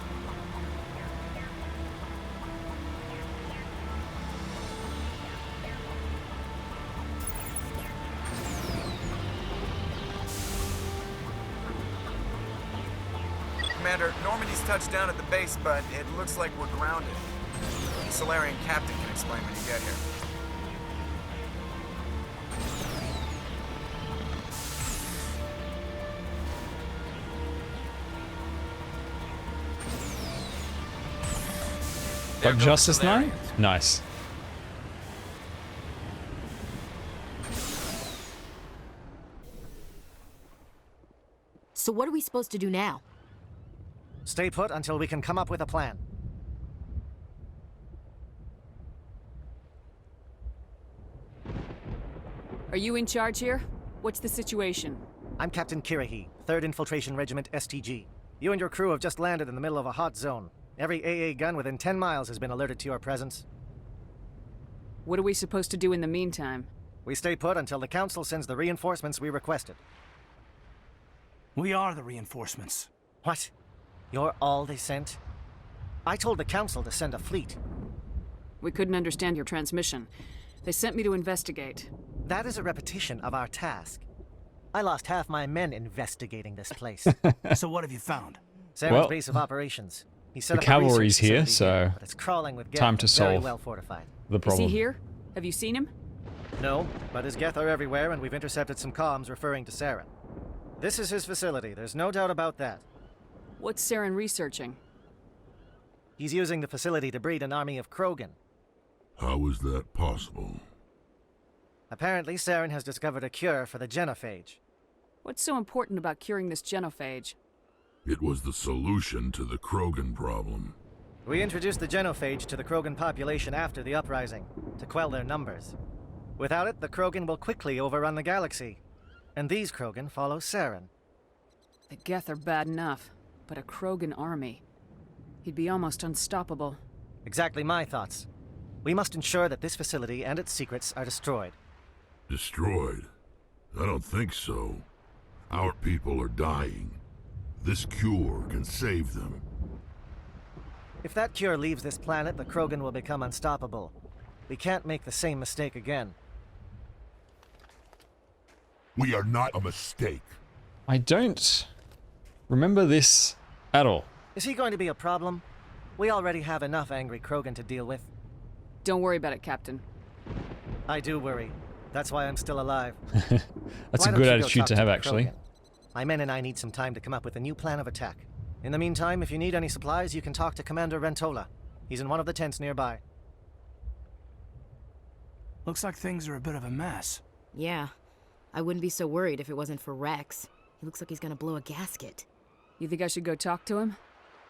Commander, Normandy's touched down at the base, but it looks like we're grounded. The Solarian captain can explain when you get here. Got Justice now? Nice. So what are we supposed to do now? Stay put until we can come up with a plan. Are you in charge here? What's the situation? I'm Captain Kirahi, 3rd Infiltration Regiment STG. You and your crew have just landed in the middle of a hot zone. Every AA gun within 10 miles has been alerted to your presence. What are we supposed to do in the meantime? We stay put until the Council sends the reinforcements we requested. We are the reinforcements. What? You're all they sent? I told the Council to send a fleet. We couldn't understand your transmission. They sent me to investigate. That is a repetition of our task. I lost half my men investigating this place. So what have you found? Saren's base of operations. He set the up cavalry's a research here, facility so but it's crawling with Geth, time to very solve well fortified. the problem. Is he here? Have you seen him? No, but his Geth are everywhere, and we've intercepted some comms referring to Saren. This is his facility, there's no doubt about that. What's Saren researching? He's using the facility to breed an army of Krogan. How is that possible? Apparently, Saren has discovered a cure for the genophage. What's so important about curing this genophage? It was the solution to the Krogan problem. We introduced the genophage to the Krogan population after the uprising, to quell their numbers. Without it, the Krogan will quickly overrun the galaxy. And these Krogan follow Saren. The Geth are bad enough, but a Krogan army. He'd be almost unstoppable. Exactly my thoughts. We must ensure that this facility and its secrets are destroyed. Destroyed? I don't think so. Our people are dying. This cure can save them. If that cure leaves this planet, the Krogan will become unstoppable. We can't make the same mistake again. We are not a mistake. I don't remember this at all. Is he going to be a problem? We already have enough angry Krogan to deal with. Don't worry about it, Captain. I do worry. That's why I'm still alive. That's a good attitude to have, actually. Krogan? My men and I need some time to come up with a new plan of attack. In the meantime, if you need any supplies, you can talk to Commander Rentola. He's in one of the tents nearby. Looks like things are a bit of a mess. Yeah. I wouldn't be so worried if it wasn't for Rex. He looks like he's gonna blow a gasket. You think I should go talk to him?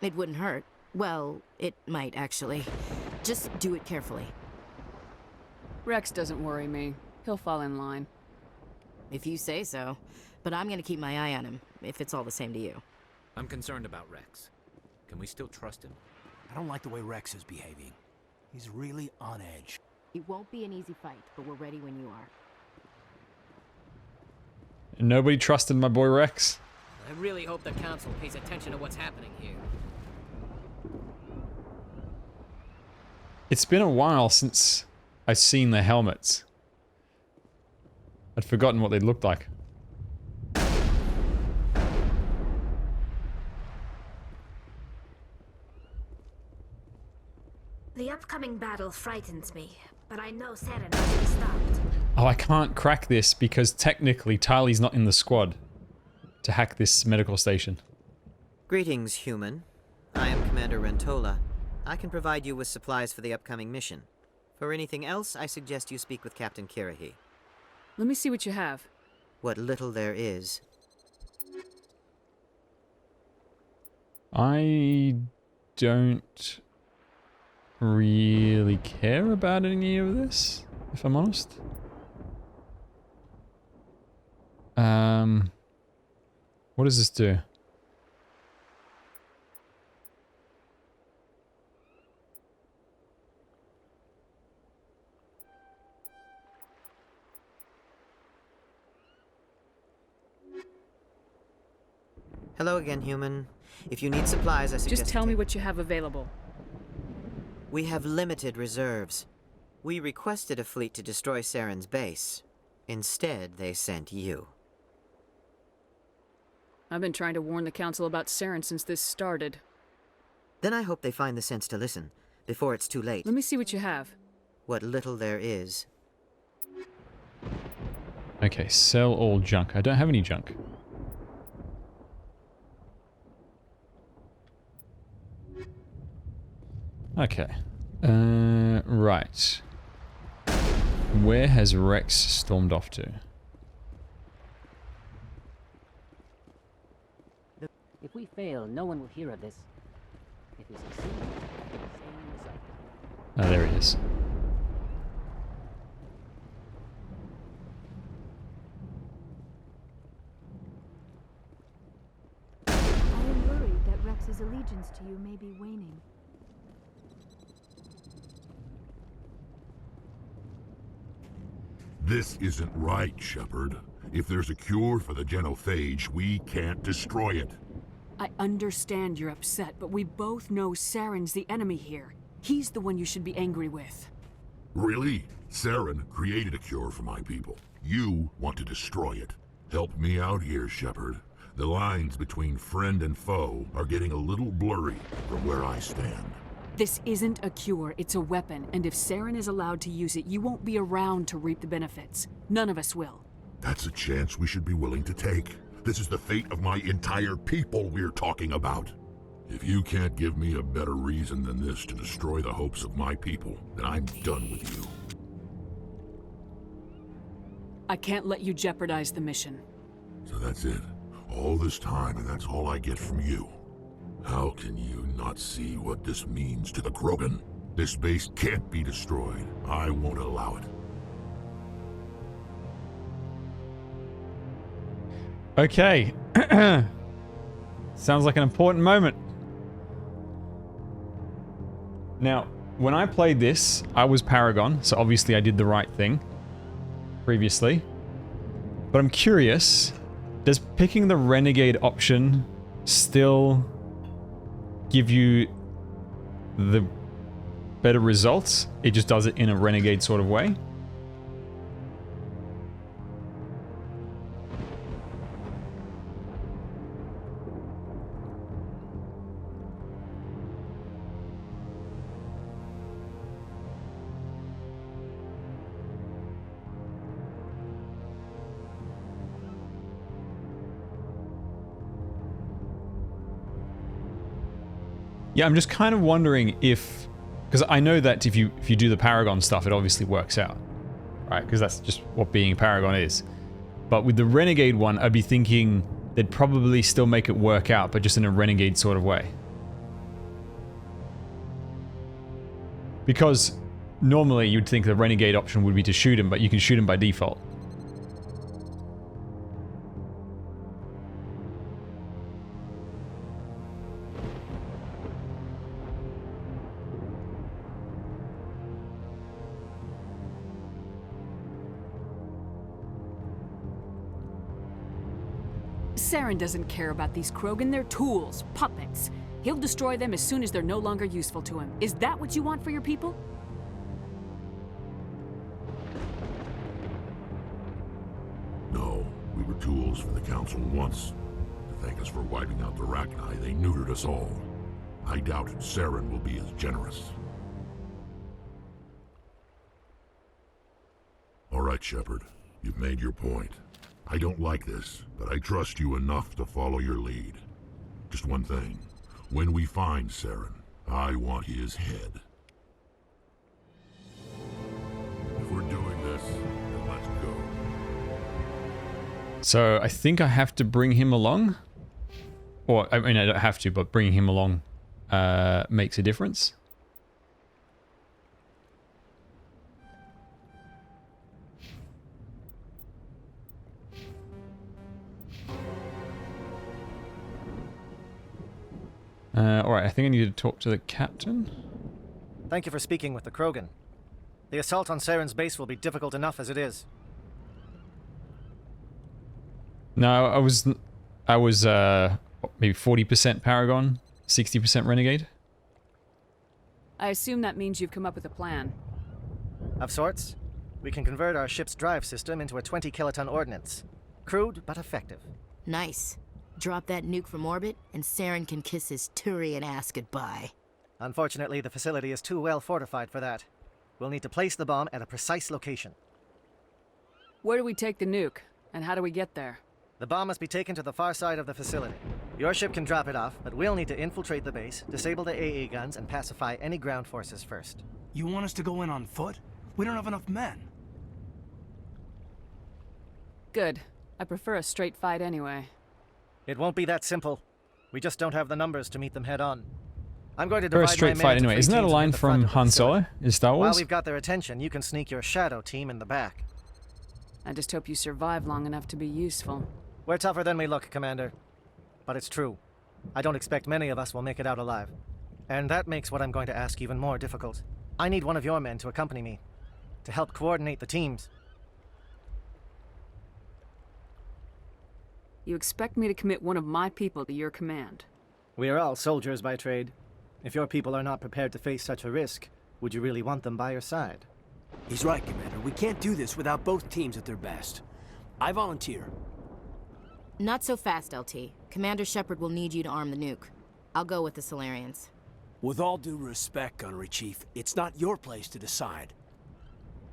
It wouldn't hurt. Well, it might, actually. Just do it carefully. Rex doesn't worry me. He'll fall in line. If you say so. But I'm gonna keep my eye on him, if it's all the same to you. I'm concerned about Rex. Can we still trust him? I don't like the way Rex is behaving. He's really on edge. It won't be an easy fight, but we're ready when you are. Nobody trusted my boy Rex. I really hope the Council pays attention to what's happening here. It's been a while since I've seen the helmets. I'd forgotten what they looked like. The upcoming battle frightens me, but I know Saren has to be stopped. Oh, I can't crack this because technically Tali's not in the squad to hack this medical station. Greetings, human. I am Commander Rentola. I can provide you with supplies for the upcoming mission. For anything else, I suggest you speak with Captain Kirahi. Let me see what you have. What little there is. I don't really care about any of this, if I'm honest. What does this do? Hello again, human. If you need supplies, I suggest... Just tell me what you have available. We have limited reserves. We requested a fleet to destroy Saren's base. Instead, they sent you. I've been trying to warn the Council about Saren since this started. Then I hope they find the sense to listen, before it's too late. Let me see what you have. What little there is. Okay, sell all junk. I don't have any junk. Okay. Right. Where has Rex stormed off to? If we fail, no one will hear of this. If we succeed, it will stay in the zone. Oh, there he is. I am worried that Rex's allegiance to you may be waning. This isn't right, Shepard. If there's a cure for the genophage, we can't destroy it. I understand you're upset, but we both know Saren's the enemy here. He's the one you should be angry with. Really? Saren created a cure for my people. You want to destroy it. Help me out here, Shepard. The lines between friend and foe are getting a little blurry from where I stand. This isn't a cure, it's a weapon, and if Saren is allowed to use it, you won't be around to reap the benefits. None of us will. That's a chance we should be willing to take. This is the fate of my entire people we're talking about. If you can't give me a better reason than this to destroy the hopes of my people, then I'm done with you. I can't let you jeopardize the mission. So that's it. All this time, and that's all I get from you. How can you not see what this means to the Krogan? This base can't be destroyed. I won't allow it. Okay. Sounds like an important moment. Now, when I played this, I was Paragon, so obviously I did the right thing previously. But I'm curious, does picking the Renegade option still give you the better results? It just does it in a Renegade sort of way? Yeah, I'm just kind of wondering if, because I know that if you do the Paragon stuff, it obviously works out, right? Because that's just what being a Paragon is. But with the Renegade one, I'd be thinking they'd probably still make it work out, but just in a Renegade sort of way. Because normally you'd think the Renegade option would be to shoot him, but you can shoot him by default. Saren doesn't care about these Krogan. They're tools, puppets. He'll destroy them as soon as they're no longer useful to him. Is that what you want for your people? No, we were tools for the Council once. To thank us for wiping out the Rachni, they neutered us all. I doubt Saren will be as generous. All right, Shepard. You've made your point. I don't like this, but I trust you enough to follow your lead. Just one thing. When we find Saren, I want his head. If we're doing this, then let's go. So I think I have to bring him along. Or, I mean, I don't have to, but bringing him along makes a difference. Alright, I think I need to talk to the captain. Thank you for speaking with the Krogan. The assault on Saren's base will be difficult enough as it is. No, I was maybe 40% Paragon, 60% Renegade. I assume that means you've come up with a plan. Of sorts. We can convert our ship's drive system into a 20 kiloton ordnance. Crude, but effective. Nice. Drop that nuke from orbit, and Saren can kiss his Turian ass goodbye. Unfortunately, the facility is too well fortified for that. We'll need to place the bomb at a precise location. Where do we take the nuke, and how do we get there? The bomb must be taken to the far side of the facility. Your ship can drop it off, but we'll need to infiltrate the base, disable the AA guns, and pacify any ground forces first. You want us to go in on foot? We don't have enough men. Good. I prefer a straight fight anyway. It won't be that simple. We just don't have the numbers to meet them head on. I'm going to For divide a straight my men fight into anyway. three Isn't that a teams line at the front from of the Han facility. Solo in Star Wars? While we've got their attention, you can sneak your Shadow team in the back. I just hope you survive long enough to be useful. We're tougher than we look, Commander. But it's true. I don't expect many of us will make it out alive. And that makes what I'm going to ask even more difficult. I need one of your men to accompany me, to help coordinate the teams. You expect me to commit one of my people to your command? We are all soldiers by trade. If your people are not prepared to face such a risk, would you really want them by your side? He's right, Commander. We can't do this without both teams at their best. I volunteer. Not so fast, LT. Commander Shepard will need you to arm the nuke. I'll go with the Solarians. With all due respect, Gunnery Chief, it's not your place to decide.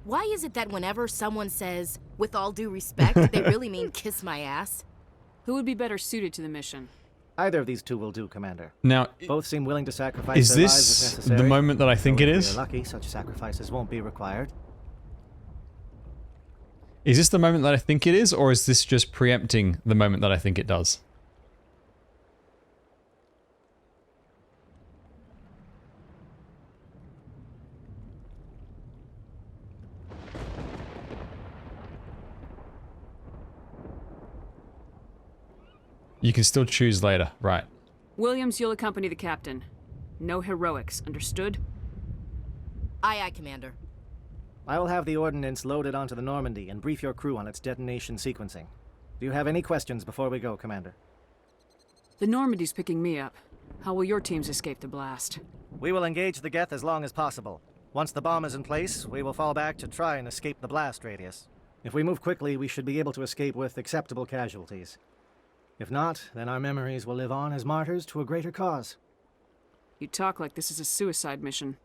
Why is it that whenever someone says, with all due respect, they really mean kiss my ass? Who would be better suited to the mission? Either of these two will do, Commander. Now, both seem willing to sacrifice is their lives if this necessary. the moment that I think it If is? we're lucky, such sacrifices won't be required. Is this the moment that I think it is, or is this just preempting the moment that I think it does? You can still choose later, right? Williams, you'll accompany the captain. No heroics, understood? Aye, aye, Commander. I will have the ordnance loaded onto the Normandy and brief your crew on its detonation sequencing. Do you have any questions before we go, Commander? The Normandy's picking me up. How will your teams escape the blast? We will engage the Geth as long as possible. Once the bomb is in place, we will fall back to try and escape the blast radius. If we move quickly, we should be able to escape with acceptable casualties. If not, then our memories will live on as martyrs to a greater cause. You talk like this is a suicide mission.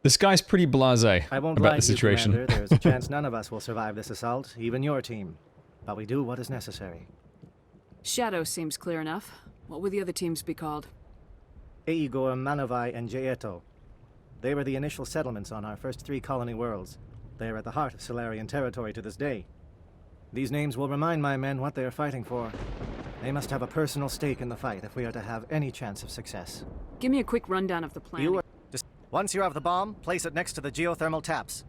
This guy's pretty blasé I won't about lie the to you, situation. Commander. There is a chance none of us will survive this assault, even your team. But we do what is necessary. Shadow seems clear enough. What would the other teams be called? Eigor, Manavai, and Jaeto. They were the initial settlements on our first 3 colony worlds. They are at the heart of Solarian territory to this day. These names will remind my men what they are fighting for. They must have a personal stake in the fight if we are to have any chance of success. Give me a quick rundown of the plan. Once you have the bomb, place it next to the geothermal taps.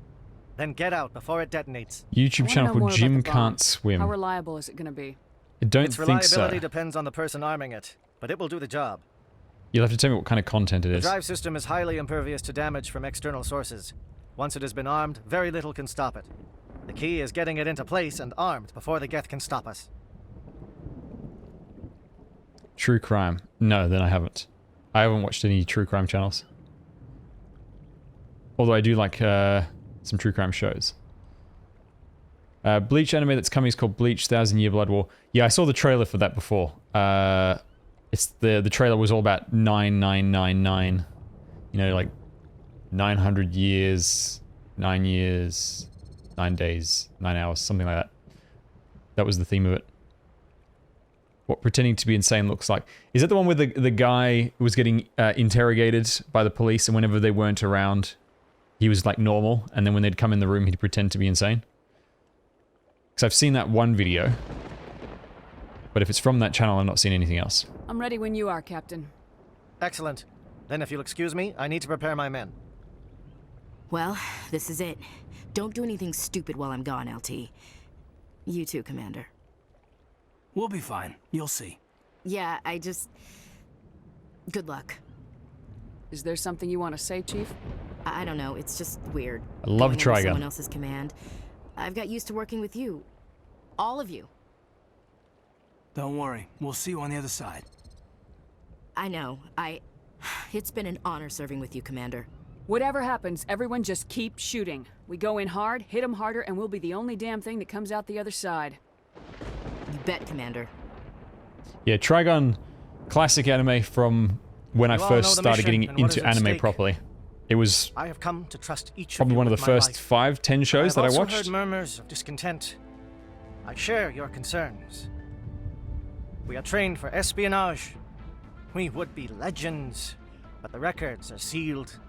Then get out before it detonates. YouTube channel called Jim Can't Swim. How reliable is it going to be? I don't its think so. reliability depends on the person arming it, but it will do the job. You'll have to tell me what kind of content it The is. drive system is highly impervious to damage from external sources. Once it has been armed, very little can stop it. The key is getting it into place and armed before the Geth can stop us. True crime. No, then I haven't. I haven't watched any true crime channels. Although I do like some true crime shows. Bleach anime that's coming is called Bleach 1000 Year Blood War. Yeah, I saw the trailer for that before. It's the trailer was all about 9999. You know, like 900 years, 9 years, 9 days, 9 hours, something like that. That was the theme of it. what pretending to be insane looks like. Is that the one where the guy was getting interrogated by the police, and whenever they weren't around, he was like normal, and then when they'd come in the room, he'd pretend to be insane? Because I've seen that one video, but if it's from that channel, I've not seen anything else. I'm ready when you are, Captain. Excellent. Then if you'll excuse me, I need to prepare my men. Well, this is it. Don't do anything stupid while I'm gone, LT. You too, Commander. We'll be fine. You'll see. Yeah, good luck. Is there something you want to say, Chief? I don't know, it's just weird. I love Going under Trigun. someone else's command. I've got used to working with you. All of you. Don't worry. We'll see you on the other side. I know. It's been an honor serving with you, Commander. Whatever happens, everyone just keep shooting. We go in hard, hit them harder, and we'll be the only damn thing that comes out the other side. You bet, Commander. Yeah, Trigun, classic anime from when I first started getting into anime properly. It was I have come to trust each probably of you one of the with my first life. 5-10 shows that I I've also watched. heard murmurs of discontent. I share your concerns. We are trained for espionage. We would be legends, but the records are sealed.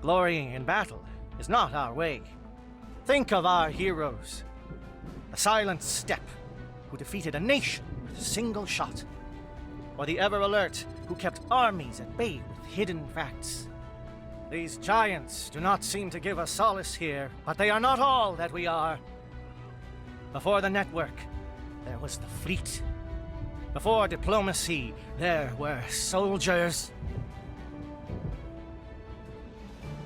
Glorying in battle is not our way. Think of our heroes. The silent steppe, who defeated a nation with a single shot. Or the ever alert, who kept armies at bay with hidden facts. These giants do not seem to give us solace here, but they are not all that we are. Before the network, there was the fleet. Before diplomacy, there were soldiers.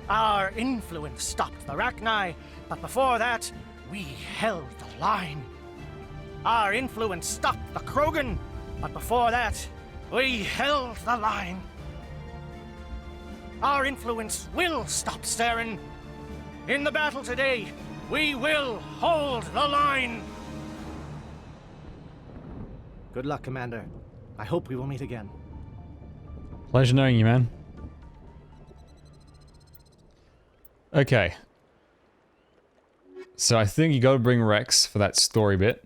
Our influence stopped the Rachni, but before that, we held the line. Our influence stopped the Krogan, but before that, we held the line. Our influence will stop Saren. In the battle today, we will hold the line. Good luck, Commander. I hope we will meet again. Pleasure knowing you, man. Okay. So I think you gotta bring Rex for that story bit.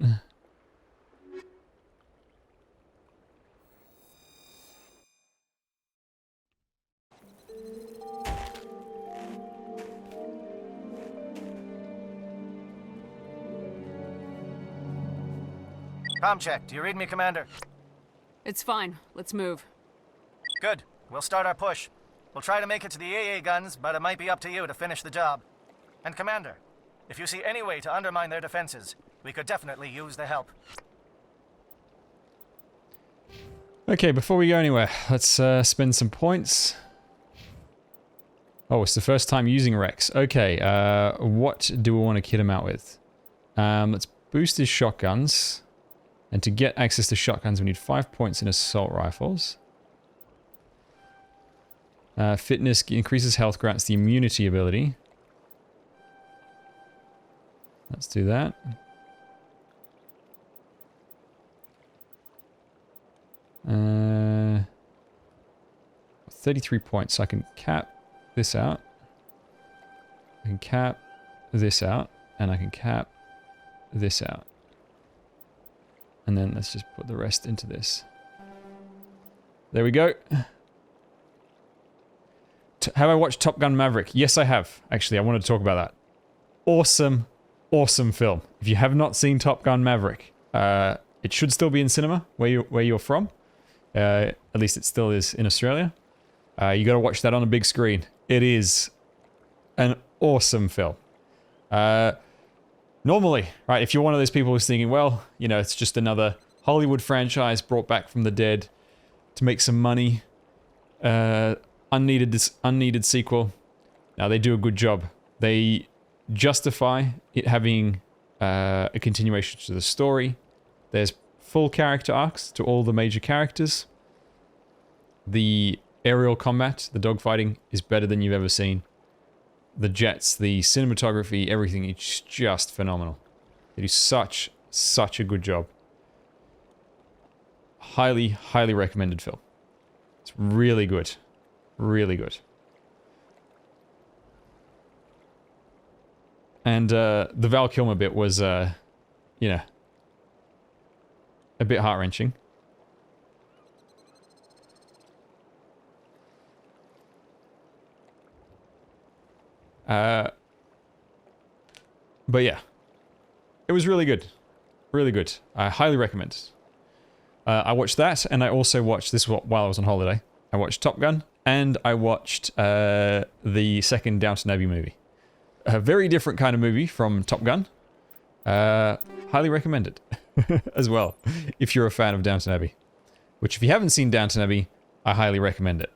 Com check. Do you read me, Commander? It's fine. Let's move. Good. We'll start our push. We'll try to make it to the AA guns, but it might be up to you to finish the job. And Commander, if you see any way to undermine their defenses, we could definitely use the help. Okay, before we go anywhere, let's spend some points. Oh, it's the first time using Rex. Okay, what do we want to kit him out with? Let's boost his shotguns. And to get access to shotguns, we need 5 points in assault rifles. Fitness increases health, grants the immunity ability. Let's do that. Uh, 33 points, so I can cap this out. I can cap this out, and I can cap this out. And then let's just put the rest into this. There we go. Have I watched Top Gun Maverick? Yes, I have. Actually, I want to talk about that. Awesome, awesome film. If you have not seen Top Gun Maverick, it should still be in cinema where you're from. At least it still is in Australia. You got to watch that on a big screen. It is an awesome film. Normally, right, if you're one of those people who's thinking, well, you know, it's just another Hollywood franchise brought back from the dead to make some money, unneeded sequel. Now, they do a good job. They justify it having a continuation to the story. There's full character arcs to all the major characters. The aerial combat, the dogfighting, is better than you've ever seen. The jets, the cinematography, everything, it's just phenomenal. They do such a good job. Highly, highly recommended film. It's really good. Really good. And the Val Kilmer bit was, you know, a bit heart-wrenching. But yeah, it was really good. Really good. I highly recommend it. I watched that, and I also watched this while I was on holiday. I watched Top Gun, and I watched the second Downton Abbey movie. A very different kind of movie from Top Gun. Highly recommend it as well, if you're a fan of Downton Abbey. Which, if you haven't seen Downton Abbey, I highly recommend it.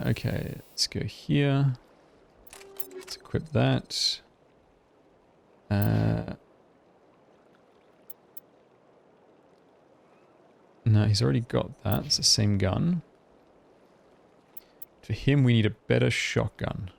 Okay, let's go here. Let's equip that. No, he's already got that. It's the same gun. For him, we need a better shotgun.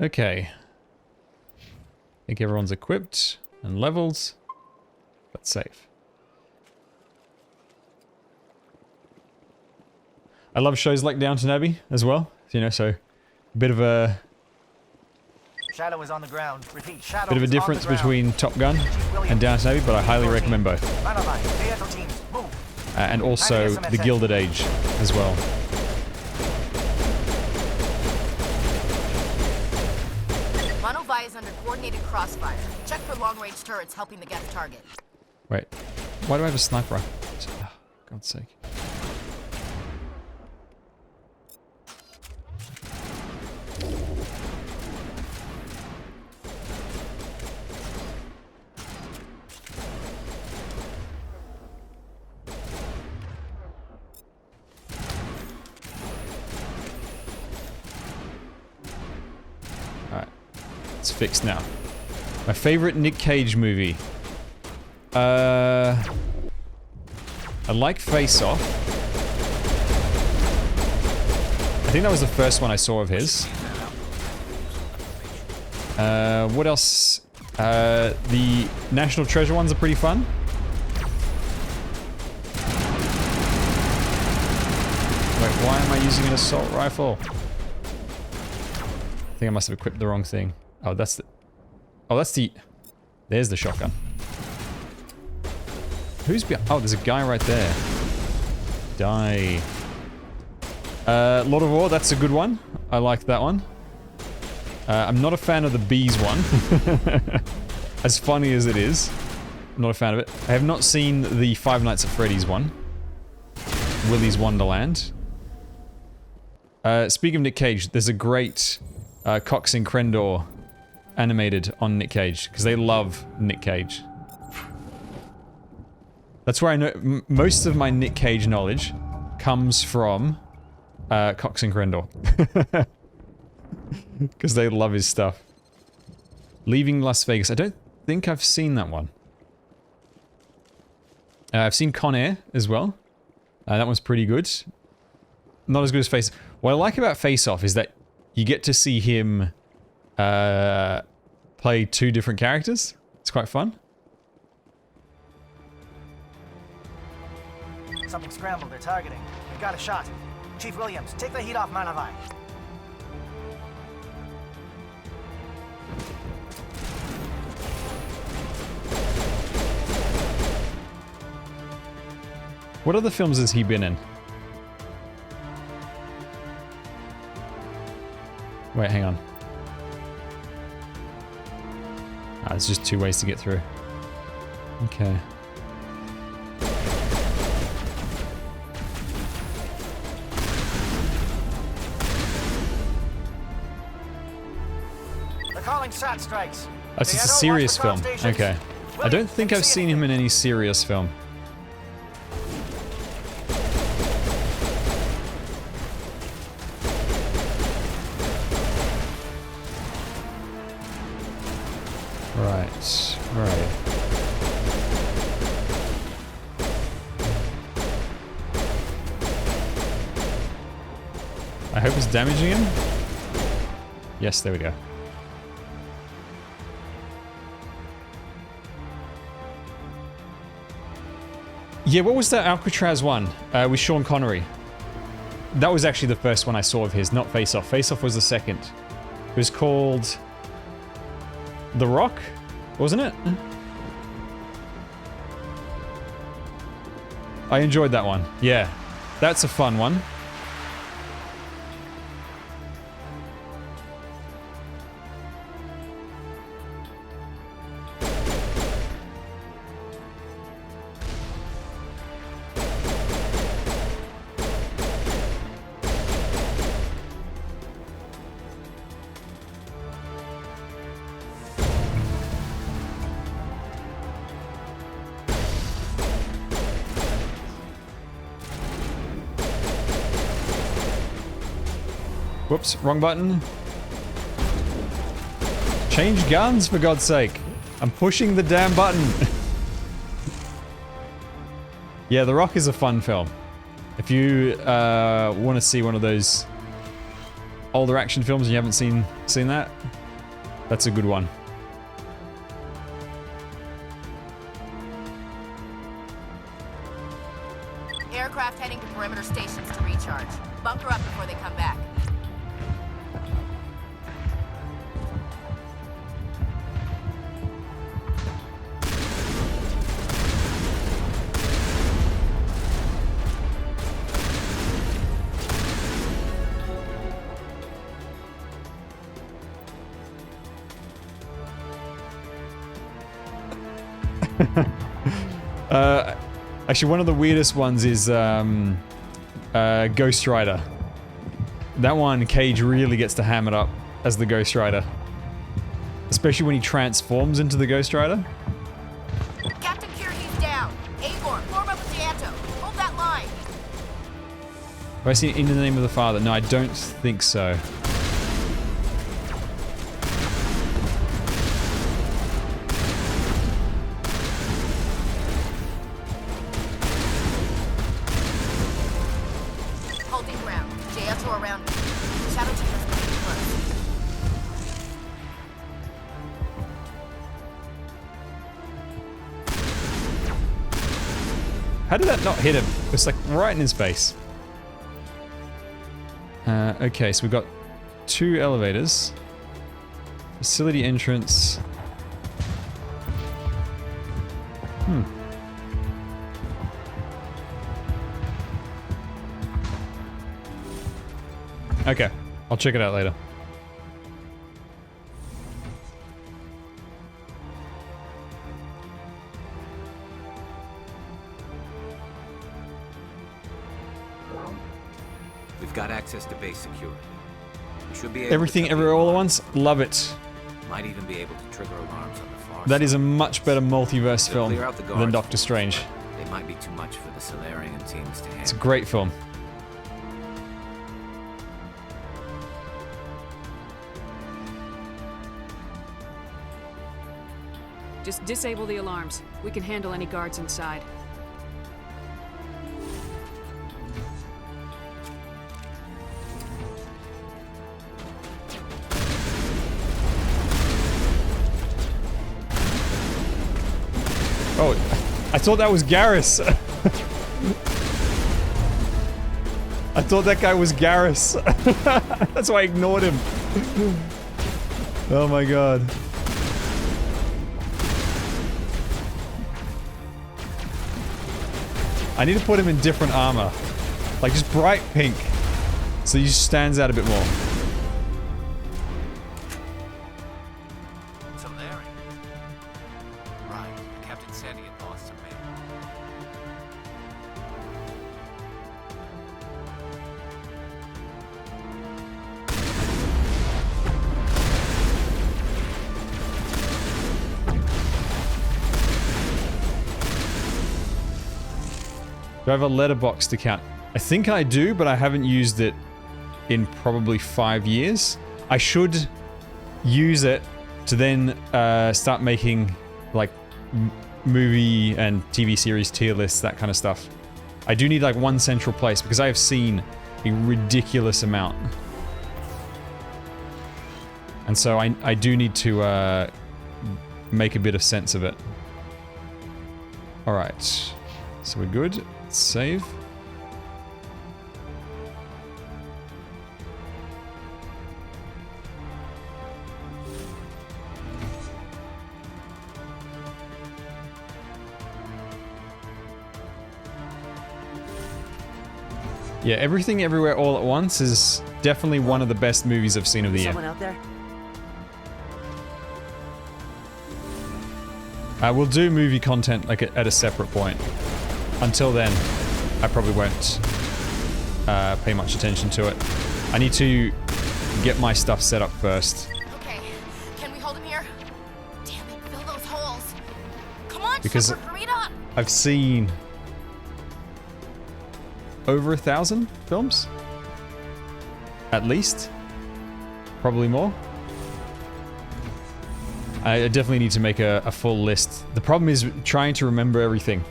Okay. I think everyone's equipped and leveled. Let's save. I love shows like Downton Abbey as well. You know, so a bit of a Shadow is on the ground. Repeat, Shadow bit of a is on the difference ground. between Top Gun and Downton Abbey, but I highly recommend both. And also the Gilded Age as well. Monovi is under coordinated crossfire. Check for long-range turrets helping the Geth target. Wait, why do I have a sniper rifle? Oh, God's sake. Fixed now. My favorite Nick Cage movie. I like Face Off. I think that was the first one I saw of his. What else? The National Treasure ones are pretty fun. Wait, why am I using an assault rifle? I think I must have equipped the wrong thing. Oh, that's the... Oh, that's the... There's the shotgun. Who's behind... Oh, there's a guy right there. Die. Lord of War, that's a good one. I like that one. I'm not a fan of the bees one. As funny as it is. I'm not a fan of it. I have not seen the Five Nights at Freddy's one. Willy's Wonderland. Speaking of Nick Cage, there's a great Cox and Crendor animated on Nick Cage, because they love Nick Cage. That's where I know most of my Nick Cage knowledge comes from Cox and Crendor. Because they love his stuff. Leaving Las Vegas. I don't think I've seen that one. I've seen Con Air as well. That one's pretty good. Not as good as Face... What I like about Face Off is that you get to see him play two different characters. It's quite fun. Something scrambled. They're targeting. We got a shot. Chief Williams, take the heat off Manavi. What other films has he been in? Wait, hang on. Ah, there's just two ways to get through. Okay. SAT strikes. Oh, it's a serious film. Okay. I don't think I've seen him in any serious film. Right. Right. I hope it's damaging him. Yes, there we go. Yeah, what was that Alcatraz one with Sean Connery? That was actually the first one I saw of his, not Face Off. Face Off was the second. It was called The Rock, wasn't it? I enjoyed that one. Yeah, that's a fun one. Whoops, wrong button. Change guns, for God's sake. I'm pushing the damn button. Yeah, The Rock is a fun film. If you want to see one of those older action films and you haven't seen that, that's a good one. Aircraft heading to perimeter stations to recharge. Bunker up before they come back. Actually, one of the weirdest ones is Ghost Rider. That one, Cage really gets to ham it up as the Ghost Rider. Especially when he transforms into the Ghost Rider. Captain Kirby's down. Avor, form up with Gianto. Hold that line. Have I seen In the Name of the Father? No, I don't think so. How did that not hit him? It's like right in his face. Okay, so we've got 2 elevators. Facility entrance. Okay, I'll check it out later. We've got access to base security. We should be able Everything to everywhere all at once? Love it. Might even be able to trigger alarms on the far That is side. a much better multiverse They'll film clear out the than guards, Doctor Strange. but they might be too much for the Solarian teams to handle. It's a great film. Just disable the alarms. We can handle any guards inside. Oh, I thought that was Garrus. I thought that guy was Garrus. That's why I ignored him. Oh my god. I need to put him in different armor. Like just bright pink. So he just stands out a bit more. Solarian. Right. Captain said he had lost some men. Do I have a letterboxd account? I think I do, but I haven't used it in probably 5 years. I should use it to then start making like movie and TV series tier lists, that kind of stuff. I do need like one central place because I have seen a ridiculous amount. And so I do need to make a bit of sense of it. Alright, so we're good. Let's save. Yeah, Everything Everywhere All at Once is definitely one of the best movies I've seen of the year. Someone out there? We'll do movie content like at a separate point. Until then, I probably won't pay much attention to it. I need to get my stuff set up first. Okay, can we hold him here? Damn it, fill those holes. Come on, Because Shepard, hurry it up. I've seen over 1,000 films? At least. Probably more. I definitely need to make a full list. The problem is trying to remember everything.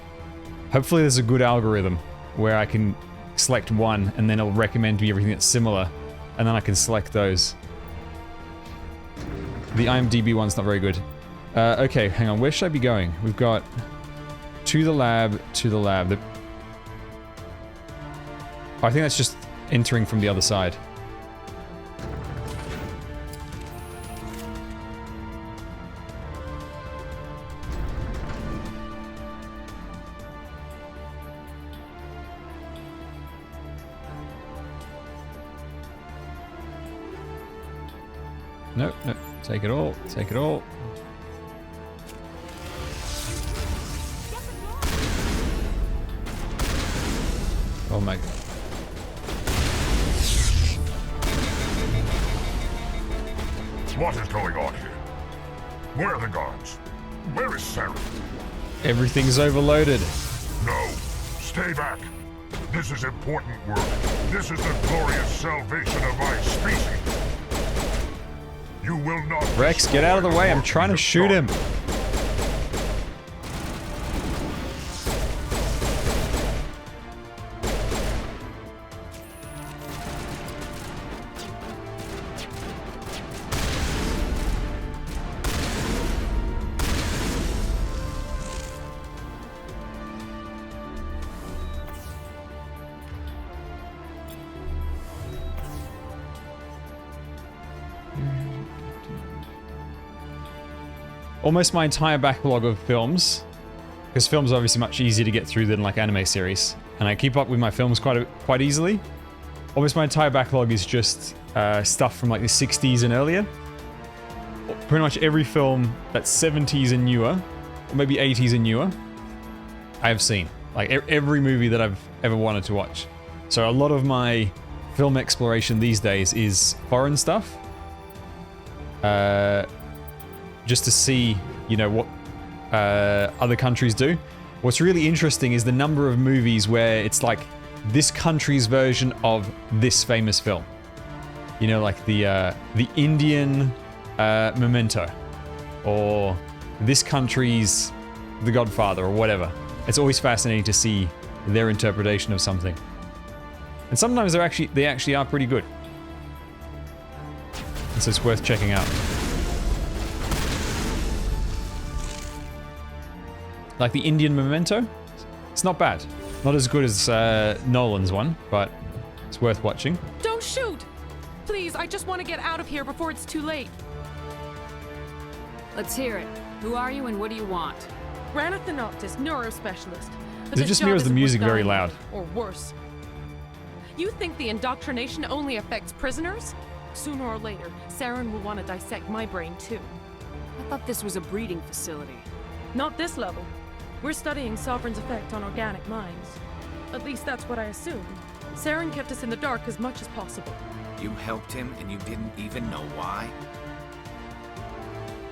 Hopefully there's a good algorithm where I can select one and then it'll recommend me everything that's similar and then I can select those. The IMDb one's not very good. Okay, hang on. Where should I be going? We've got to the lab, to the lab. I think that's just entering from the other side. No, no, take it all, take it all. Oh my god. What is going on here? Where are the guards? Where is Sarah? Everything's overloaded. No, stay back. This is important work. This is the glorious salvation of my species. You will not. Rex, get out of the way. I'm trying to shoot him. Almost my entire backlog of films, because films are obviously much easier to get through than like anime series, and I keep up with my films quite easily. Almost my entire backlog is just stuff from like the 60s and earlier. Pretty much every film that's 70s and newer, or maybe 80s and newer, I have seen. Like every movie that I've ever wanted to watch. So a lot of my film exploration these days is foreign stuff. Just to see, you know, what other countries do. What's really interesting is the number of movies where it's like this country's version of this famous film. You know, like the Indian Memento, or this country's The Godfather, or whatever. It's always fascinating to see their interpretation of something, and sometimes they actually are pretty good. And so it's worth checking out. Like the Indian Memento, it's not bad. Not as good as Nolan's one, but it's worth watching. Don't shoot! Please, I just want to get out of here before it's too late. Let's hear it. Who are you and what do you want? Ranith the Noctis, neurospecialist. It just mirrors the music very loud. Or worse. You think the indoctrination only affects prisoners? Sooner or later, Saren will want to dissect my brain too. I thought this was a breeding facility. Not this level. We're studying Sovereign's effect on organic minds. At least that's what I assumed. Saren kept us in the dark as much as possible. You helped him and you didn't even know why?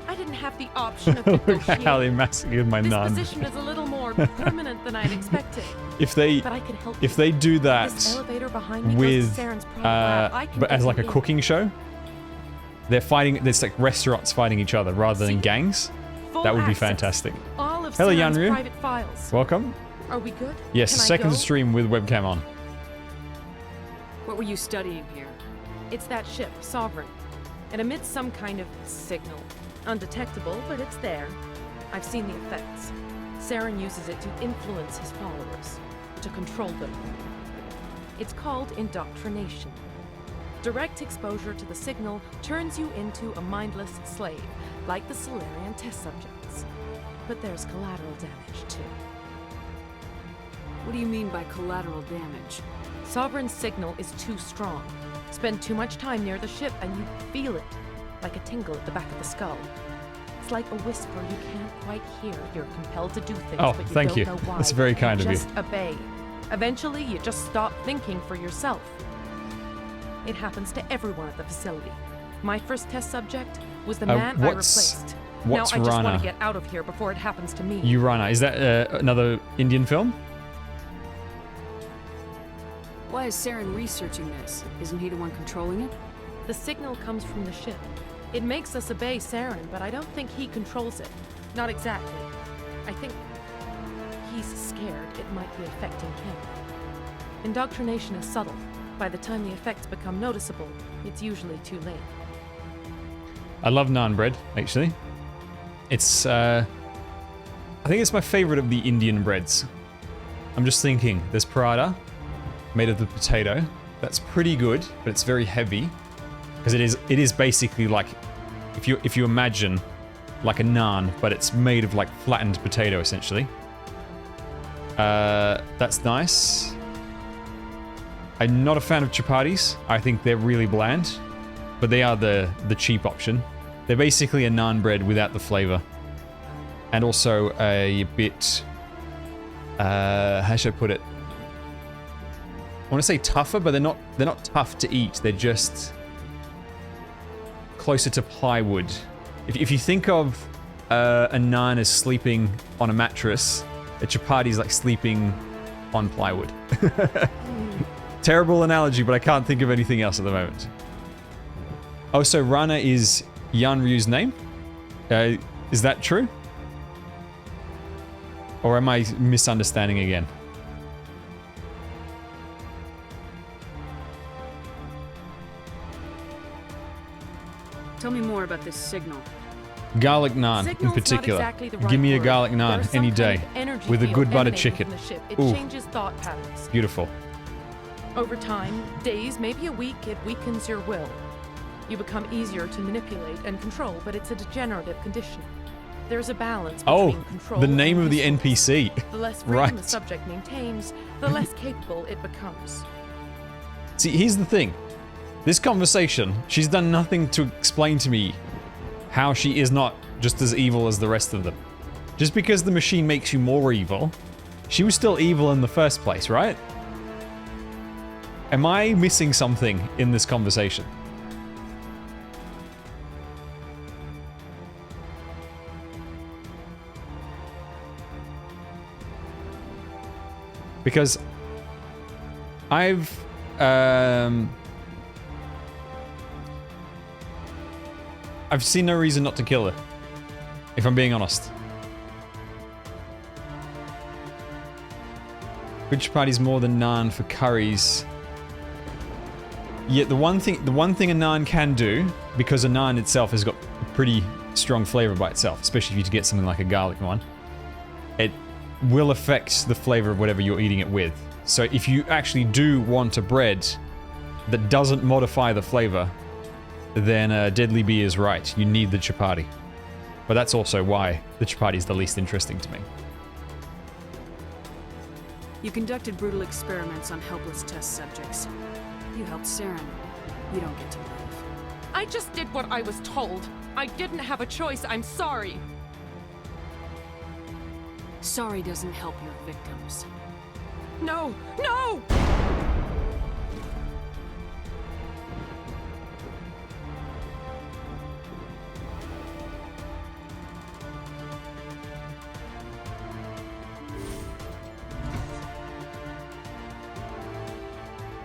I didn't have the option of Pickle Look at how they massacred my This nun. position is a little more permanent than I'd expected. If they But I could help if they do that This elevator behind me goes with to Saren's private lab. I can but as get like a in. cooking show, they're fighting. There's like restaurants fighting each other rather than gangs. Full That would be access. fantastic. All of Hello, Saren's Yanryu. private files. Welcome. Are we good? Yes, Can I second go? stream with webcam on. What were you studying here? It's that ship, Sovereign. It emits some kind of signal. Undetectable, but it's there. I've seen the effects. Saren uses it to influence his followers, to control them. It's called indoctrination. Direct exposure to the signal turns you into a mindless slave, like the Solarian test subjects. But there's collateral damage, too. What do you mean by collateral damage? Sovereign's signal is too strong. Spend too much time near the ship and you feel it, like a tingle at the back of the skull. It's like a whisper you can't quite hear. You're compelled to do things, Oh, but you thank don't you. know why. That's very kind of you. Just obey. Eventually, you just stop thinking for yourself. It happens to everyone at the facility. My first test subject was the man I replaced. What's now I just want Rana? to get out of here before it happens to me. Urana. Is that another Indian film? Why is Saren researching this? Isn't he the one controlling it? The signal comes from the ship. It makes us obey Saren, but I don't think he controls it. Not exactly. I think he's scared it might be affecting him. Indoctrination is subtle. By the time the effects become noticeable, it's usually too late. I love naan bread, actually. It's, I think it's my favorite of the Indian breads. I'm just thinking, there's paratha, made of the potato. That's pretty good, but it's very heavy. Because it is basically like, if you imagine like a naan, but it's made of like flattened potato, essentially. That's nice. I'm not a fan of chapatis. I think they're really bland, but they are the cheap option. They're basically a naan bread without the flavor. And also a bit, how should I put it? I want to say tougher, but they're not tough to eat. They're just closer to plywood. If you think of a naan as sleeping on a mattress, a chapati is like sleeping on plywood. Terrible analogy, but I can't think of anything else at the moment. Oh, so Rana is Yanryu's name? Is that true? Or am I misunderstanding again? Tell me more about this signal. Garlic naan in Signal's particular. not exactly the right Give me a word. garlic There's naan some any kind day of energy with a field good buttered emanating chicken. from the ship. It Ooh, changes thought patterns. beautiful. Over time, days, maybe a week, it weakens your will. You become easier to manipulate and control, but it's a degenerative condition. There's a balance between Oh, control the name and of the usefulness. NPC. The less freedom Right. the subject maintains, the less capable it becomes. See, here's the thing. This conversation, she's done nothing to explain to me how she is not just as evil as the rest of them. Just because the machine makes you more evil, she was still evil in the first place, right? Am I missing something in this conversation? Because I've seen no reason not to kill her, if I'm being honest. Good chapatis more than naan for curries. Yet the one thing a naan can do, because a naan itself has got a pretty strong flavor by itself, especially if you get something like a garlic one, it will affect the flavor of whatever you're eating it with. So if you actually do want a bread that doesn't modify the flavor, then Deadly Bee is right. You need the chapati. But that's also why the chapati is the least interesting to me. You conducted brutal experiments on helpless test subjects. You helped Saren. You don't get to live. I just did what I was told. I didn't have a choice. I'm sorry. Sorry doesn't help your victims. No! No!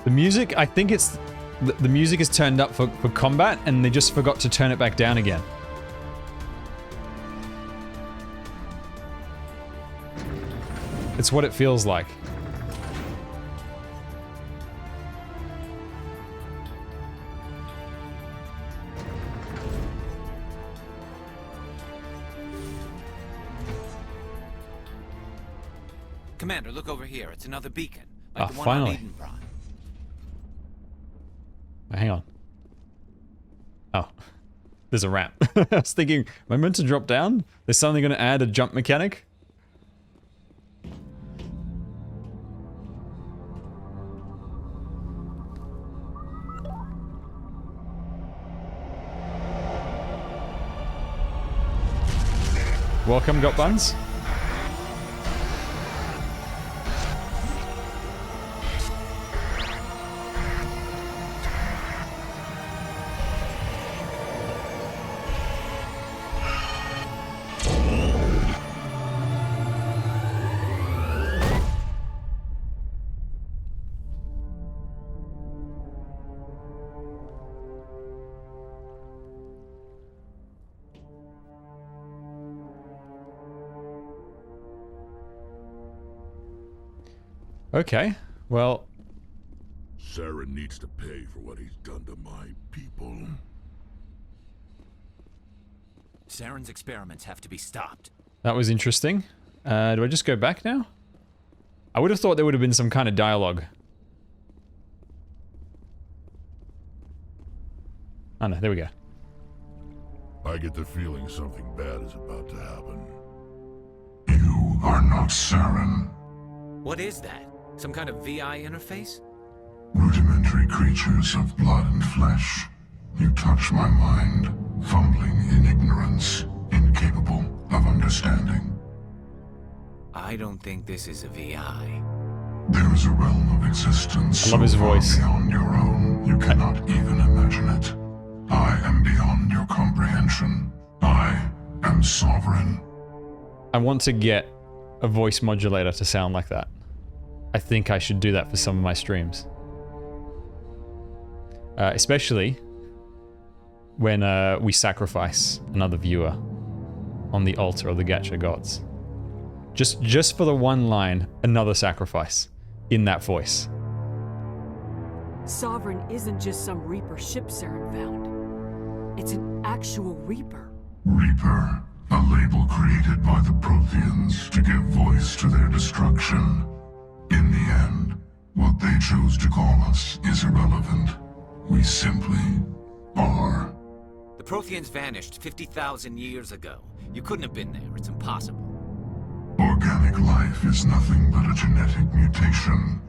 The music, I think it's... The music is turned up for combat, and they just forgot to turn it back down again. It's what it feels like. Commander, look over here. It's another beacon. Like Ah, the one finally. on Edenbrod. Hang on. Oh. There's a ramp. I was thinking, am I meant to drop down? They're suddenly going to add a jump mechanic? Welcome, Got Buns. Okay, well... Saren needs to pay for what he's done to my people. Saren's experiments have to be stopped. That was interesting. Do I just go back now? I would have thought there would have been some kind of dialogue. Oh no, there we go. I get the feeling something bad is about to happen. You are not Saren. What is that? Some kind of VI interface? Rudimentary creatures of blood and flesh. You touch my mind, fumbling in ignorance, incapable of understanding. I don't think this is a VI. There is a realm of existence I love his so far voice. beyond your own, you cannot even imagine it. I am beyond your comprehension. I am sovereign. I want to get a voice modulator to sound like that. I think I should do that for some of my streams. Especially when we sacrifice another viewer on the altar of the Gacha gods. Just for the one line, another sacrifice in that voice. Sovereign isn't just some Reaper ship Saren found. It's an actual Reaper. Reaper, a label created by the Protheans to give voice to their destruction. In the end, what they chose to call us is irrelevant. We simply are. The Protheans vanished 50,000 years ago. You couldn't have been there. It's impossible. Organic life is nothing but a genetic mutation.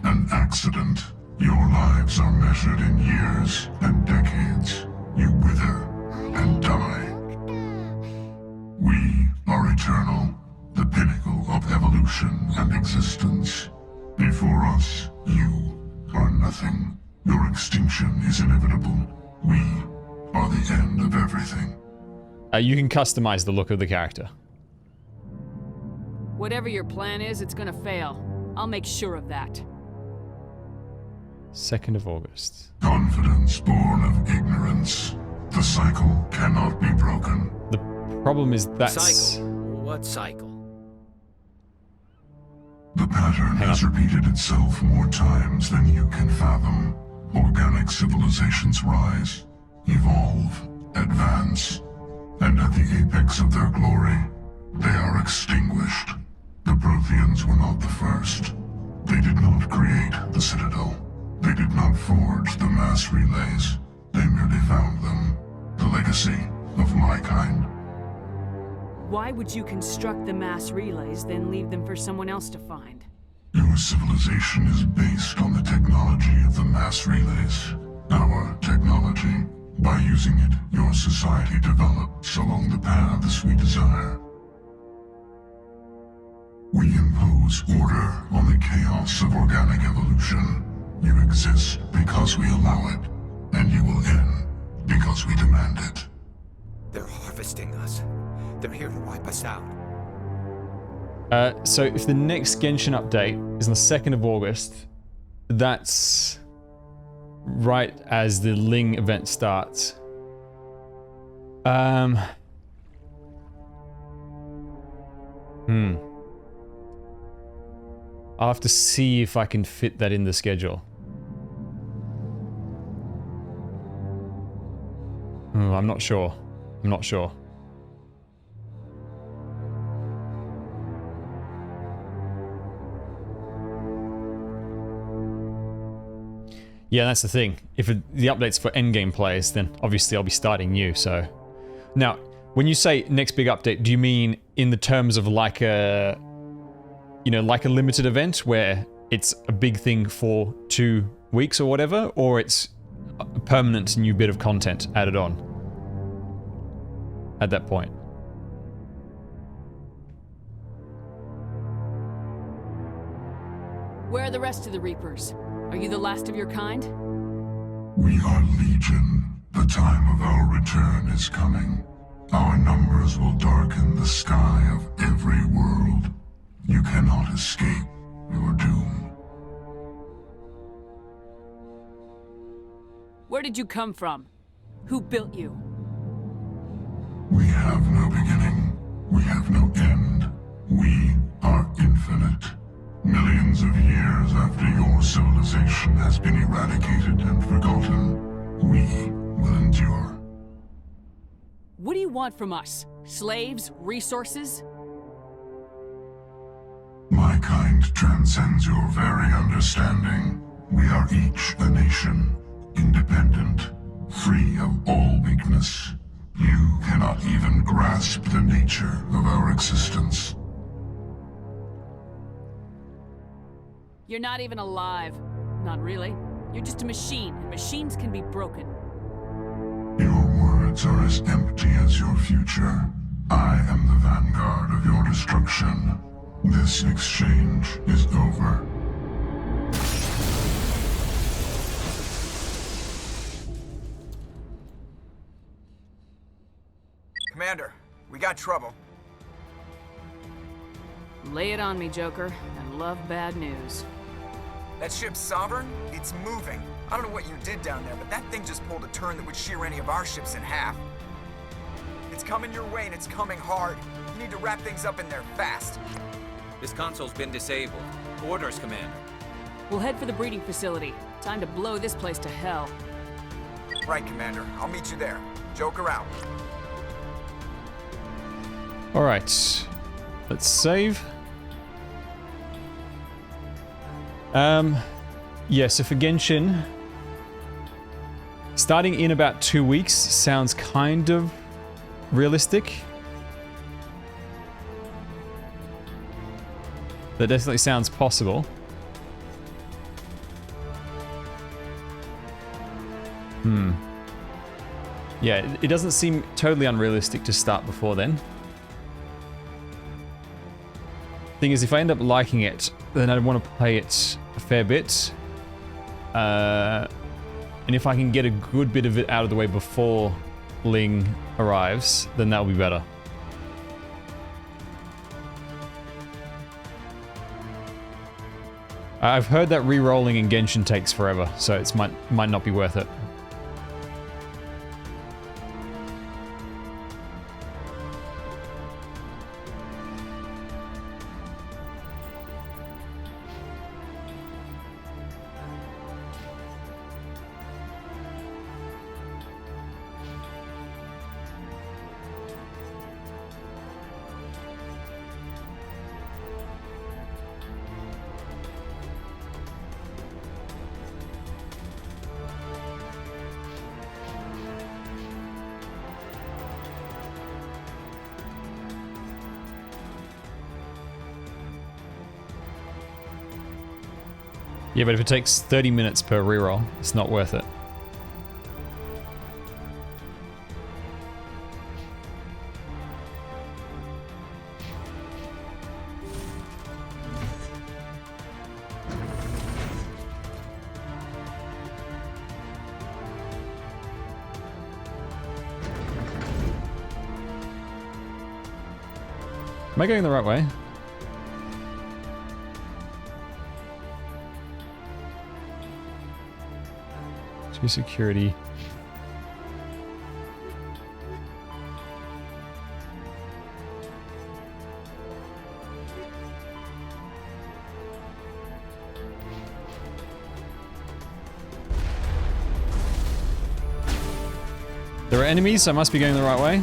An accident. Your lives are measured in years and decades. You wither and die. We are eternal, the pinnacle of evolution and existence. Before us, you are nothing. Your extinction is inevitable. We are the end of everything. You can customize the look of the character. Whatever your plan is, it's gonna fail. I'll make sure of that. 2nd of August. Confidence born of ignorance. The cycle cannot be broken. The problem is that's... Cycle? What cycle? The pattern has repeated itself more times than you can fathom. Organic civilizations rise, evolve, advance, and at the apex of their glory, they are extinguished. The Protheans were not the first. They did not create the Citadel. They did not forge the mass relays. They merely found them. The legacy of my kind. Why would you construct the mass relays, then leave them for someone else to find? Your civilization is based on the technology of the mass relays. Our technology. By using it, your society develops along the paths we desire. We impose order on the chaos of organic evolution. You exist because we allow it, and you will end because we demand it. They're harvesting us. They're here to wipe us out. So if the next Genshin update is on the 2nd of August, that's right as the Ling event starts. I'll have to see if I can fit that in the schedule. I'm not sure. I'm not sure. Yeah, that's the thing. If the update's for endgame players, then obviously I'll be starting new, so... Now, when you say next big update, do you mean in the terms of like a... You know, like a limited event where it's a big thing for 2 weeks or whatever? Or it's a permanent new bit of content added on at that point? Where are the rest of the Reapers? Are you the last of your kind? We are Legion. The time of our return is coming. Our numbers will darken the sky of every world. You cannot escape your doom. Where did you come from? Who built you? We have no beginning. We have no end. We are infinite. Millions of years after your civilization has been eradicated and forgotten, we will endure. What do you want from us? Slaves? Resources? My kind transcends your very understanding. We are each a nation, independent, free of all weakness. You cannot even grasp the nature of our existence. You're not even alive. Not really. You're just a machine, and machines can be broken. Your words are as empty as your future. I am the vanguard of your destruction. This exchange is over. Commander, we got trouble. Lay it on me, Joker. I love bad news. That ship Sovereign? It's moving. I don't know what you did down there, but that thing just pulled a turn that would shear any of our ships in half. It's coming your way, and it's coming hard. You need to wrap things up in there fast. This console's been disabled. Orders, Commander. We'll head for the breeding facility. Time to blow this place to hell. Right, Commander. I'll meet you there. Joker out. Alright. Let's save. Yeah, so for Genshin, starting in about 2 weeks sounds kind of realistic. That definitely sounds possible. Yeah, it doesn't seem totally unrealistic to start before then. Thing is, if I end up liking it, then I'd want to play it a fair bit. And if I can get a good bit of it out of the way before Ling arrives, then that'll be better. I've heard that re-rolling in Genshin takes forever, so it might not be worth it. Yeah, but if it takes 30 minutes per reroll, it's not worth it. Am I going the right way? 2 security. There are enemies, so I must be going the right way.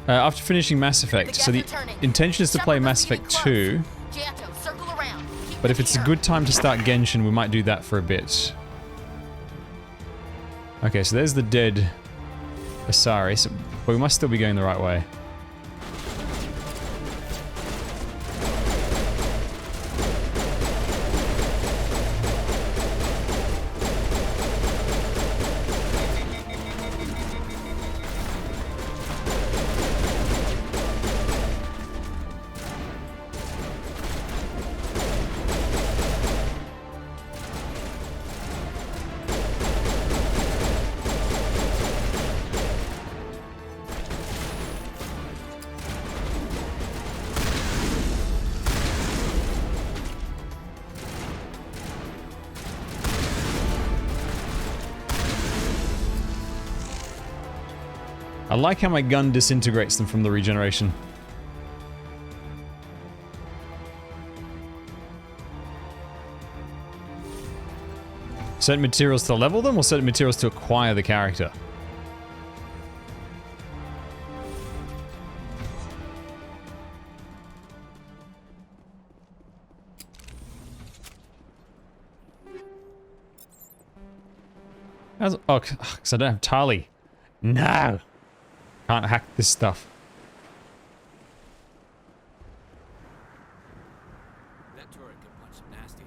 After finishing Mass Effect, so the intention is to play Mass Effect 2, but if it's a good time to start Genshin, we might do that for a bit. Okay, so there's the dead Asari, so, but we must still be going the right way. I like how my gun disintegrates them from the regeneration. Certain materials to level them, or certain materials to acquire the character? Oh, because I don't have Tali. No! Can't hack this stuff. That turret could punch some nasty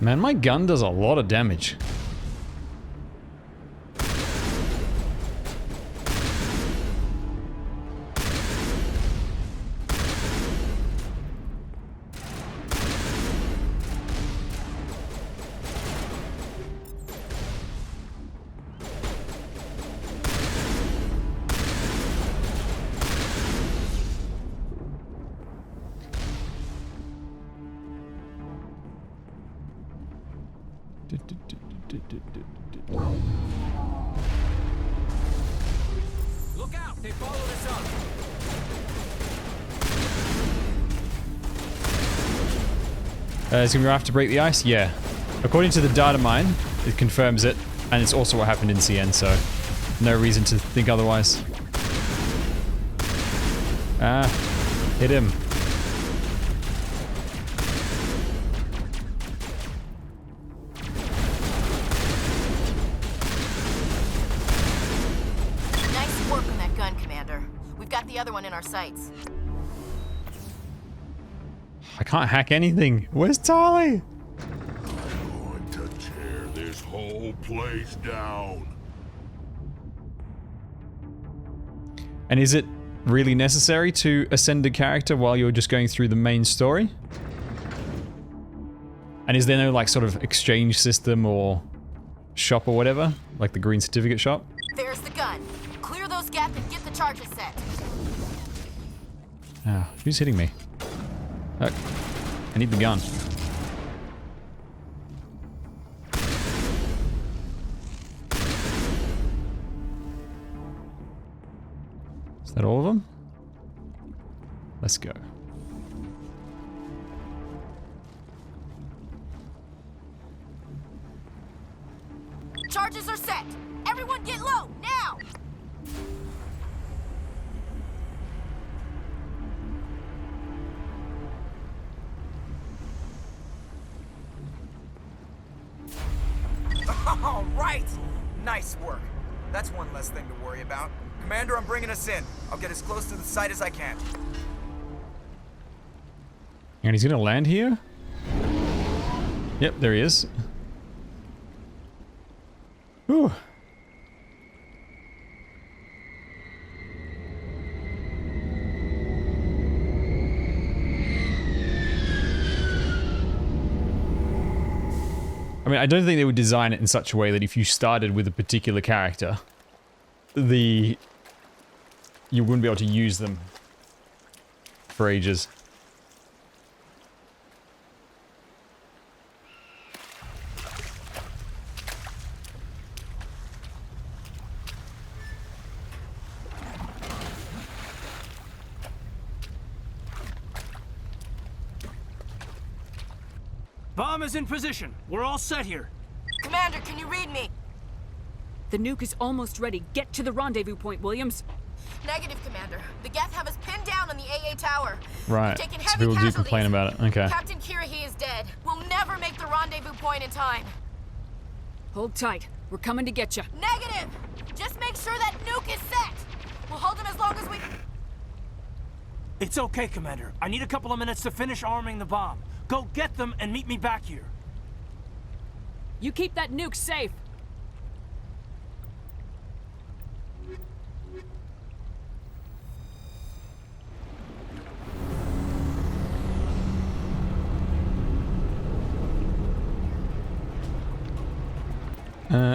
Man, my gun does a lot of damage. Look out! They followed us up. Is gonna be rough to break the ice? Yeah. According to the data mine, it confirms it, and it's also what happened in CN, so no reason to think otherwise. Ah, hit him. Nice work on that gun, Commander. We've got the other one in our sights. I can't hack anything. Where's Tali? I'm going to tear this whole place down. And is it really necessary to ascend a character while you're just going through the main story? And is there no like sort of exchange system or shop or whatever? Like the green certificate shop? There's the gun. Clear those gaps and get the charges set. Ah, who's hitting me? Oh, I need the gun. Is that all of them? Let's go. Charges are set. Everyone get low, now! All right! Nice work. That's one less thing to worry about. Commander, I'm bringing us in. I'll get as close to the site as I can. And he's gonna land here? Yep, there he is. Whew. I mean, I don't think they would design it in such a way that if you started with a particular character, you wouldn't be able to use them for ages. Bomb is in position. We're all set here. Commander, can you read me? The nuke is almost ready. Get to the rendezvous point, Williams. Negative, Commander. The Geth have us pinned down on the AA tower. Right. We've taken So heavy people do casualties. complain about it. Okay. Captain Kirahi is dead. We'll never make the rendezvous point in time. Hold tight. We're coming to get you. Negative! Just make sure that nuke is set. We'll hold them as long as we... It's okay, Commander. I need a couple of minutes to finish arming the bomb. Go get them and meet me back here. You keep that nuke safe.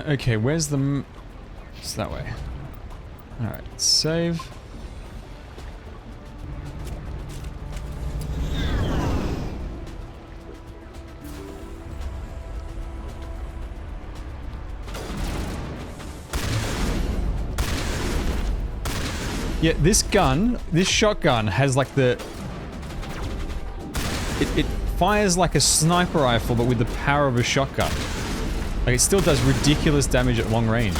Okay, where's the... It's that way. Alright, save. Yeah, this gun, this shotgun has like the... It fires like a sniper rifle, but with the power of a shotgun. Like, it still does ridiculous damage at long range.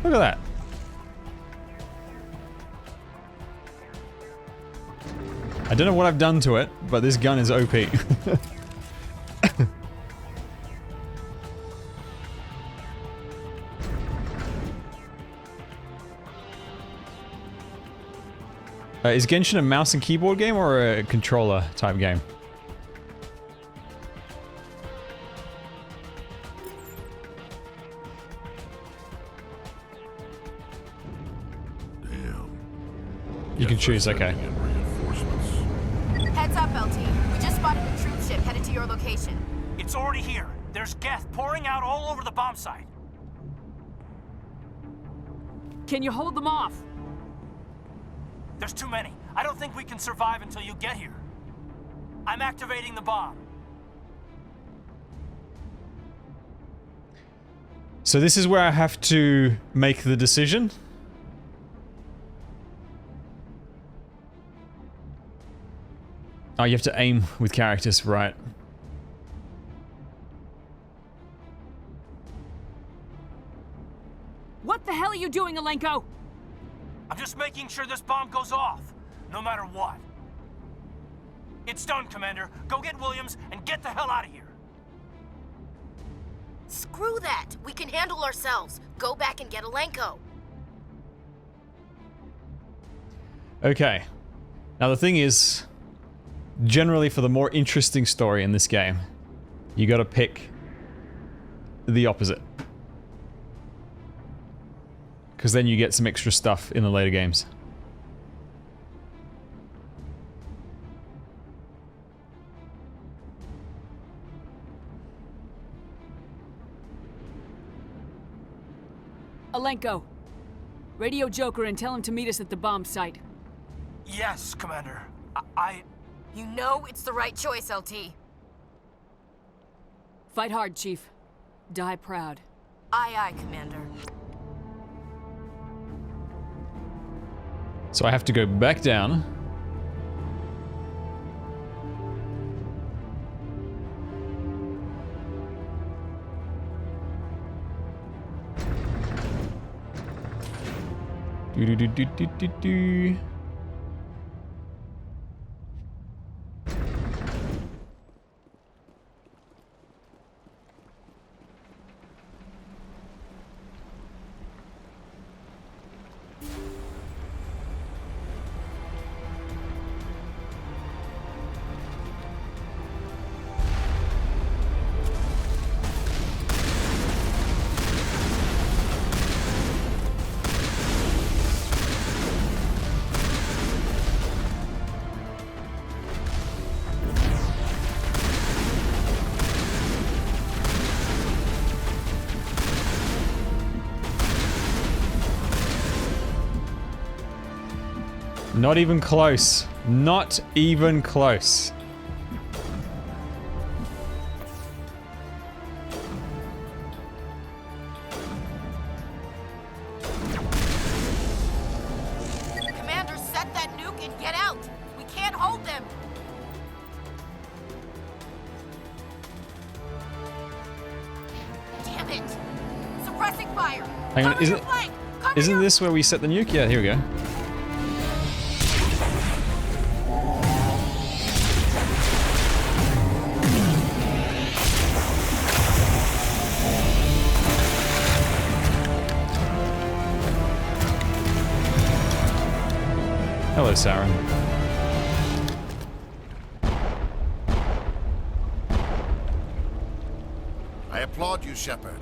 Look at that. I don't know what I've done to it, but this gun is OP. Is Genshin a mouse and keyboard game or a controller type game? You can choose, okay. Heads up, LT. We just spotted a troop ship headed to your location. It's already here. There's Geth pouring out all over the bomb site. Can you hold them off? There's too many. I don't think we can survive until you get here. I'm activating the bomb. So this is where I have to make the decision. Oh, you have to aim with characters, right? What the hell are you doing, Alenko? I'm just making sure this bomb goes off, no matter what. It's done, Commander. Go get Williams and get the hell out of here. Screw that. We can handle ourselves. Go back and get Alenko. Okay. Now the thing is, generally for the more interesting story in this game, you gotta pick the opposite. Because then you get some extra stuff in the later games. Alenko, radio Joker and tell him to meet us at the bomb site. Yes, Commander. You know it's the right choice, LT. Fight hard, Chief. Die proud. Aye, aye, Commander. So I have to go back down. Do. Not even close. Not even close. Commander, set that nuke and get out! We can't hold them! Damn it! Suppressing fire! Hang on, Cover your flank! isn't this where we set the nuke? Yeah, here we go. Hello, Saren. I applaud you, Shepard.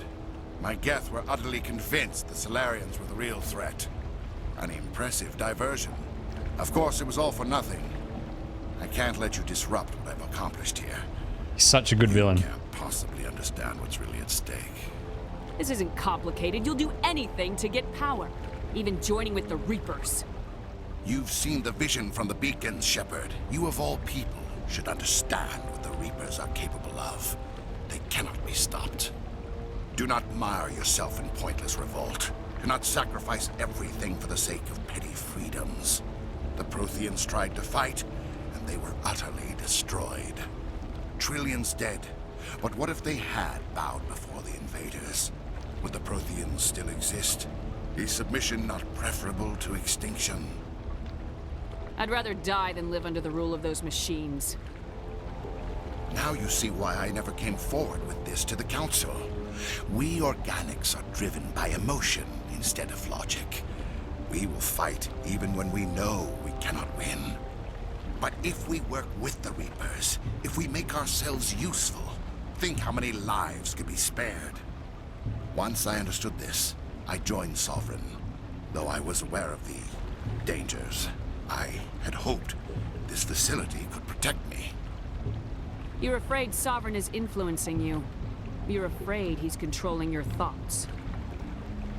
My Geth were utterly convinced the Solarians were the real threat. An impressive diversion. Of course, it was all for nothing. I can't let you disrupt what I've accomplished here. He's such a good villain. You can't possibly understand what's really at stake. This isn't complicated. You'll do anything to get power. Even joining with the Reapers. You've seen the vision from the beacons, Shepard. You of all people should understand what the Reapers are capable of. They cannot be stopped. Do not mire yourself in pointless revolt. Do not sacrifice everything for the sake of petty freedoms. The Protheans tried to fight, and they were utterly destroyed. Trillions dead. But what if they had bowed before the invaders? Would the Protheans still exist? Is submission not preferable to extinction? I'd rather die than live under the rule of those machines. Now you see why I never came forward with this to the Council. We organics are driven by emotion instead of logic. We will fight even when we know we cannot win. But if we work with the Reapers, if we make ourselves useful, think how many lives could be spared. Once I understood this, I joined Sovereign, though I was aware of the dangers. I had hoped this facility could protect me. You're afraid Sovereign is influencing you. You're afraid he's controlling your thoughts.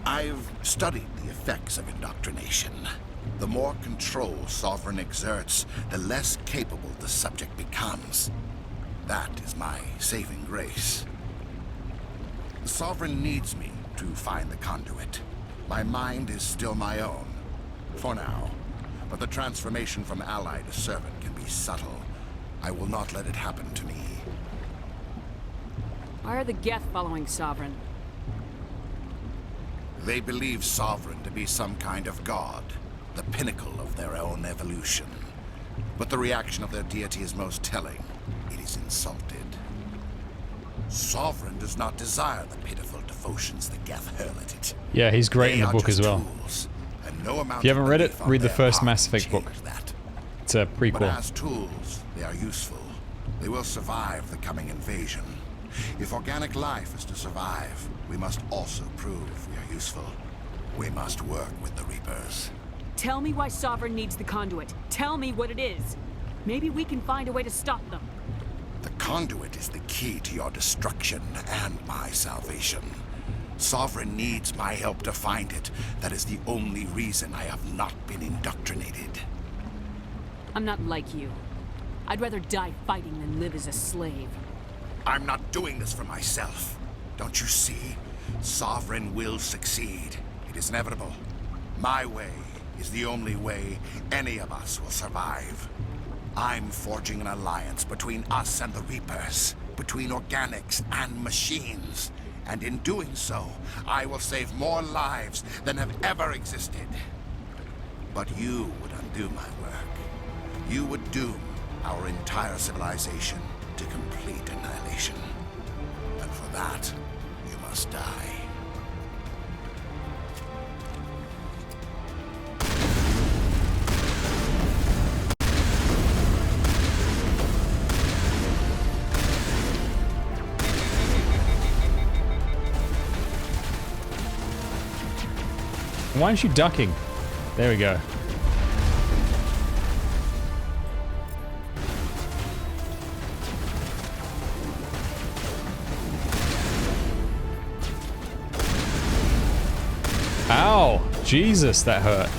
I've studied the effects of indoctrination. The more control Sovereign exerts, the less capable the subject becomes. That is my saving grace. The Sovereign needs me to find the conduit. My mind is still my own, for now. But the transformation from ally to servant can be subtle. I will not let it happen to me. Why are the Geth following Sovereign? They believe Sovereign to be some kind of god, the pinnacle of their own evolution. But the reaction of their deity is most telling. It is insulted. Sovereign does not desire the pitiful devotions the Geth hurl at it. Yeah, he's great in the book as well. Tools, and no amount If you haven't read it, of read the their first part Mass Effect will book. change that. It's a But prequel. as tools, they are useful. They will survive the coming invasion. If organic life is to survive, we must also prove we are useful. We must work with the Reapers. Tell me why Sovereign needs the conduit. Tell me what it is. Maybe we can find a way to stop them. The conduit is the key to your destruction and my salvation. Sovereign needs my help to find it. That is the only reason I have not been indoctrinated. I'm not like you. I'd rather die fighting than live as a slave. I'm not doing this for myself. Don't you see? Sovereign will succeed. It is inevitable. My way is the only way any of us will survive. I'm forging an alliance between us and the Reapers, between organics and machines. And in doing so, I will save more lives than have ever existed. But you would undo my work. You would doom our entire civilization to complete annihilation. And for that, you must die. Why aren't you ducking? There we go. Ow! Jesus, that hurt.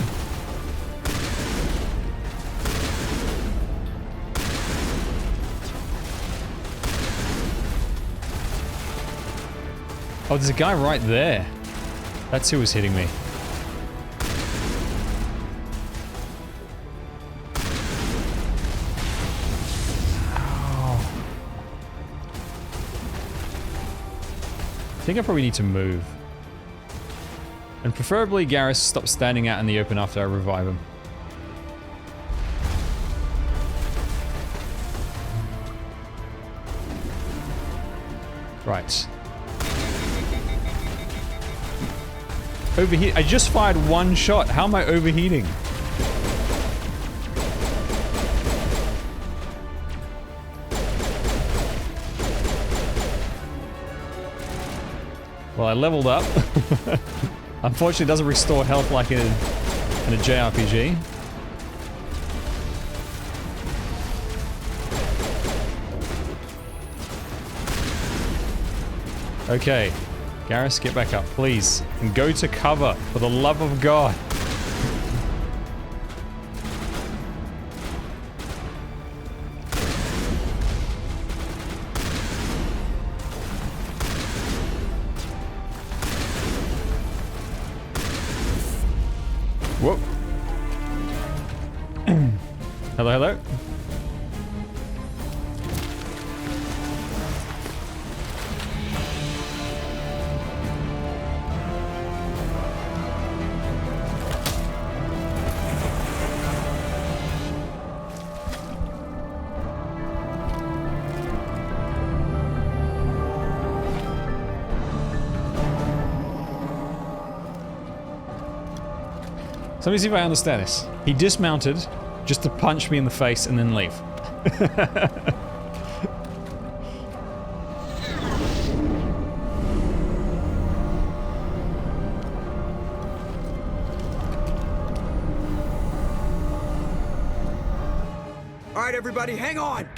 Oh, there's a guy right there. That's who was hitting me. Oh. I think I probably need to move. And preferably Garrus stops standing out in the open after I revive him. Right. Overheat. I just fired one shot. How am I overheating? Well, I leveled up. Unfortunately, it doesn't restore health like in a JRPG. Okay. Garrus, get back up, please. And go to cover, for the love of God. Whoop. Hello, hello. So let me see if I understand this. He dismounted just to punch me in the face and then leave. All right, everybody, hang on.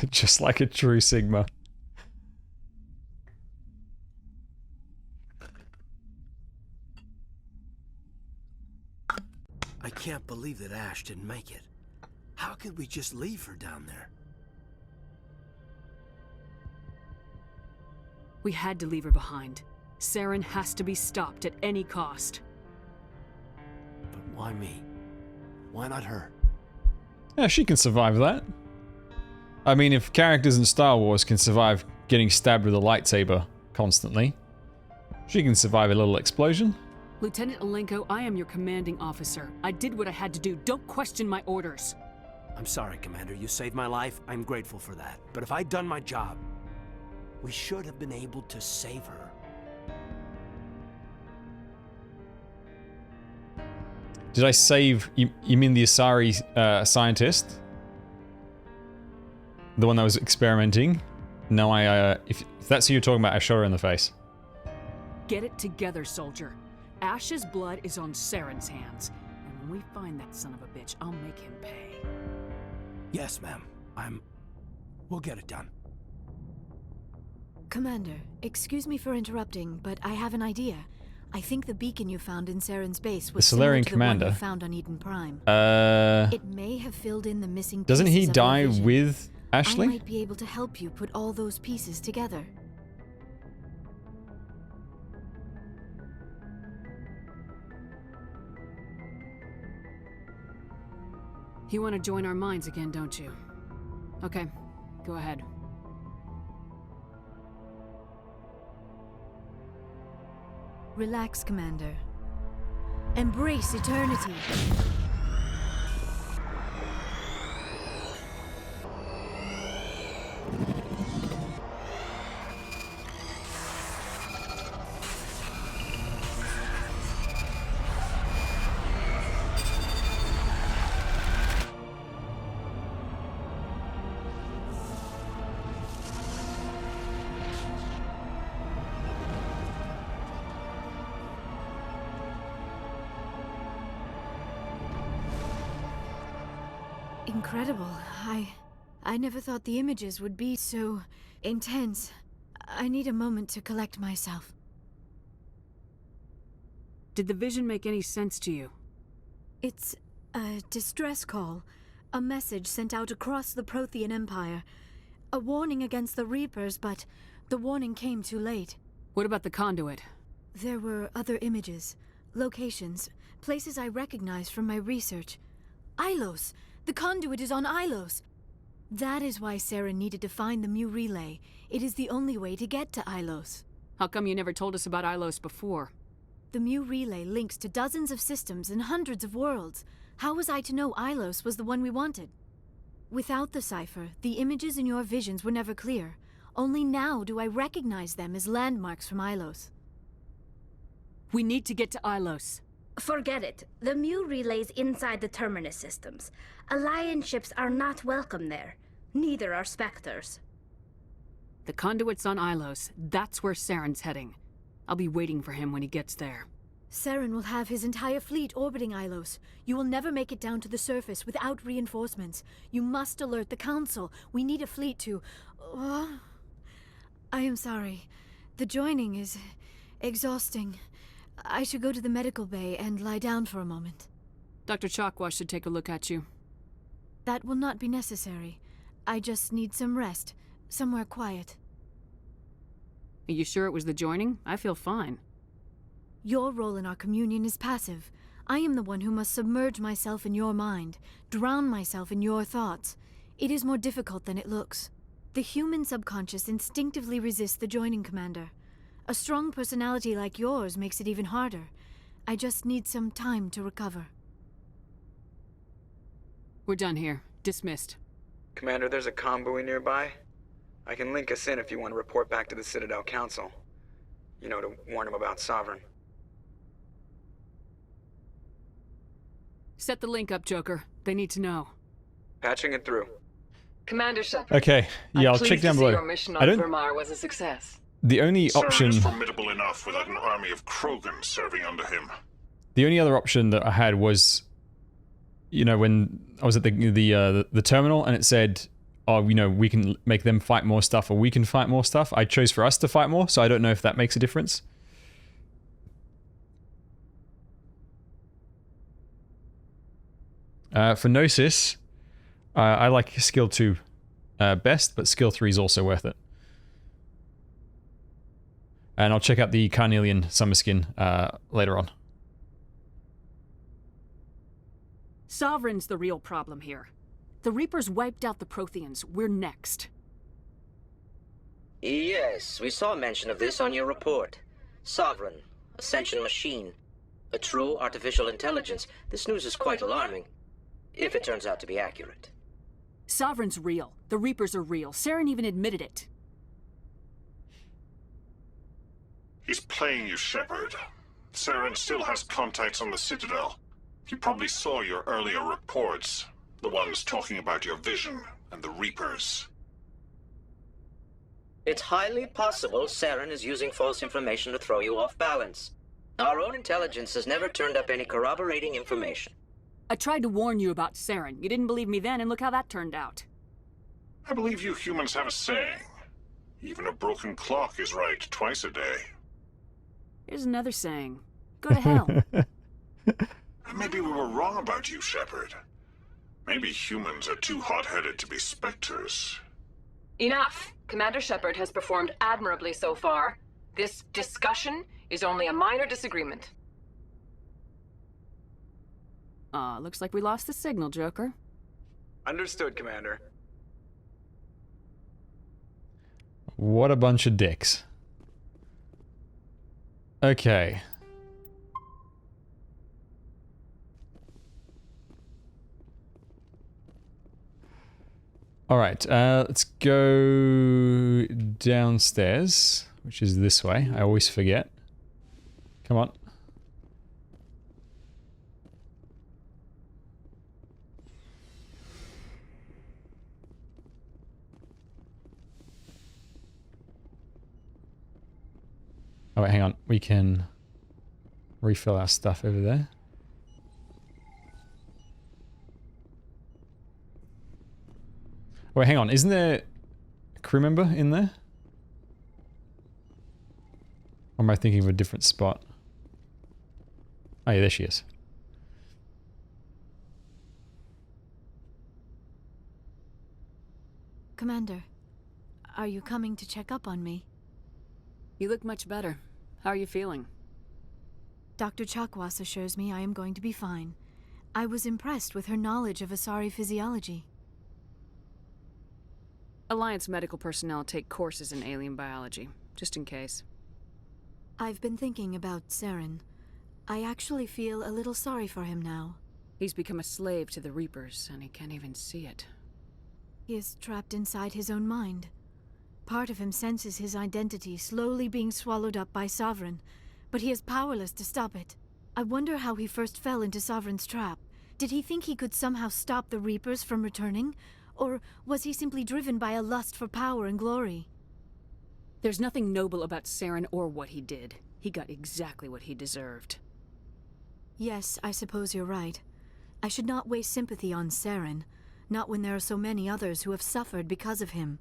Just like a true Sigma. I can't believe that Ash didn't make it. How could we just leave her down there? We had to leave her behind. Saren has to be stopped at any cost. But why me? Why not her? Yeah, she can survive that. I mean, if characters in Star Wars can survive getting stabbed with a lightsaber constantly, she can survive a little explosion. Lieutenant Alenko, I am your commanding officer. I did what I had to do. Don't question my orders. I'm sorry, Commander. You saved my life. I'm grateful for that. But if I'd done my job, we should have been able to save her. Did I save... You mean the Asari scientist? The one that was experimenting? No, if that's who you're talking about, I shot her in the face. Get it together, soldier. Ash's blood is on Saren's hands. And when we find that son of a bitch, I'll make him pay. Yes, ma'am. We'll get it done. Commander, excuse me for interrupting, but I have an idea. I think the beacon you found in Saren's base was similar Solarian to commander. the one you found on Eden Prime. It may have filled in the missing doesn't he pieces of die your vision. with Ashley? I might be able to help you put all those pieces together. You want to join our minds again, don't you? Okay, go ahead. Relax, Commander. Embrace eternity. Incredible. I never thought the images would be so intense. I need a moment to collect myself. Did the vision make any sense to you? It's A distress call. A message sent out across the Prothean Empire. A warning against the Reapers, but the warning came too late. What about the conduit? There were other images, locations, places I recognized from my research. Ilos! The conduit is on Ilos! That is why Saren needed to find the Mu relay. It is the only way to get to Ilos. How come you never told us about Ilos before? The Mu relay links to dozens of systems and hundreds of worlds. How was I to know Ilos was the one we wanted? Without the cipher, the images in your visions were never clear. Only now do I recognize them as landmarks from Ilos. We need to get to Ilos. Forget it. The Mu relay's inside the Terminus systems. Alliance ships are not welcome there. Neither are Spectres. The conduit's on Ilos. That's where Saren's heading. I'll be waiting for him when he gets there. Saren will have his entire fleet orbiting Ilos. You will never make it down to the surface without reinforcements. You must alert the Council. We need a fleet to... I am sorry. The joining is exhausting. I should go to the medical bay and lie down for a moment. Dr. Chakwa should take a look at you. That will not be necessary. I just need some rest. Somewhere quiet. Are you sure it was the joining? I feel fine. Your role in our communion is passive. I am the one who must submerge myself in your mind, drown myself in your thoughts. It is more difficult than it looks. The human subconscious instinctively resists the joining, Commander. A strong personality like yours makes it even harder. I just need some time to recover. We're done here. Dismissed. Commander, there's a comm buoy nearby. I can link us in if you want to report back to the Citadel Council. You know, to warn them about Sovereign. Set the link up, Joker. They need to know. Patching it through. Commander Shepard. Okay, yeah, I'll check down below. Your mission on Vermar was a success. The only option... Saren is formidable enough without an army of Krogan serving under him. The only other option that I had was, you know, when I was at the terminal and it said, oh, you know, we can make them fight more stuff or we can fight more stuff. I chose for us to fight more, so I don't know if that makes a difference. For Gnosis, I like skill 2 best, but skill 3 is also worth it. And I'll check out the Carnelian summer skin later on. Sovereign's the real problem here. The Reapers wiped out the Protheans. We're next. Yes, we saw mention of this on your report. Sovereign, Ascension machine, a true artificial intelligence. This news is quite alarming, if it turns out to be accurate. Sovereign's real. The Reapers are real. Saren even admitted it. He's playing you, Shepard. Saren still has contacts on the Citadel. He probably saw your earlier reports. The ones talking about your vision and the Reapers. It's highly possible Saren is using false information to throw you off balance. Our own intelligence has never turned up any corroborating information. I tried to warn you about Saren. You didn't believe me then, and look how that turned out. I believe you humans have a saying. Even a broken clock is right twice a day. Here's another saying. Go to hell. Maybe we were wrong about you, Shepard. Maybe humans are too hot-headed to be specters. Enough! Commander Shepard has performed admirably so far. This discussion is only a minor disagreement. Looks like we lost the signal, Joker. Understood, Commander. What a bunch of dicks. Okay. Alright, let's go downstairs, which is this way. I always forget. Come on. Oh wait, hang on. We can refill our stuff over there. Wait, hang on. Isn't there a crew member in there? Or am I thinking of a different spot? Oh yeah, there she is. Commander, are you coming to check up on me? You look much better. How are you feeling? Dr. Chakwas assures me I am going to be fine. I was impressed with her knowledge of Asari physiology. Alliance medical personnel take courses in alien biology, just in case. I've been thinking about Saren. I actually feel a little sorry for him now. He's become a slave to the Reapers, and he can't even see it. He is trapped inside his own mind. Part of him senses his identity slowly being swallowed up by Sovereign, but he is powerless to stop it. I wonder how he first fell into Sovereign's trap. Did he think he could somehow stop the Reapers from returning? Or was he simply driven by a lust for power and glory? There's nothing noble about Saren or what he did. He got exactly what he deserved. Yes, I suppose you're right. I should not waste sympathy on Saren, not when there are so many others who have suffered because of him.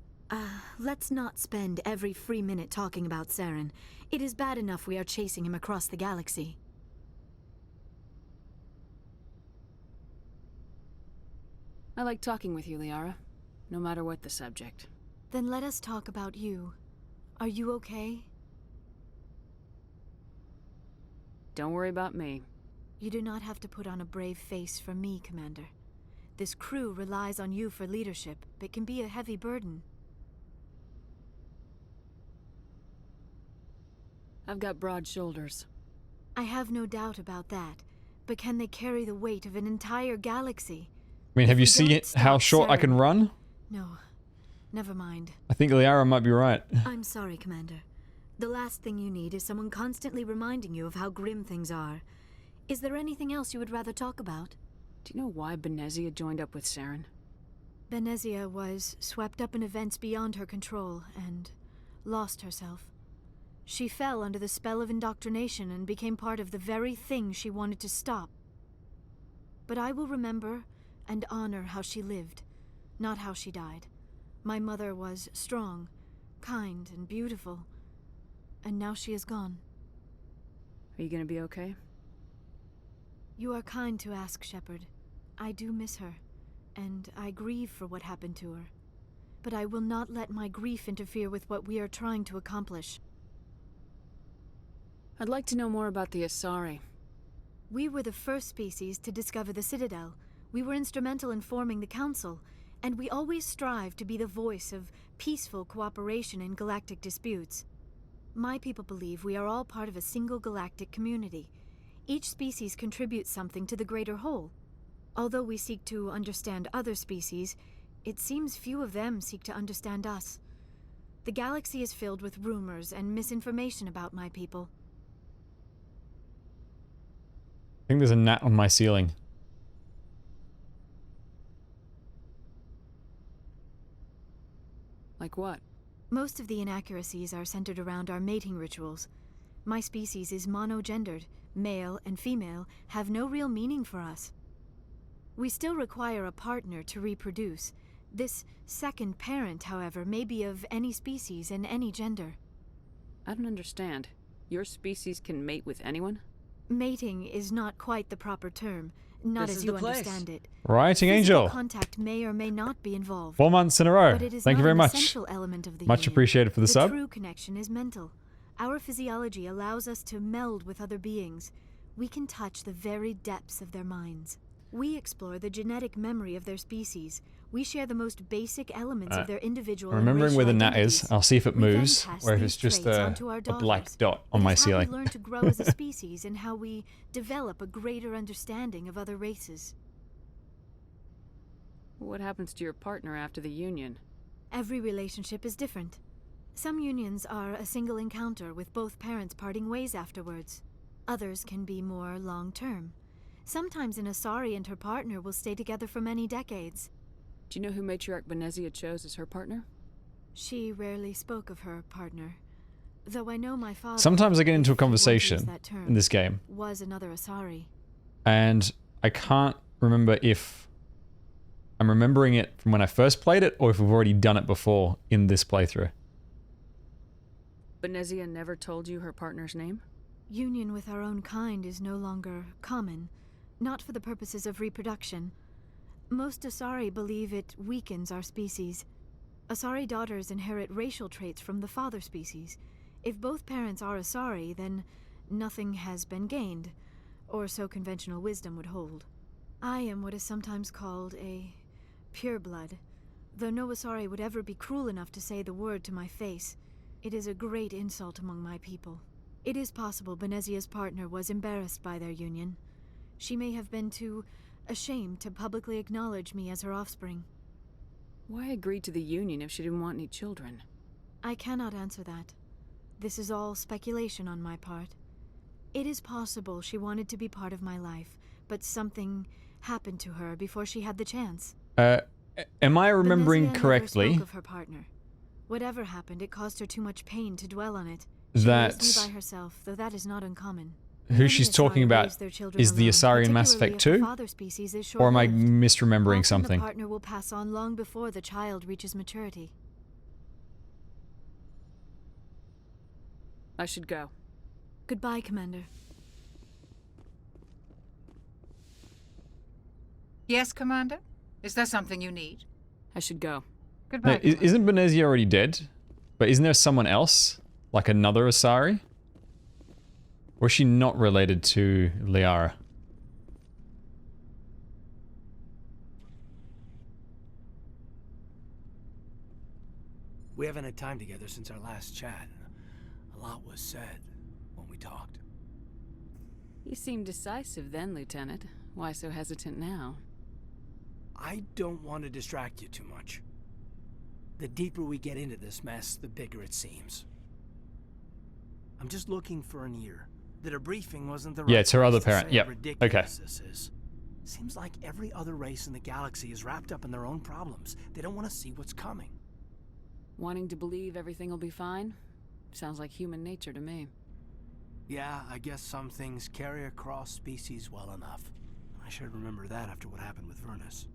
Let's not spend every free minute talking about Saren. It is bad enough we are chasing him across the galaxy. I like talking with you, Liara, no matter what the subject. Then let us talk about you. Are you okay? Don't worry about me. You do not have to put on a brave face for me, Commander. This crew relies on you for leadership. It can be a heavy burden. I've got broad shoulders. I have no doubt about that. But can they carry the weight of an entire galaxy? I mean, have you seen how short I can run? No. Never mind. I think Liara might be right. I'm sorry, Commander. The last thing you need is someone constantly reminding you of how grim things are. Is there anything else you would rather talk about? Do you know why Benezia joined up with Saren? Benezia was swept up in events beyond her control and lost herself. She fell under the spell of indoctrination and became part of the very thing she wanted to stop. But I will remember and honor how she lived, not how she died. My mother was strong, kind, and beautiful, and now she is gone. Are you gonna be okay? You are kind to ask, Shepard. I do miss her, and I grieve for what happened to her. But I will not let my grief interfere with what we are trying to accomplish. I'd like to know more about the Asari. We were the first species to discover the Citadel. We were instrumental in forming the Council, and we always strive to be the voice of peaceful cooperation in galactic disputes. My people believe we are all part of a single galactic community. Each species contributes something to the greater whole. Although we seek to understand other species, it seems few of them seek to understand us. The galaxy is filled with rumors and misinformation about my people. I think there's a gnat on my ceiling. Like what? Most of the inaccuracies are centered around our mating rituals. My species is monogendered. Male and female have no real meaning for us. We still require a partner to reproduce. This second parent, however, may be of any species and any gender. I don't understand. Your species can mate with anyone? Mating is not quite the proper term, not as you understand it. Writing Angel. Physical contact may or may not be involved. 4 months in a row. But it is Thank you not very an much. essential element of the Much union. appreciated for the sub. The true connection is mental. Our physiology allows us to meld with other beings. We can touch the very depths of their minds. We explore the genetic memory of their species. We share the most basic elements of their individual and Remembering where the racial gnat identities. is, I'll see if it We then moves, pass or if these it's just traits a onto our black daughters. dot on It my is how ceiling. we learn to grow as a species and how we develop a greater understanding of other races. What happens to your partner after the union? Every relationship is different. Some unions are a single encounter with both parents parting ways afterwards. Others can be more long-term. Sometimes an Asari and her partner will stay together for many decades. Do you know who Matriarch Benezia chose as her partner? She rarely spoke of her partner. Though I know my father... Sometimes I get into a if you want to use conversation that term, in this game, was another Asari. and I can't remember if I'm remembering it from when I first played it, or if we've already done it before in this playthrough. Benezia never told you her partner's name? Union with our own kind is no longer common, not for the purposes of reproduction. Most Asari believe it weakens our species. Asari daughters inherit racial traits from the father species. If both parents are Asari, then nothing has been gained, or so conventional wisdom would hold. I am what is sometimes called a pureblood, though no Asari would ever be cruel enough to say the word to my face. It is a great insult among my people. It is possible Benezia's partner was embarrassed by their union. She may have been too ashamed to publicly acknowledge me as her offspring. Why agree to the union if she didn't want any children? I cannot answer that. This is all speculation on my part. It is possible she wanted to be part of my life, but something happened to her before she had the chance. Am I remembering Benezia correctly? Never spoke of her partner. Whatever happened, it caused her too much pain to dwell on it. She That raised me by herself, though that is not uncommon. who she's talking about is the Asari in Mass Effect 2? Or am I misremembering Often something? the partner will pass on long before the child reaches maturity. I should go. Goodbye, Commander. Yes, Commander? Is there something you need? I should go. Goodbye. No, isn't Benezia already dead? But isn't there someone else? Like another Asari? Or is she not related to Liara? We haven't had time together since our last chat. A lot was said when we talked. You seemed decisive then, Lieutenant. Why so hesitant now? I don't want to distract you too much. The deeper we get into this mess, the bigger it seems. I'm just looking for an ear. The debriefing wasn't the right Yeah, it's her other place to parent. say Yep. how ridiculous Okay. this is. Seems like every other race in the galaxy is wrapped up in their own problems. They don't want to see what's coming. Wanting to believe everything will be fine? Sounds like human nature to me. Yeah, I guess some things carry across species well enough. I should remember that after what happened with Vernus.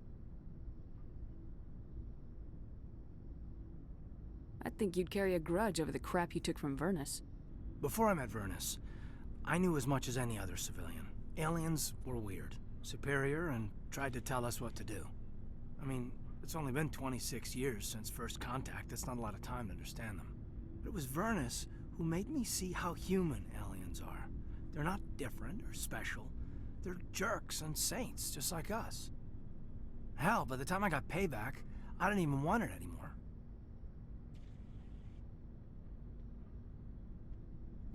I think you'd carry a grudge over the crap you took from Vernus. Before I met Vernus, I knew as much as any other civilian. Aliens were weird, superior, and tried to tell us what to do. I mean, it's only been 26 years since first contact. That's not a lot of time to understand them. But it was Vernus who made me see how human aliens are. They're not different or special. They're jerks and saints, just like us. Hell, by the time I got payback, I didn't even want it anymore.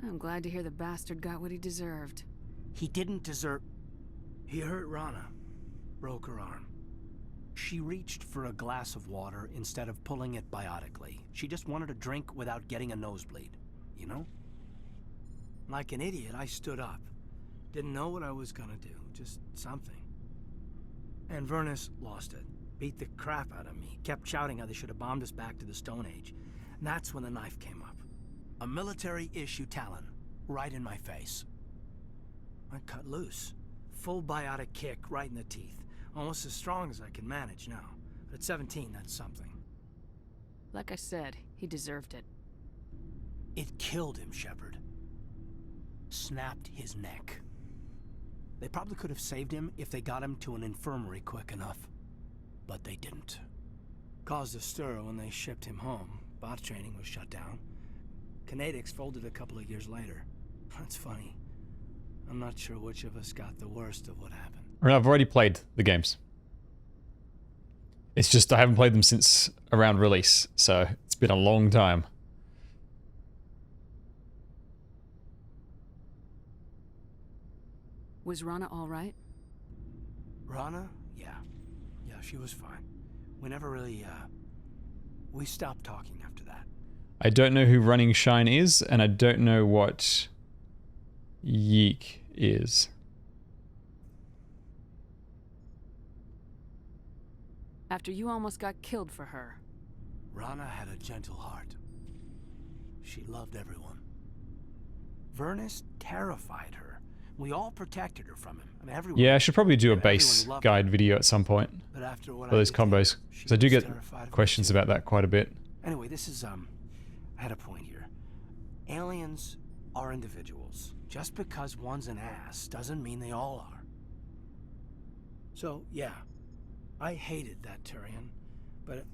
I'm glad to hear the bastard got what he deserved. He didn't deserve... He hurt Rana. Broke her arm. She reached for a glass of water instead of pulling it biotically. She just wanted a drink without getting a nosebleed, you know? Like an idiot, I stood up. Didn't know what I was gonna do, just something. And Vernus lost it. Beat the crap out of me. Kept shouting how they should have bombed us back to the Stone Age. And that's when the knife came up. A military-issue talon, right in my face. I cut loose. Full biotic kick right in the teeth. Almost as strong as I can manage now. But at 17, that's something. Like I said, he deserved it. It killed him, Shepard. Snapped his neck. They probably could have saved him if they got him to an infirmary quick enough. But they didn't. Caused a stir when they shipped him home. Bot training was shut down. Kinetics folded a couple of years later. That's funny. I'm not sure which of us got the worst of what happened. I've already played the games. It's just I haven't played them since around release, so it's been a long time. Was Rana all right? Rana? Yeah. Yeah, she was fine. We never really, we stopped talking after that. I don't know who Running Shine is, and I don't know what Yeek is. After you almost got killed for her. Rana had a gentle heart. She loved everyone. Vernus terrified her. We all protected her from him. I mean, everyone. Yeah, I should probably do a base guide video at some point But after what for those combos, because I do get questions about that quite a bit. Anyway, this is, I had a point here. Aliens are individuals. Just because one's an ass doesn't mean they all are. So, yeah, I hated that Turian, but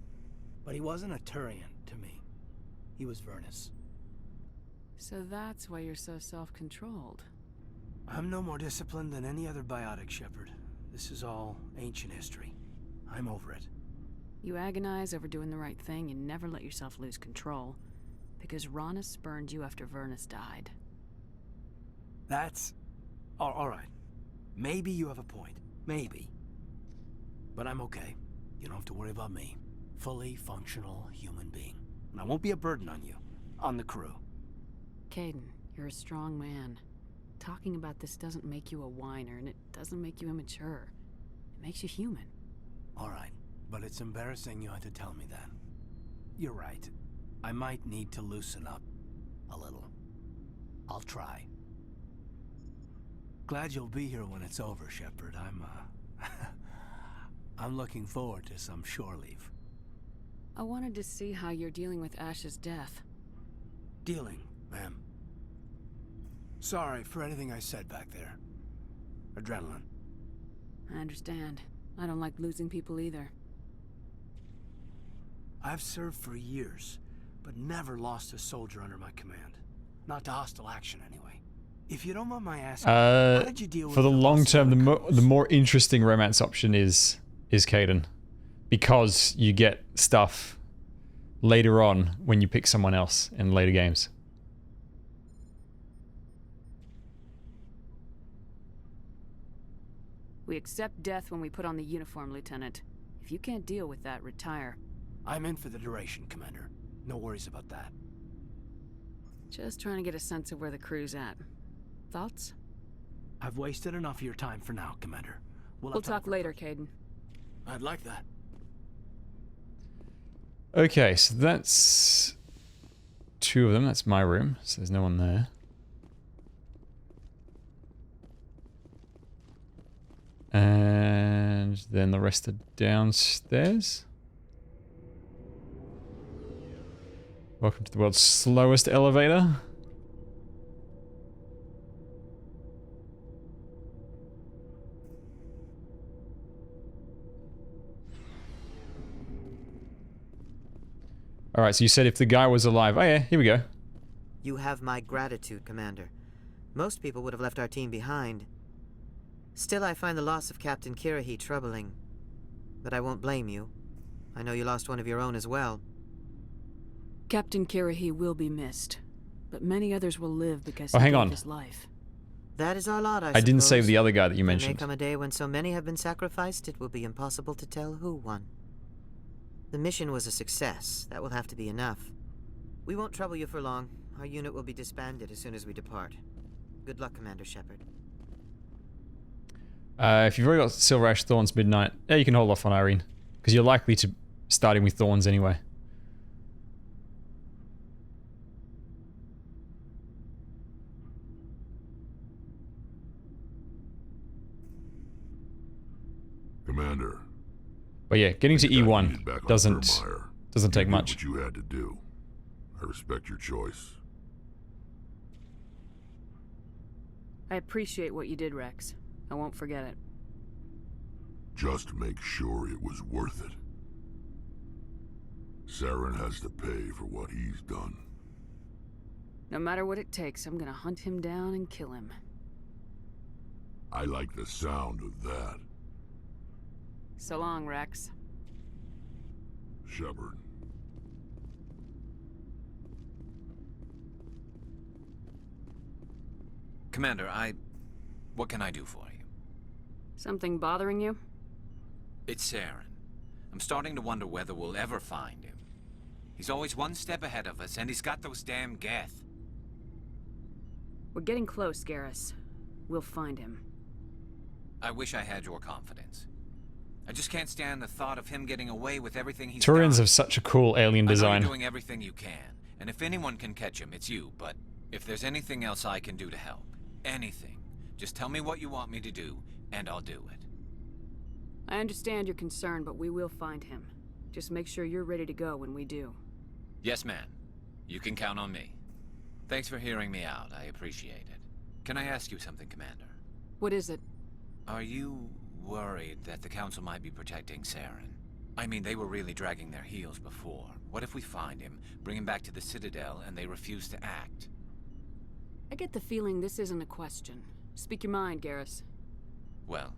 But he wasn't a Turian to me. He was Vernus. So that's why you're so self-controlled. I'm no more disciplined than any other biotic, Shepard. This is all ancient history. I'm over it. You agonize over doing the right thing, you never let yourself lose control. Because Rana spurned you after Vernus died. That's... all right. Maybe you have a point. Maybe. But I'm okay. You don't have to worry about me. Fully functional human being. And I won't be a burden on you. On the crew. Caden, you're a strong man. Talking about this doesn't make you a whiner, and it doesn't make you immature. It makes you human. All right. But it's embarrassing you had to tell me that. You're right. I might need to loosen up a little. I'll try. Glad you'll be here when it's over, Shepard. I'm looking forward to some shore leave. I wanted to see how you're dealing with Ash's death. Dealing, ma'am. Sorry for anything I said back there. Adrenaline. I understand. I don't like losing people either. I've served for years, but never lost a soldier under my command. Not to hostile action, anyway. If you don't mind my asking, how did you deal with for the long term, the more interesting romance option is Caden, because you get stuff later on when you pick someone else in later games. We accept death when we put on the uniform, Lieutenant. If you can't deal with that, retire. I'm in for the duration, Commander. No worries about that. Just trying to get a sense of where the crew's at. Thoughts? I've wasted enough of your time for now, Commander. We'll talk later, Caden. I'd like that. Okay, so that's 2 of them. That's my room, so there's no one there. And then the rest are downstairs. Welcome to the world's slowest elevator. Alright, so you said if the guy was alive. Oh yeah, here we go. You have my gratitude, Commander. Most people would have left our team behind. Still, I find the loss of Captain Kirahi troubling. But I won't blame you. I know you lost one of your own as well. Captain Kirahi will be missed, but many others will live because he gave his life. That is our lot, I I didn't suppose. save the other guy that you There may mentioned. come a day when so many have been sacrificed, it will be impossible to tell who won. The mission was a success. That will have to be enough. We won't trouble you for long. Our unit will be disbanded as soon as we depart. Good luck, Commander Shepard. If you've already got Silver Ash, Thorns, Midnight, yeah, you can hold off on Irene. Because you're likely to starting with Thorns anyway. Commander. But yeah, getting to E1 doesn't take much. What you had to do. I respect your choice. I appreciate what you did, Rex. I won't forget it. Just make sure it was worth it. Saren has to pay for what he's done. No matter what it takes, I'm gonna hunt him down and kill him. I like the sound of that. So long, Rex. Shepard. Commander, what can I do for you? Something bothering you? It's Saren. I'm starting to wonder whether we'll ever find him. He's always one step ahead of us, and he's got those damn Geth. We're getting close, Garrus. We'll find him. I wish I had your confidence. I just can't stand the thought of him getting away with everything he's Turians done. have such a cool alien I know design. you're doing everything you can, and if anyone can catch him, it's you, but if there's anything else I can do to help, anything, just tell me what you want me to do, and I'll do it. I understand your concern, but we will find him. Just make sure you're ready to go when we do. Yes, ma'am. You can count on me. Thanks for hearing me out. I appreciate it. Can I ask you something, Commander? What is it? Are you worried that the Council might be protecting Saren? I mean, they were really dragging their heels before. What if we find him, bring him back to the Citadel, and they refuse to act? I get the feeling this isn't a question. Speak your mind, Garrus. Well,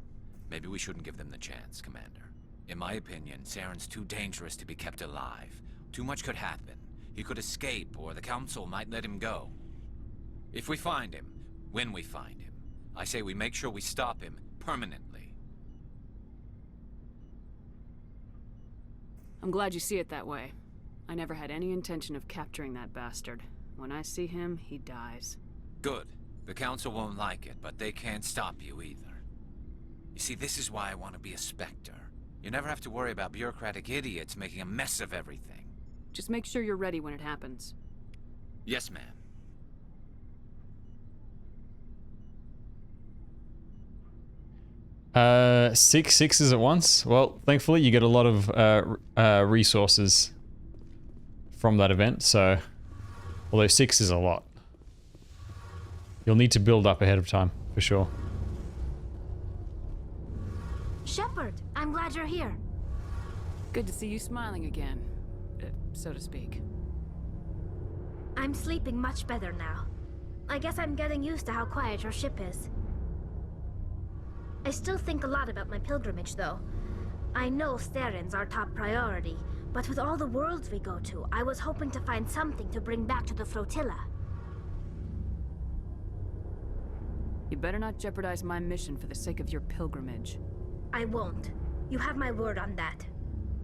maybe we shouldn't give them the chance, Commander. In my opinion, Saren's too dangerous to be kept alive. Too much could happen. He could escape, or the Council might let him go. If we find him, when we find him, I say we make sure we stop him permanently. I'm glad you see it that way. I never had any intention of capturing that bastard. When I see him, he dies. Good. The Council won't like it, but they can't stop you either. You see, this is why I want to be a Spectre. You never have to worry about bureaucratic idiots making a mess of everything. Just make sure you're ready when it happens. Yes, ma'am. Six sixes at once. Well, thankfully you get a lot of resources from that event, so although 6 is a lot. You'll need to build up ahead of time, for sure. Shepard, I'm glad you're here. Good to see you smiling again, so to speak. I'm sleeping much better now. I guess I'm getting used to how quiet your ship is. I still think a lot about my pilgrimage, though. I know Saren's our top priority, but with all the worlds we go to, I was hoping to find something to bring back to the flotilla. You better not jeopardize my mission for the sake of your pilgrimage. I won't. You have my word on that.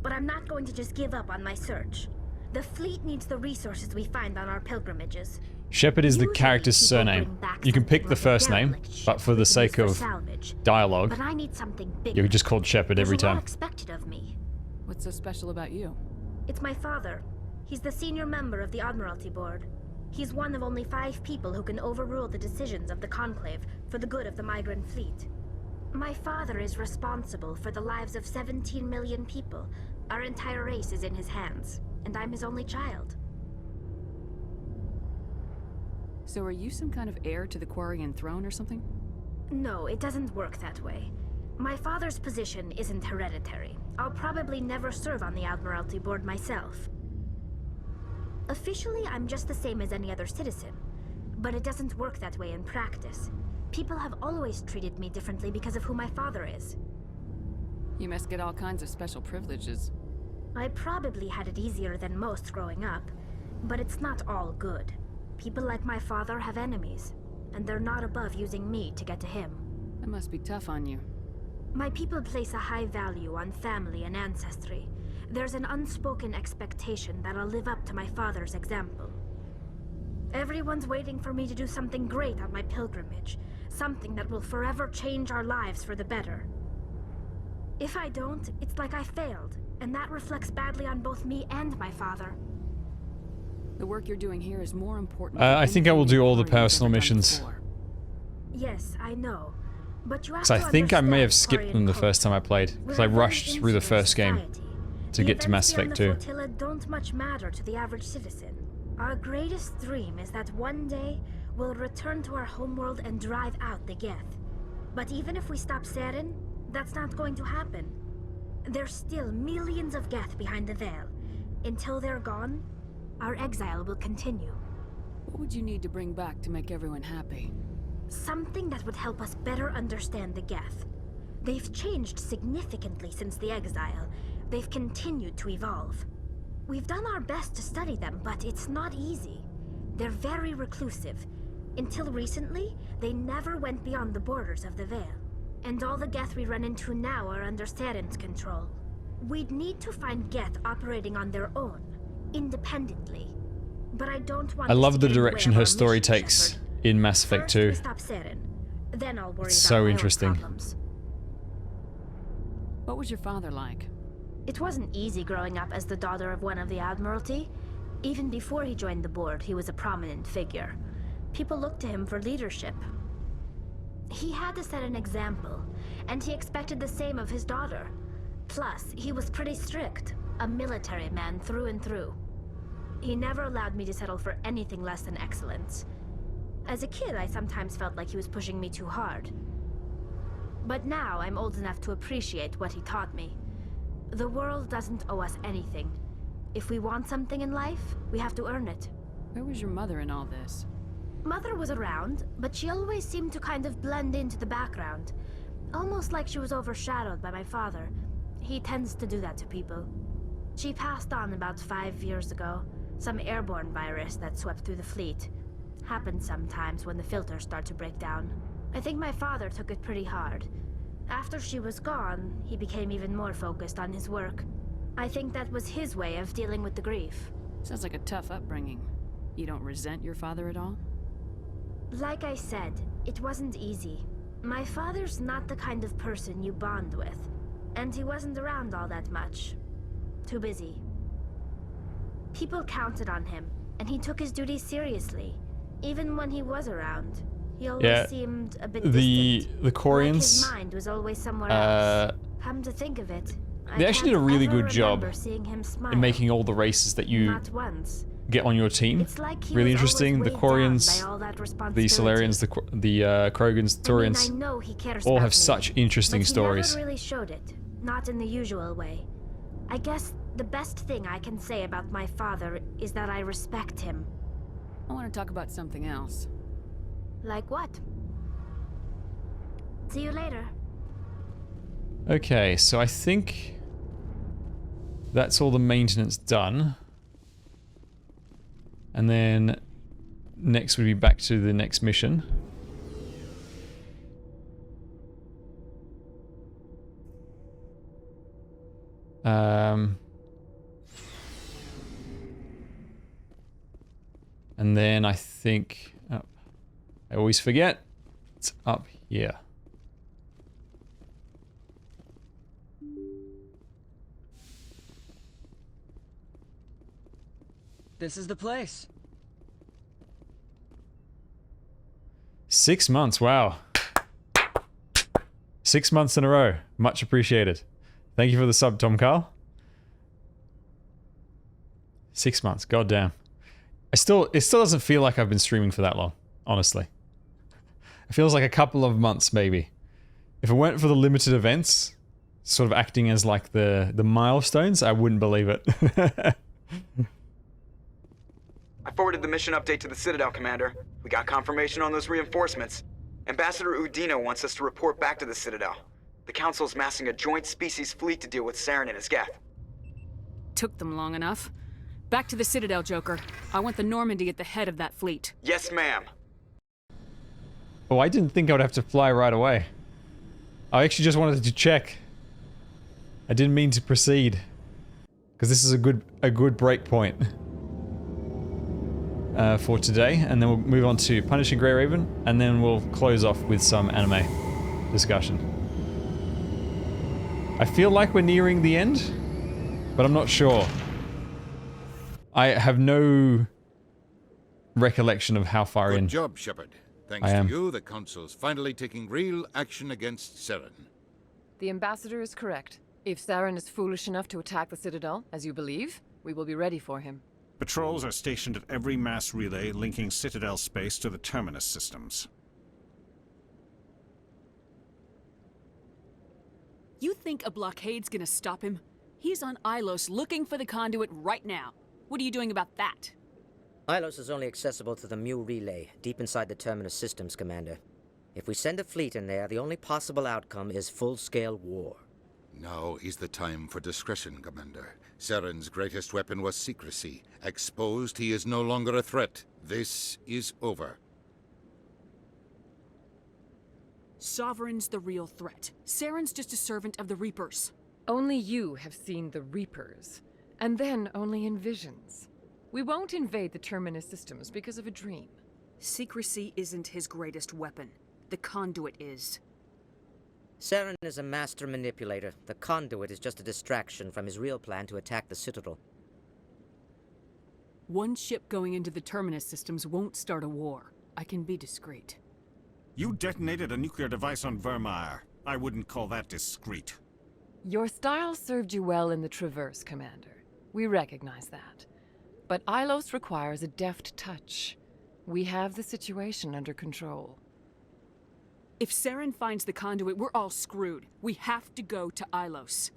But I'm not going to just give up on my search. The fleet needs the resources we find on our pilgrimages. Shepard is the character's surname. You can pick the first name, but for the sake of dialogue, But I need something bigger. you're just called Shepard every There's a lot time. expected of me. What's so special about you? It's my father. He's the senior member of the Admiralty Board. He's one of only 5 people who can overrule the decisions of the Conclave for the good of the migrant fleet. My father is responsible for the lives of 17 million people. Our entire race is in his hands, and I'm his only child. So are you some kind of heir to the Quarian throne or something? No, it doesn't work that way. My father's position isn't hereditary. I'll probably never serve on the Admiralty Board myself. Officially, I'm just the same as any other citizen, but it doesn't work that way in practice. People have always treated me differently because of who my father is. You must get all kinds of special privileges. I probably had it easier than most growing up, but it's not all good. People like my father have enemies, and they're not above using me to get to him. That must be tough on you. My people place a high value on family and ancestry. There's an unspoken expectation that I'll live up to my father's example. Everyone's waiting for me to do something great on my pilgrimage, something that will forever change our lives for the better. If I don't, it's like I failed, and that reflects badly on both me and my father. The work you're doing here is more important. I think I will do all the personal missions. Yes, I know. But you have Because to I think I may have understand skipped Quarian them the culture. first time I played. Because I We're a very rushed through the first game society. to get to Mass The Effect events 2. here on the flotilla don't much matter to the average citizen. Our greatest dream is that one day we'll return to our homeworld and drive out the Geth. But even if we stop Saren, that's not going to happen. There's still millions of Geth behind the veil. Until they're gone, our exile will continue. What would you need to bring back to make everyone happy? Something that would help us better understand the Geth. They've changed significantly since the exile. They've continued to evolve. We've done our best to study them, but it's not easy. They're very reclusive. Until recently, they never went beyond the borders of the Veil. And all the Geth we run into now are under Saren's control. We'd need to find Geth operating on their own, independently. But I don't want I this love to the get in the way direction of her our story mission, takes Shepard. in Mass Effect First, 2. we stop Saren. Then I'll worry It's about so my own interesting. problems. What was your father like? It wasn't easy growing up as the daughter of one of the Admiralty. Even before he joined the board, he was a prominent figure. People looked to him for leadership. He had to set an example, and he expected the same of his daughter. Plus, he was pretty strict, a military man through and through. He never allowed me to settle for anything less than excellence. As a kid, I sometimes felt like he was pushing me too hard. But now I'm old enough to appreciate what he taught me. The world doesn't owe us anything. If we want something in life, we have to earn it. Where was your mother in all this? Mother was around, but she always seemed to kind of blend into the background. Almost like she was overshadowed by my father. He tends to do that to people. She passed on about 5 years ago. Some airborne virus that swept through the fleet. Happens sometimes when the filters start to break down. I think my father took it pretty hard. After she was gone, he became even more focused on his work. I think that was his way of dealing with the grief. Sounds like a tough upbringing. You don't resent your father at all? Like I said, it wasn't easy. My father's not the kind of person you bond with. And he wasn't around all that much. Too busy. People counted on him, and he took his duties seriously. Even when he was around, he always seemed a bit distant. The Koreans, like his mind was always somewhere else. Come to think of it, they actually did a really good job seeing him smile. in making all the races that you Not once. get on your team It's like he really was interesting. always The weighed down Koreans, by all that the responsibility. Solarians, the Krogans, the Turians, I know he cares all about have me, such interesting but stories. He never really showed it, not in the usual way. I guess the best thing I can say about my father is that I respect him. I want to talk about something else. Like what? See you later. Okay, so I think that's all the maintenance done. And then next would be back to the next mission. And then I think, oh, I always forget, it's up here. This is the place. 6 months, wow. 6 months in a row. Much appreciated. Thank you for the sub, Tom Carl. 6 months, goddamn. It still doesn't feel like I've been streaming for that long, honestly. It feels like a couple of months, maybe. If it weren't for the limited events, sort of acting as like the milestones, I wouldn't believe it. I forwarded the mission update to the Citadel, Commander. We got confirmation on those reinforcements. Ambassador Udino wants us to report back to the Citadel. The Council's massing a joint species fleet to deal with Saren and his Geth. Took them long enough. Back to the Citadel, Joker. I want the Normandy at the head of that fleet. Yes, ma'am. Oh, I didn't think I would have to fly right away. I actually just wanted to check. I didn't mean to proceed. Because this is a good break point. For today, and then we'll move on to Punishing Grey Raven, and then we'll close off with some anime discussion. I feel like we're nearing the end, but I'm not sure. I have no recollection of how far in. Good job, Shepard. Thanks to you, the Council's finally taking real action against Saren. The Ambassador is correct. If Saren is foolish enough to attack the Citadel, as you believe, we will be ready for him. Patrols are stationed at every mass relay linking Citadel space to the Terminus systems. You think a blockade's gonna stop him? He's on Ilos looking for the conduit right now. What are you doing about that? Ilos is only accessible to the Mu relay, deep inside the Terminus systems, Commander. If we send a fleet in there, the only possible outcome is full-scale war. Now is the time for discretion, Commander. Saren's greatest weapon was secrecy. Exposed, he is no longer a threat. This is over. Sovereign's the real threat. Saren's just a servant of the Reapers. Only you have seen the Reapers, and then only in visions. We won't invade the Terminus systems because of a dream. Secrecy isn't his greatest weapon. The conduit is. Saren is a master manipulator. The conduit is just a distraction from his real plan to attack the Citadel. One ship going into the Terminus systems won't start a war. I can be discreet. You detonated a nuclear device on Vermeer. I wouldn't call that discreet. Your style served you well in the Traverse, Commander. We recognize that. But Ilos requires a deft touch. We have the situation under control. If Saren finds the conduit, we're all screwed. We have to go to Ilos.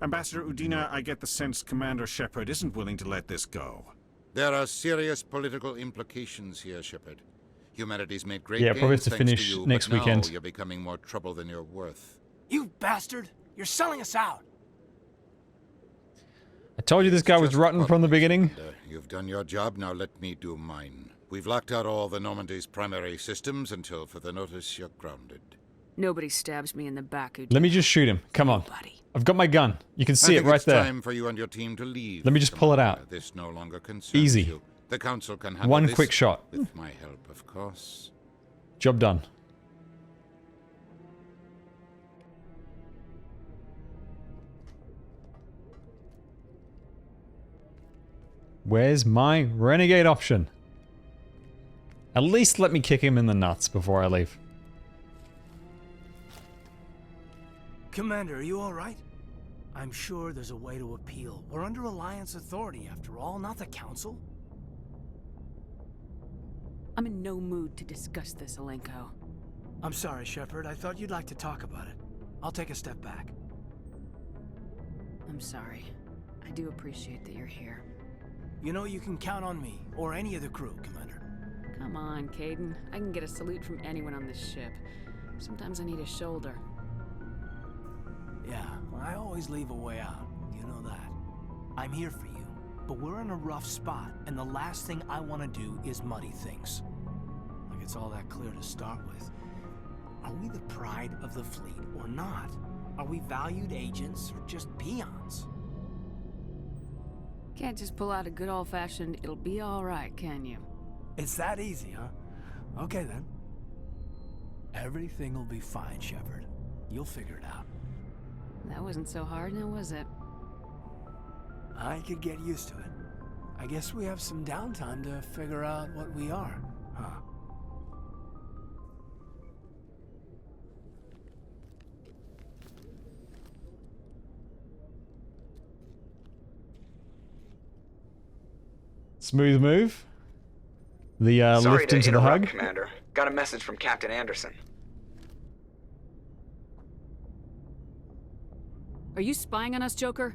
Ambassador Udina, I get the sense Commander Shepard isn't willing to let this go. There are serious political implications here, Shepard. Humanity's made great Yeah, probably gains to thanks finish to you, next but now weekend. you're becoming more trouble than you're worth. You bastard! You're selling us out! I told you this guy was rotten from the beginning. You've done your job, now let me do mine. We've locked out all the Normandy's primary systems until further notice you're grounded. Nobody stabs me in the back who Let me just shoot him. Come on. I've got my gun. You can see I it think right it's there. time for you and your team to leave. Let me just pull it out. This no longer concerns Easy. you. The Council can handle One this quick shot. with my help, of course. Job done. Where's my renegade option? At least let me kick him in the nuts before I leave. Commander, are you alright? I'm sure there's a way to appeal. We're under Alliance authority, after all, not the Council. I'm in no mood to discuss this, Alenko. I'm sorry, Shepard. I thought you'd like to talk about it. I'll take a step back. I'm sorry. I do appreciate that you're here. You know you can count on me, or any of the crew, Commander. Come on, Caden. I can get a salute from anyone on this ship. Sometimes I need a shoulder. Yeah, I always leave a way out. You know that. I'm here for you, but we're in a rough spot, and the last thing I want to do is muddy things. Like it's all that clear to start with. Are we the pride of the fleet or not? Are we valued agents or just peons? Can't just pull out a good old-fashioned, it'll be alright, can you? It's that easy, huh? Okay then. Everything will be fine, Shepard. You'll figure it out. That wasn't so hard, now was it? I could get used to it. I guess we have some downtime to figure out what we are, huh? Smooth move. The Sorry lift to into the interrupt, hug. Commander. Got a message from Captain Anderson. Are you spying on us, Joker?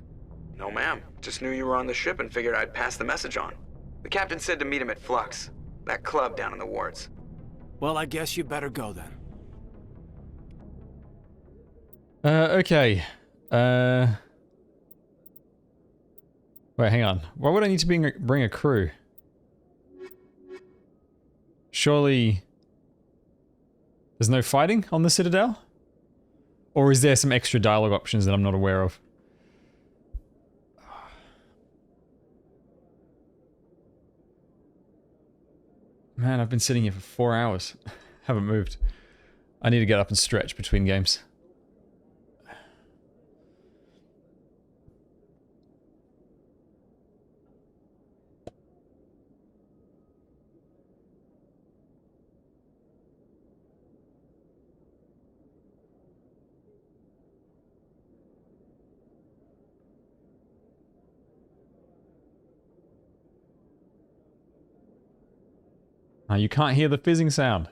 No, ma'am. Just knew you were on the ship and figured I'd pass the message on. The captain said to meet him at Flux, that club down in the wards. Well, I guess you better go then. Okay. Wait, hang on. Why would I need to bring a crew? Surely there's no fighting on the Citadel? Or is there some extra dialogue options that I'm not aware of? Man, I've been sitting here for 4 hours. Haven't moved. I need to get up and stretch between games. You can't hear the fizzing sound.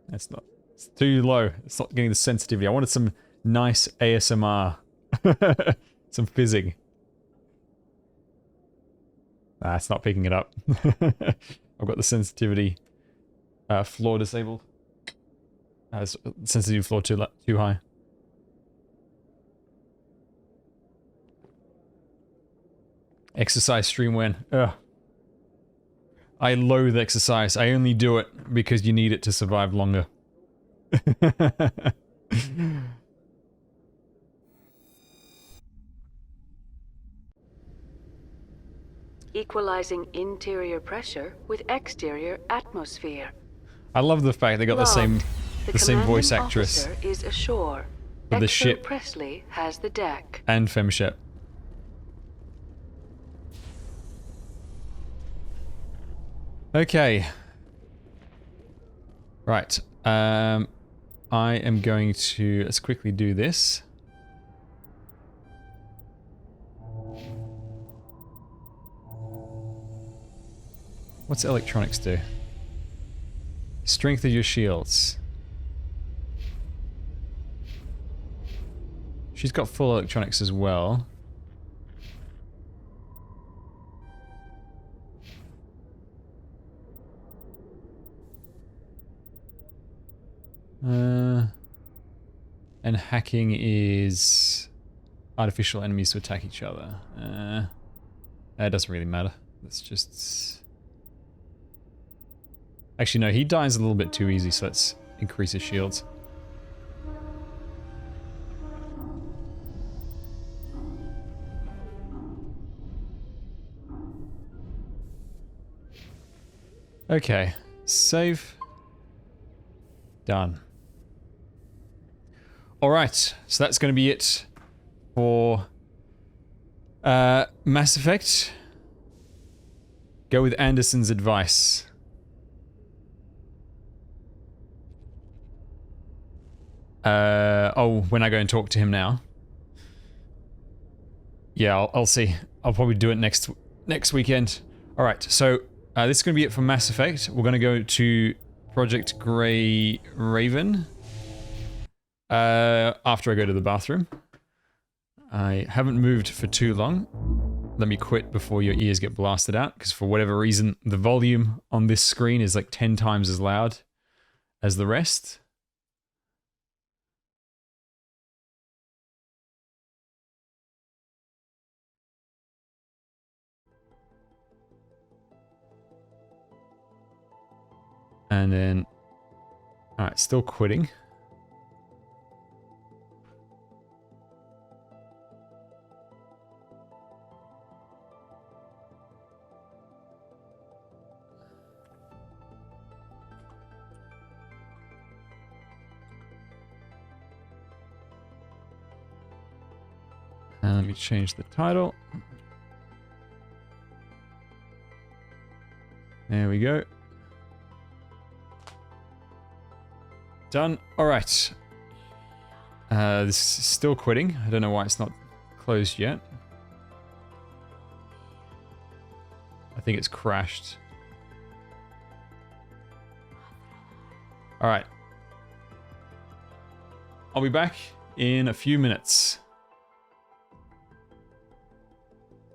That's not... It's too low. It's not getting the sensitivity. I wanted some nice ASMR. Some fizzing. Ah, it's not picking it up. I've got the sensitivity floor disabled. Sensitivity floor too high. Exercise stream when? Ugh. I loathe exercise. I only do it because you need it to survive longer. Equalizing interior pressure with exterior atmosphere. I love the fact they got the same voice actress Officer is ashore. with the Exo ship Presley has the deck. and Femshep. Okay. Right. I am going to... Let's quickly do this. What's electronics do? Strength of your shields. She's got full electronics as well. And hacking is artificial enemies to attack each other. That doesn't really matter. Let's just... Actually, no, he dies a little bit too easy, so let's increase his shields. Okay, save. Done. Alright, so that's going to be it for Mass Effect. Go with Anderson's advice. Oh, when I go and talk to him now. Yeah, I'll see. I'll probably do it next weekend. Alright, so this is going to be it for Mass Effect. We're going to go to Project Grey Raven. After I go to the bathroom. I haven't moved for too long. Let me quit before your ears get blasted out, because for whatever reason, the volume on this screen is like 10 times as loud as the rest. And then, alright, still quitting. And let me change the title. There we go. Done. Alright. This is still quitting. I don't know why it's not closed yet. I think it's crashed. Alright. I'll be back in a few minutes.